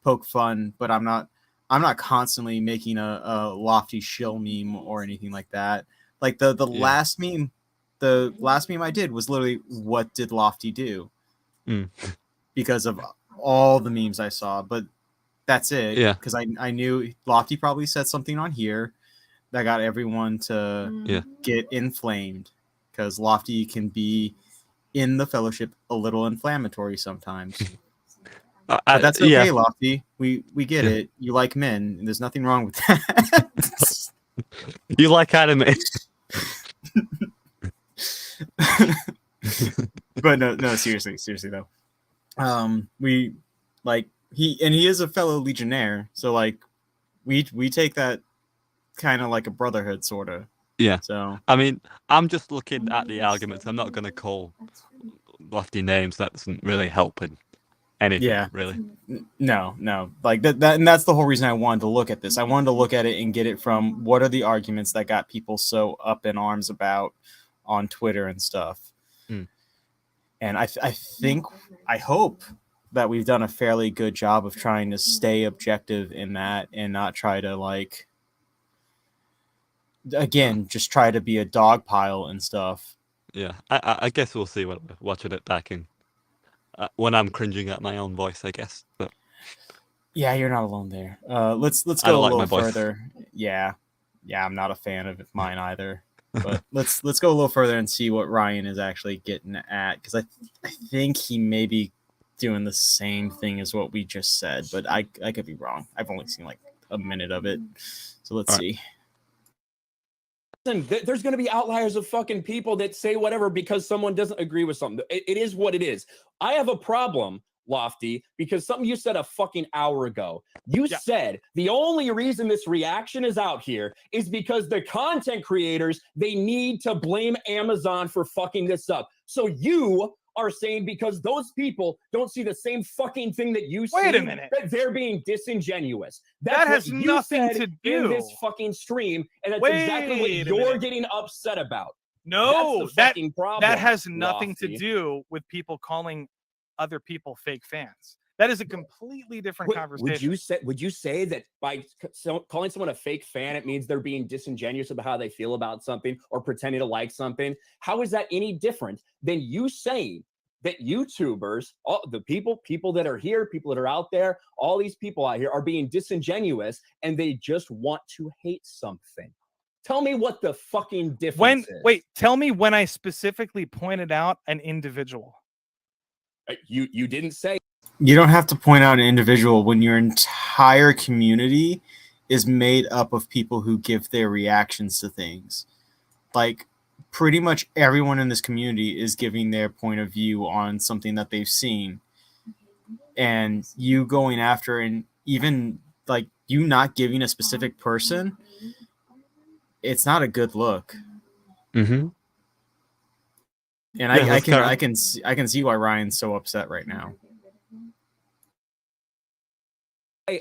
S1: poke fun, but I'm not constantly making a Lofty shill meme or anything like that. Like the last meme I did was literally, what did Lofty do? Because of all the memes I saw, but that's it.
S3: Yeah.
S1: Because I knew Lofty probably said something on here that got everyone to get inflamed. Because Lofty can be in the fellowship a little inflammatory sometimes. But that's okay, Lofty. We get it. You like men, and there's nothing wrong with that.
S3: You like anime.
S1: But no, seriously though. We like he is a fellow Legionnaire, so like we take that kind of like a brotherhood sort of.
S3: Yeah.
S1: So
S3: I mean, I'm just looking at the arguments. I'm not gonna call Lofty names. That doesn't really help in anything, really.
S1: No. Like that, and that's the whole reason I wanted to look at this. I wanted to look at it and get it from what are the arguments that got people so up in arms about on Twitter and stuff. And I hope that we've done a fairly good job of trying to stay objective in that and not try to like, again, just try to be a dog pile and stuff.
S3: Yeah, I guess we'll see when we're watching it back in when I'm cringing at my own voice, I guess. But
S1: yeah, you're not alone there. Let's go a little further. Yeah, I'm not a fan of mine either. But let's go a little further and see what Ryan is actually getting at, because I think he may be doing the same thing as what we just said, but I could be wrong. I've only seen like a minute of it, so let's see.
S12: Listen, there's going to be outliers of fucking people that say whatever because someone doesn't agree with something. It is what it is. I have a problem Lofty, because something you said a fucking hour ago. You said the only reason this reaction is out here is because the content creators, they need to blame Amazon for fucking this up. So you are saying because those people don't see the same fucking thing that you see,
S6: Wait a minute.
S12: that they're being disingenuous. That's
S6: That has
S12: what you
S6: nothing
S12: said
S6: to do
S12: in this fucking stream, and that's exactly what
S6: Wait a
S12: you're
S6: minute.
S12: getting upset about.
S6: No,
S12: That's the fucking problem.
S6: that has nothing
S12: Lofty.
S6: to do with people calling other people fake fans. That is a completely different conversation.
S12: Would you say that by calling someone a fake fan, it means they're being disingenuous about how they feel about something or pretending to like something? How is that any different than you saying that YouTubers, all the people that are here, people that are out there, all these people out here are being disingenuous and they just want to hate something? Tell me what the fucking difference is.
S6: Wait, tell me when I specifically pointed out an individual.
S12: You didn't say.
S1: You don't have to point out an individual when your entire community is made up of people who give their reactions to things. Like, pretty much everyone in this community is giving their point of view on something that they've seen. And you going after, and even like you not giving a specific person, it's not a good look.
S3: Mm-hmm.
S1: And I can see why Ryan's so upset right now.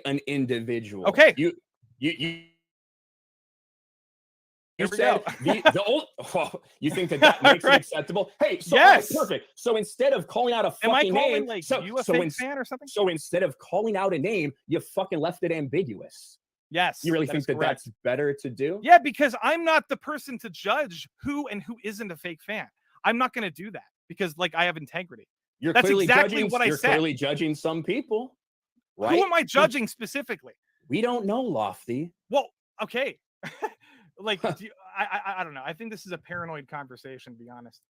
S12: An individual.
S6: Okay.
S12: You said the old. Oh, you think that makes it acceptable? Hey, so
S6: Yes.
S12: Perfect. So instead of calling out a
S6: Am I
S12: fucking
S6: calling
S12: name,
S6: like
S12: so
S6: you a
S12: so
S6: fake
S12: in-
S6: fan or something?
S12: so instead of calling out a name, you fucking left it ambiguous.
S6: Yes.
S12: You really
S6: that
S12: think
S6: is
S12: that
S6: correct.
S12: that's better to do?
S6: Yeah, because I'm not the person to judge who and who isn't a fake fan. I'm not going to do that because like I have integrity.
S12: You're
S6: That's
S12: clearly
S6: exactly
S12: judging,
S6: what I
S12: you're
S6: said.
S12: clearly judging some people, right?
S6: Who am I judging specifically?
S12: We don't know, Lofty.
S6: Well, okay. Like, I don't know. I think this is a paranoid conversation, to be honest.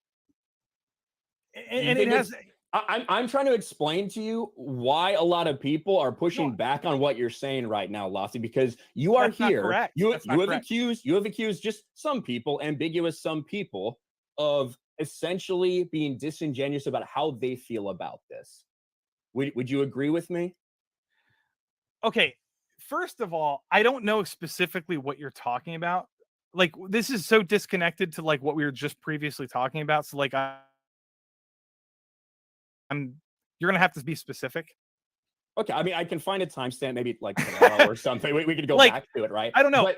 S6: And it has.
S12: I'm trying to explain to you why a lot of people are pushing back on what you're saying right now, Lofty, because you are
S6: That's not
S12: here.
S6: correct.
S12: You
S6: That's not
S12: have
S6: correct.
S12: accused just some people, ambiguous some people, of essentially being disingenuous about how they feel about this. Would you agree with me?
S6: Okay. First of all, I don't know specifically what you're talking about. Like, this is so disconnected to like what we were just previously talking about. So like, you're gonna have to be specific.
S12: Okay, I mean, I can find a timestamp, maybe like tomorrow or something. We could go
S6: Like,
S12: back to it, right?
S6: I don't know.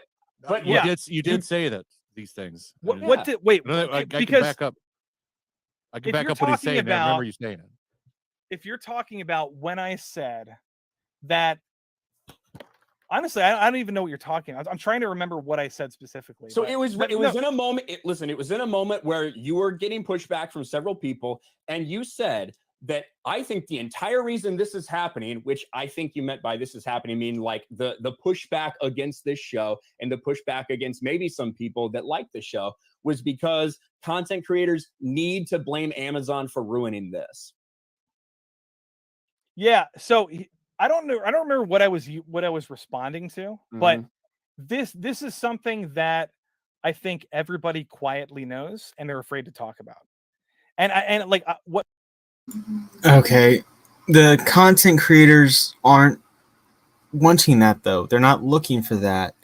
S12: But
S6: Yeah.
S4: You did say that these things.
S6: What did wait?
S4: I can
S6: because
S4: back up. I can
S6: if
S4: back
S6: you're
S4: up what he's
S6: talking
S4: saying. I remember
S6: about-
S4: you saying it.
S6: if you're talking about when I said that, honestly, I don't even know what you're talking about. I'm trying to remember what I said specifically.
S12: So
S6: but-
S12: it was
S6: but
S12: in
S6: no.
S12: a moment. Listen, it was in a moment where you were getting pushback from several people, and you said that I think the entire reason this is happening, which I think you meant by this is happening, mean like the pushback against this show and the pushback against maybe some people that like the show, was because content creators need to blame Amazon for ruining this.
S6: Yeah. So I don't know. I don't remember what I was responding to, but this is something that I think everybody quietly knows and they're afraid to talk about. And what?
S1: Okay, the content creators aren't wanting that though. They're not looking for that.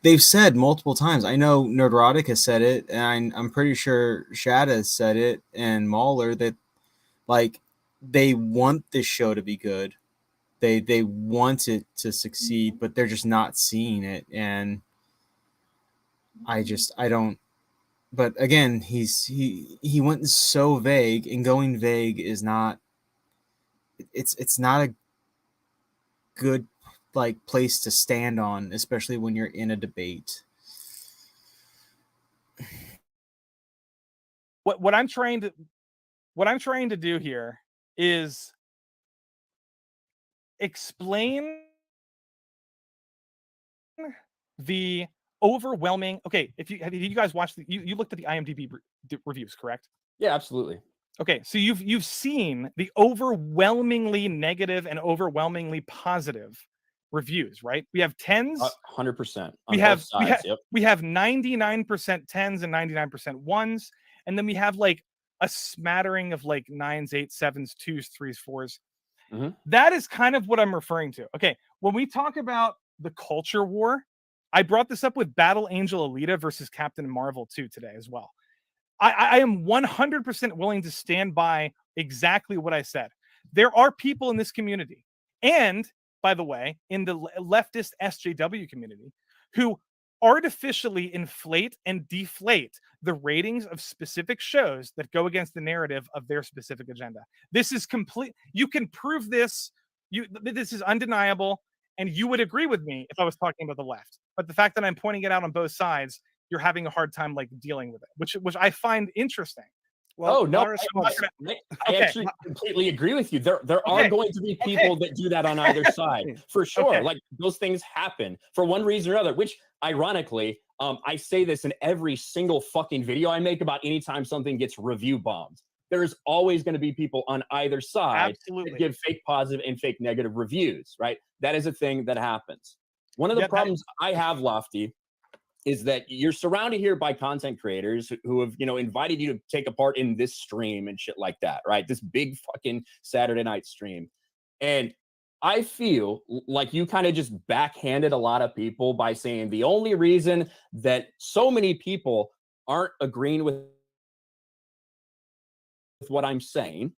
S1: They've said multiple times. I know Nerdrotic has said it, and I'm pretty sure Shad has said it, and Mauler, that like they want this show to be good. They want it to succeed, but they're just not seeing it, and I don't. But again, he went so vague, and going vague is not. It's not a good like place to stand on, especially when you're in a debate.
S6: What I'm trying to do here is explain the overwhelming. Okay, have you guys watched you looked at the IMDb reviews, correct?
S12: Yeah, absolutely.
S6: Okay, so you've seen the overwhelmingly negative and overwhelmingly positive reviews, right? We have 10s,
S12: 100%.
S6: we have 99% 10s and 99% 1s, and then we have like a smattering of like 9s, 8s, 7s, 2s, 3s, 4s.
S12: Mhm.
S6: That is kind of what I'm referring to. Okay, when we talk about the culture war, I brought this up with Battle Angel Alita versus Captain Marvel 2 today as well. I am 100% willing to stand by exactly what I said. There are people in this community, and by the way, in the leftist SJW community, who artificially inflate and deflate the ratings of specific shows that go against the narrative of their specific agenda. This is complete. You can prove this. This is undeniable, and you would agree with me if I was talking about the left. But the fact that I'm pointing it out on both sides, you're having a hard time like dealing with it, which I find interesting.
S12: Oh no, I
S6: Okay.
S12: actually completely agree with you. There are going to be people that do that on either side, for sure.
S6: Okay.
S12: Like those things happen for one reason or another, which ironically, I say this in every single fucking video I make about anytime something gets review bombed. There's always going to be people on either side that give fake positive and fake negative reviews, right? That is a thing that happens. One of the problems I have, Lofty, is that you're surrounded here by content creators who have, invited you to take a part in this stream and shit like that, right? This big fucking Saturday night stream. And I feel like you kind of just backhanded a lot of people by saying the only reason that so many people aren't agreeing with what I'm saying,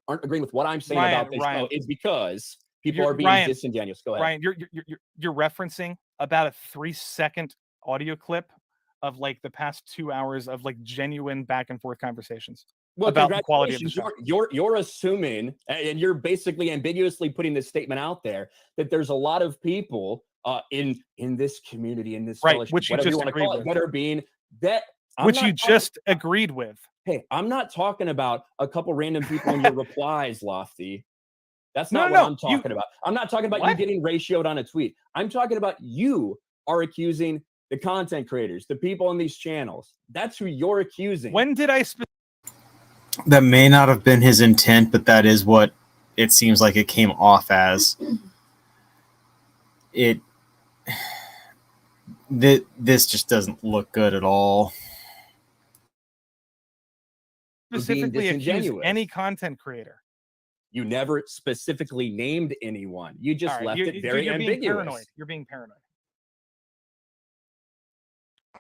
S6: Ryan,
S12: about this show is because people are being disingenuous. Go ahead.
S6: Ryan, you're referencing about a 3-second audio clip of like the past 2 hours of like genuine back and forth conversations about the quality of the show.
S12: You're assuming, and you're basically ambiguously putting this statement out there that there's a lot of people in this community, in this fellowship,
S6: which you just agreed with,
S12: that are being that.
S6: Which you just agreed with.
S12: Hey, I'm not talking about a couple random people in your replies, Lofty. That's not what I'm talking about. I'm not talking about you getting ratioed on a tweet. I'm talking about you are accusing the content creators, the people on these channels. That's who you're accusing.
S6: When did I?
S1: That may not have been his intent, but that is what it seems like it came off as. This just doesn't look good at all.
S6: Specifically accuse any content creator.
S12: You never specifically named anyone. You just left it very ambiguous.
S6: You're being paranoid.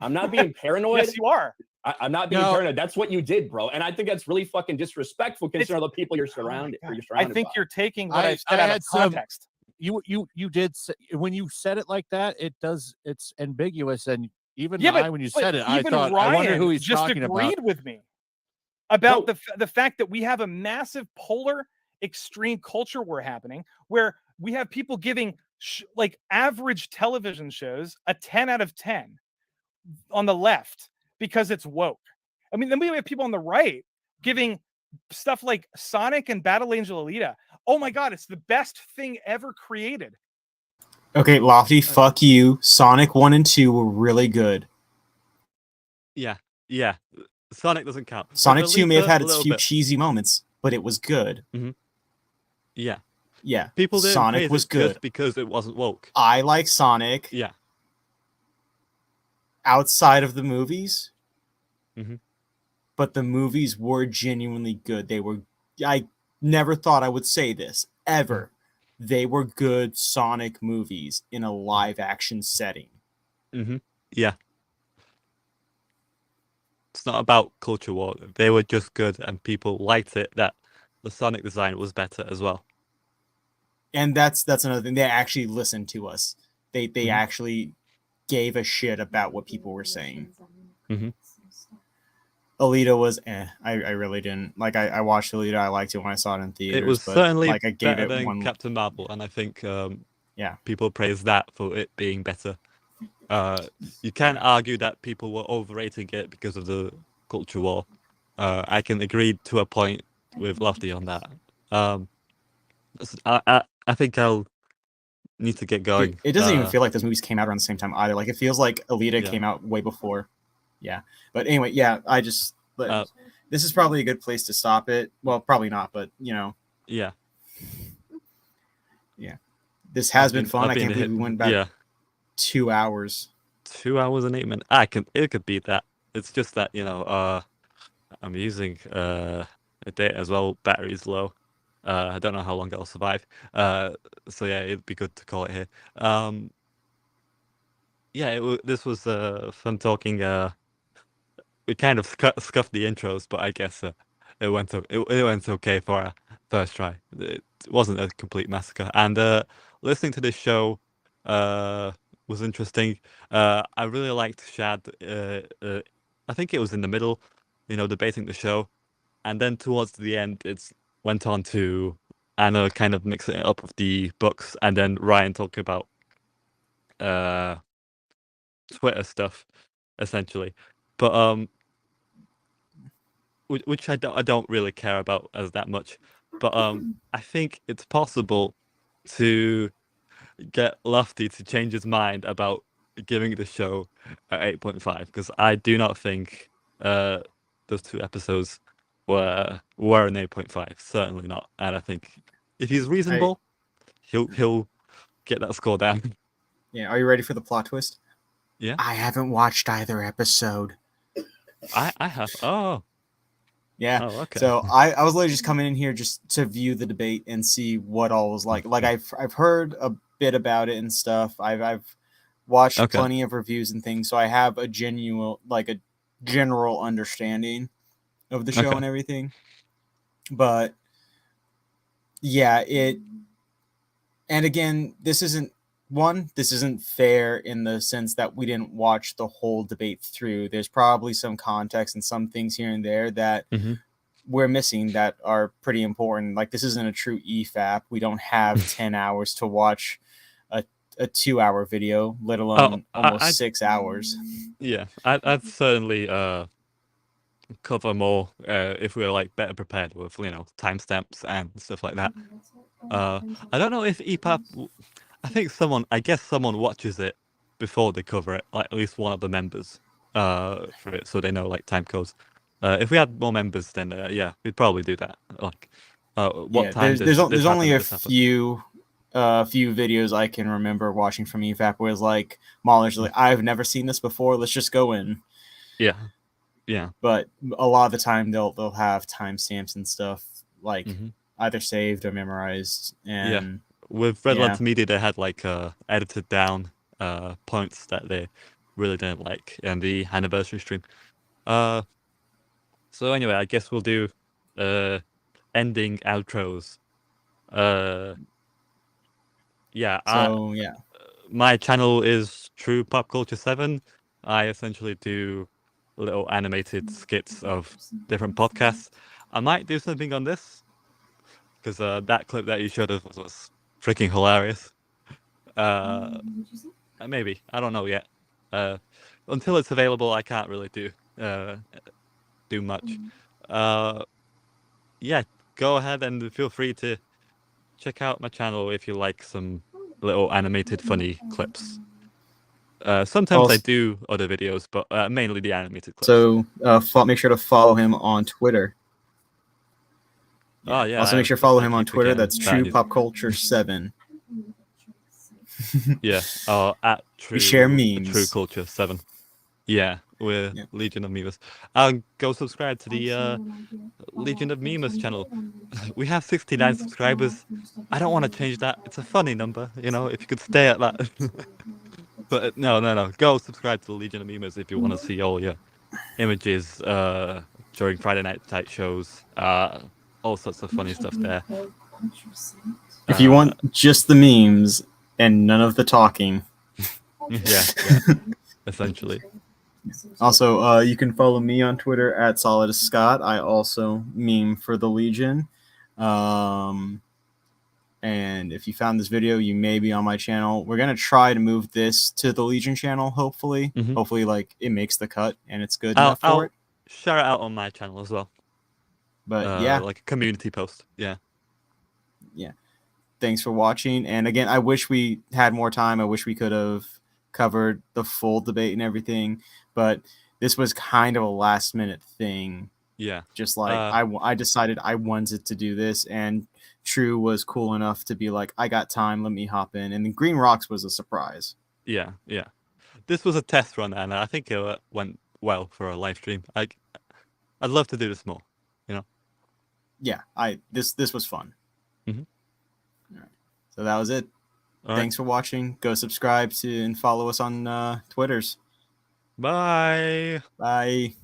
S12: I'm not being paranoid.
S6: Yes, you are.
S12: I'm not being paranoid. That's what you did, bro. And I think that's really fucking disrespectful considering all the people you're surrounded.
S6: I think you're taking what I said out of context.
S4: You did say, when you said it like that, it's ambiguous. And even when you said it, I thought,
S6: Ryan
S4: I wonder who he's
S6: just
S4: talking about.
S6: agreed with me about the fact that we have a massive polar extreme culture war happening where we have people giving like average television shows a 10 out of 10 on the left because it's woke. I mean, then we have people on the right giving stuff like Sonic and Battle Angel Alita. Oh my God, it's the best thing ever created.
S1: Okay, Lofty, fuck you. Sonic 1 and 2 were really good.
S3: Yeah. Sonic doesn't count.
S1: Sonic 2 may have had its few cheesy moments, but it was good.
S3: Mm-hmm. Yeah.
S1: Yeah.
S3: People didn't
S1: Sonic was good
S3: just because it wasn't woke.
S1: I like Sonic.
S3: Yeah.
S1: Outside of the movies.
S3: Mm-hmm.
S1: But the movies were genuinely good. I never thought I would say this ever. They were good Sonic movies in a live action setting.
S3: Mm-hmm. Yeah. It's not about culture war. They were just good and people liked it, that the Sonic design was better as well.
S1: And that's another thing. They actually listened to us. They actually gave a shit about what people were saying.
S3: Mm-hmm.
S1: Alita was I really didn't like. I watched Alita. I liked it when I saw it in theaters.
S3: It was
S1: but,
S3: certainly
S1: like I gave
S3: better
S1: it
S3: than
S1: one.
S3: Captain Marvel, and I think
S1: yeah,
S3: people praise that for it being better. You can argue that people were overrating it because of the culture war. I can agree to a point with Lofty on that. I think I'll need to get going.
S1: It doesn't even feel like those movies came out around the same time either. Like it feels like Alita came out way before. Yeah, but anyway, yeah. This is probably a good place to stop it. Well, probably not, but
S3: Yeah.
S1: Yeah. This has been fun. I can't believe we went back 2 hours.
S3: 2 hours and 8 minutes. It could be that. It's just that I'm using a data as well. Battery's low. I don't know how long it'll survive. So yeah, it'd be good to call it here. Yeah, this was fun talking. We kind of scuffed the intros, but I guess it went okay for our first try. It wasn't a complete massacre, and listening to this show was interesting. I really liked Shad. I think it was in the middle, debating the show, and then towards the end, it went on to Anna kind of mixing it up with the books, and then Ryan talking about Twitter stuff, essentially. But which I don't really care about as that much. But I think it's possible to get Lofty to change his mind about giving the show an 8.5, because I do not think those 2 episodes were an 8.5. Certainly not. And I think if he's reasonable, he'll get that score down.
S1: Yeah, are you ready for the plot twist?
S3: Yeah.
S1: I haven't watched either episode.
S3: I have. Oh.
S1: Yeah.
S3: Oh, okay.
S1: So I was literally just coming in here just to view the debate and see what all was like. Like I've heard a bit about it and stuff. I've watched plenty of reviews and things, so I have a general understanding of the show and everything. But yeah, and again, this isn't fair in the sense that we didn't watch the whole debate through. There's probably some context and some things here and there that we're missing that are pretty important. Like, this isn't a true EFAP. We don't have 10 hours to watch a 2-hour video, let alone almost 6 hours.
S3: Yeah, I'd certainly cover more if we were like better prepared with timestamps and stuff like that. I don't know if EPAP. I guess someone watches it before they cover it, like at least one of the members for it, so they know like time codes. If we had more members, then yeah, we'd probably do that. Like, what time?
S1: There's only a few videos I can remember watching from EFAP where it's like Mahler's like, I've never seen this before. Let's just go in.
S3: Yeah.
S1: But a lot of the time they'll have timestamps and stuff like either saved or memorized. And
S3: with Red Lantern Media, they had like edited down points that they really didn't like in the anniversary stream. So anyway, I guess we'll do ending outros. My channel is True Pop Culture 7. I essentially do little animated skits of different podcasts. I might do something on this because that clip that you showed us was freaking hilarious. Maybe, I don't know yet. Until it's available, I can't really do much. Yeah, go ahead and feel free to check out my channel if you like some little animated funny clips. Sometimes I do other videos, but mainly the animated clips.
S1: So make sure to follow him on Twitter.
S3: Oh yeah.
S1: Also make sure to follow him on Twitter. That's True Pop Culture 7.
S3: Yeah. At True.
S1: We share memes.
S3: True Culture 7. Yeah, we're Legion of Memers. Go subscribe to the Legion of Memers channel. We have 69 subscribers. I don't want to change that. It's a funny number, if you could stay at that. But no. Go subscribe to the Legion of Memers if you want to see all your images during Friday night type shows. All sorts of funny stuff there.
S1: If you want just the memes and none of the talking.
S3: Yeah, essentially.
S1: Also, you can follow me on Twitter at Solid Scott. I also meme for the Legion. And if you found this video, you may be on my channel. We're gonna try to move this to the Legion channel. Hopefully, like it makes the cut and it's good enough for it.
S3: Share it out on my channel as well.
S1: But
S3: like a community post. Yeah.
S1: Thanks for watching. And again, I wish we had more time. I wish we could have covered the full debate and everything, but this was kind of a last minute thing.
S3: Yeah.
S1: Just like I decided I wanted to do this, and True was cool enough to be like, I got time, let me hop in. And the Green Rocks was a surprise.
S3: Yeah. This was a test run, and I think it went well for a live stream. I'd love to do this more.
S1: Yeah, this was fun.
S3: Mhm.
S1: All right. So that was it.
S3: All right.
S1: Thanks for watching. Go subscribe to and follow us on Twitters.
S3: Bye.
S1: Bye.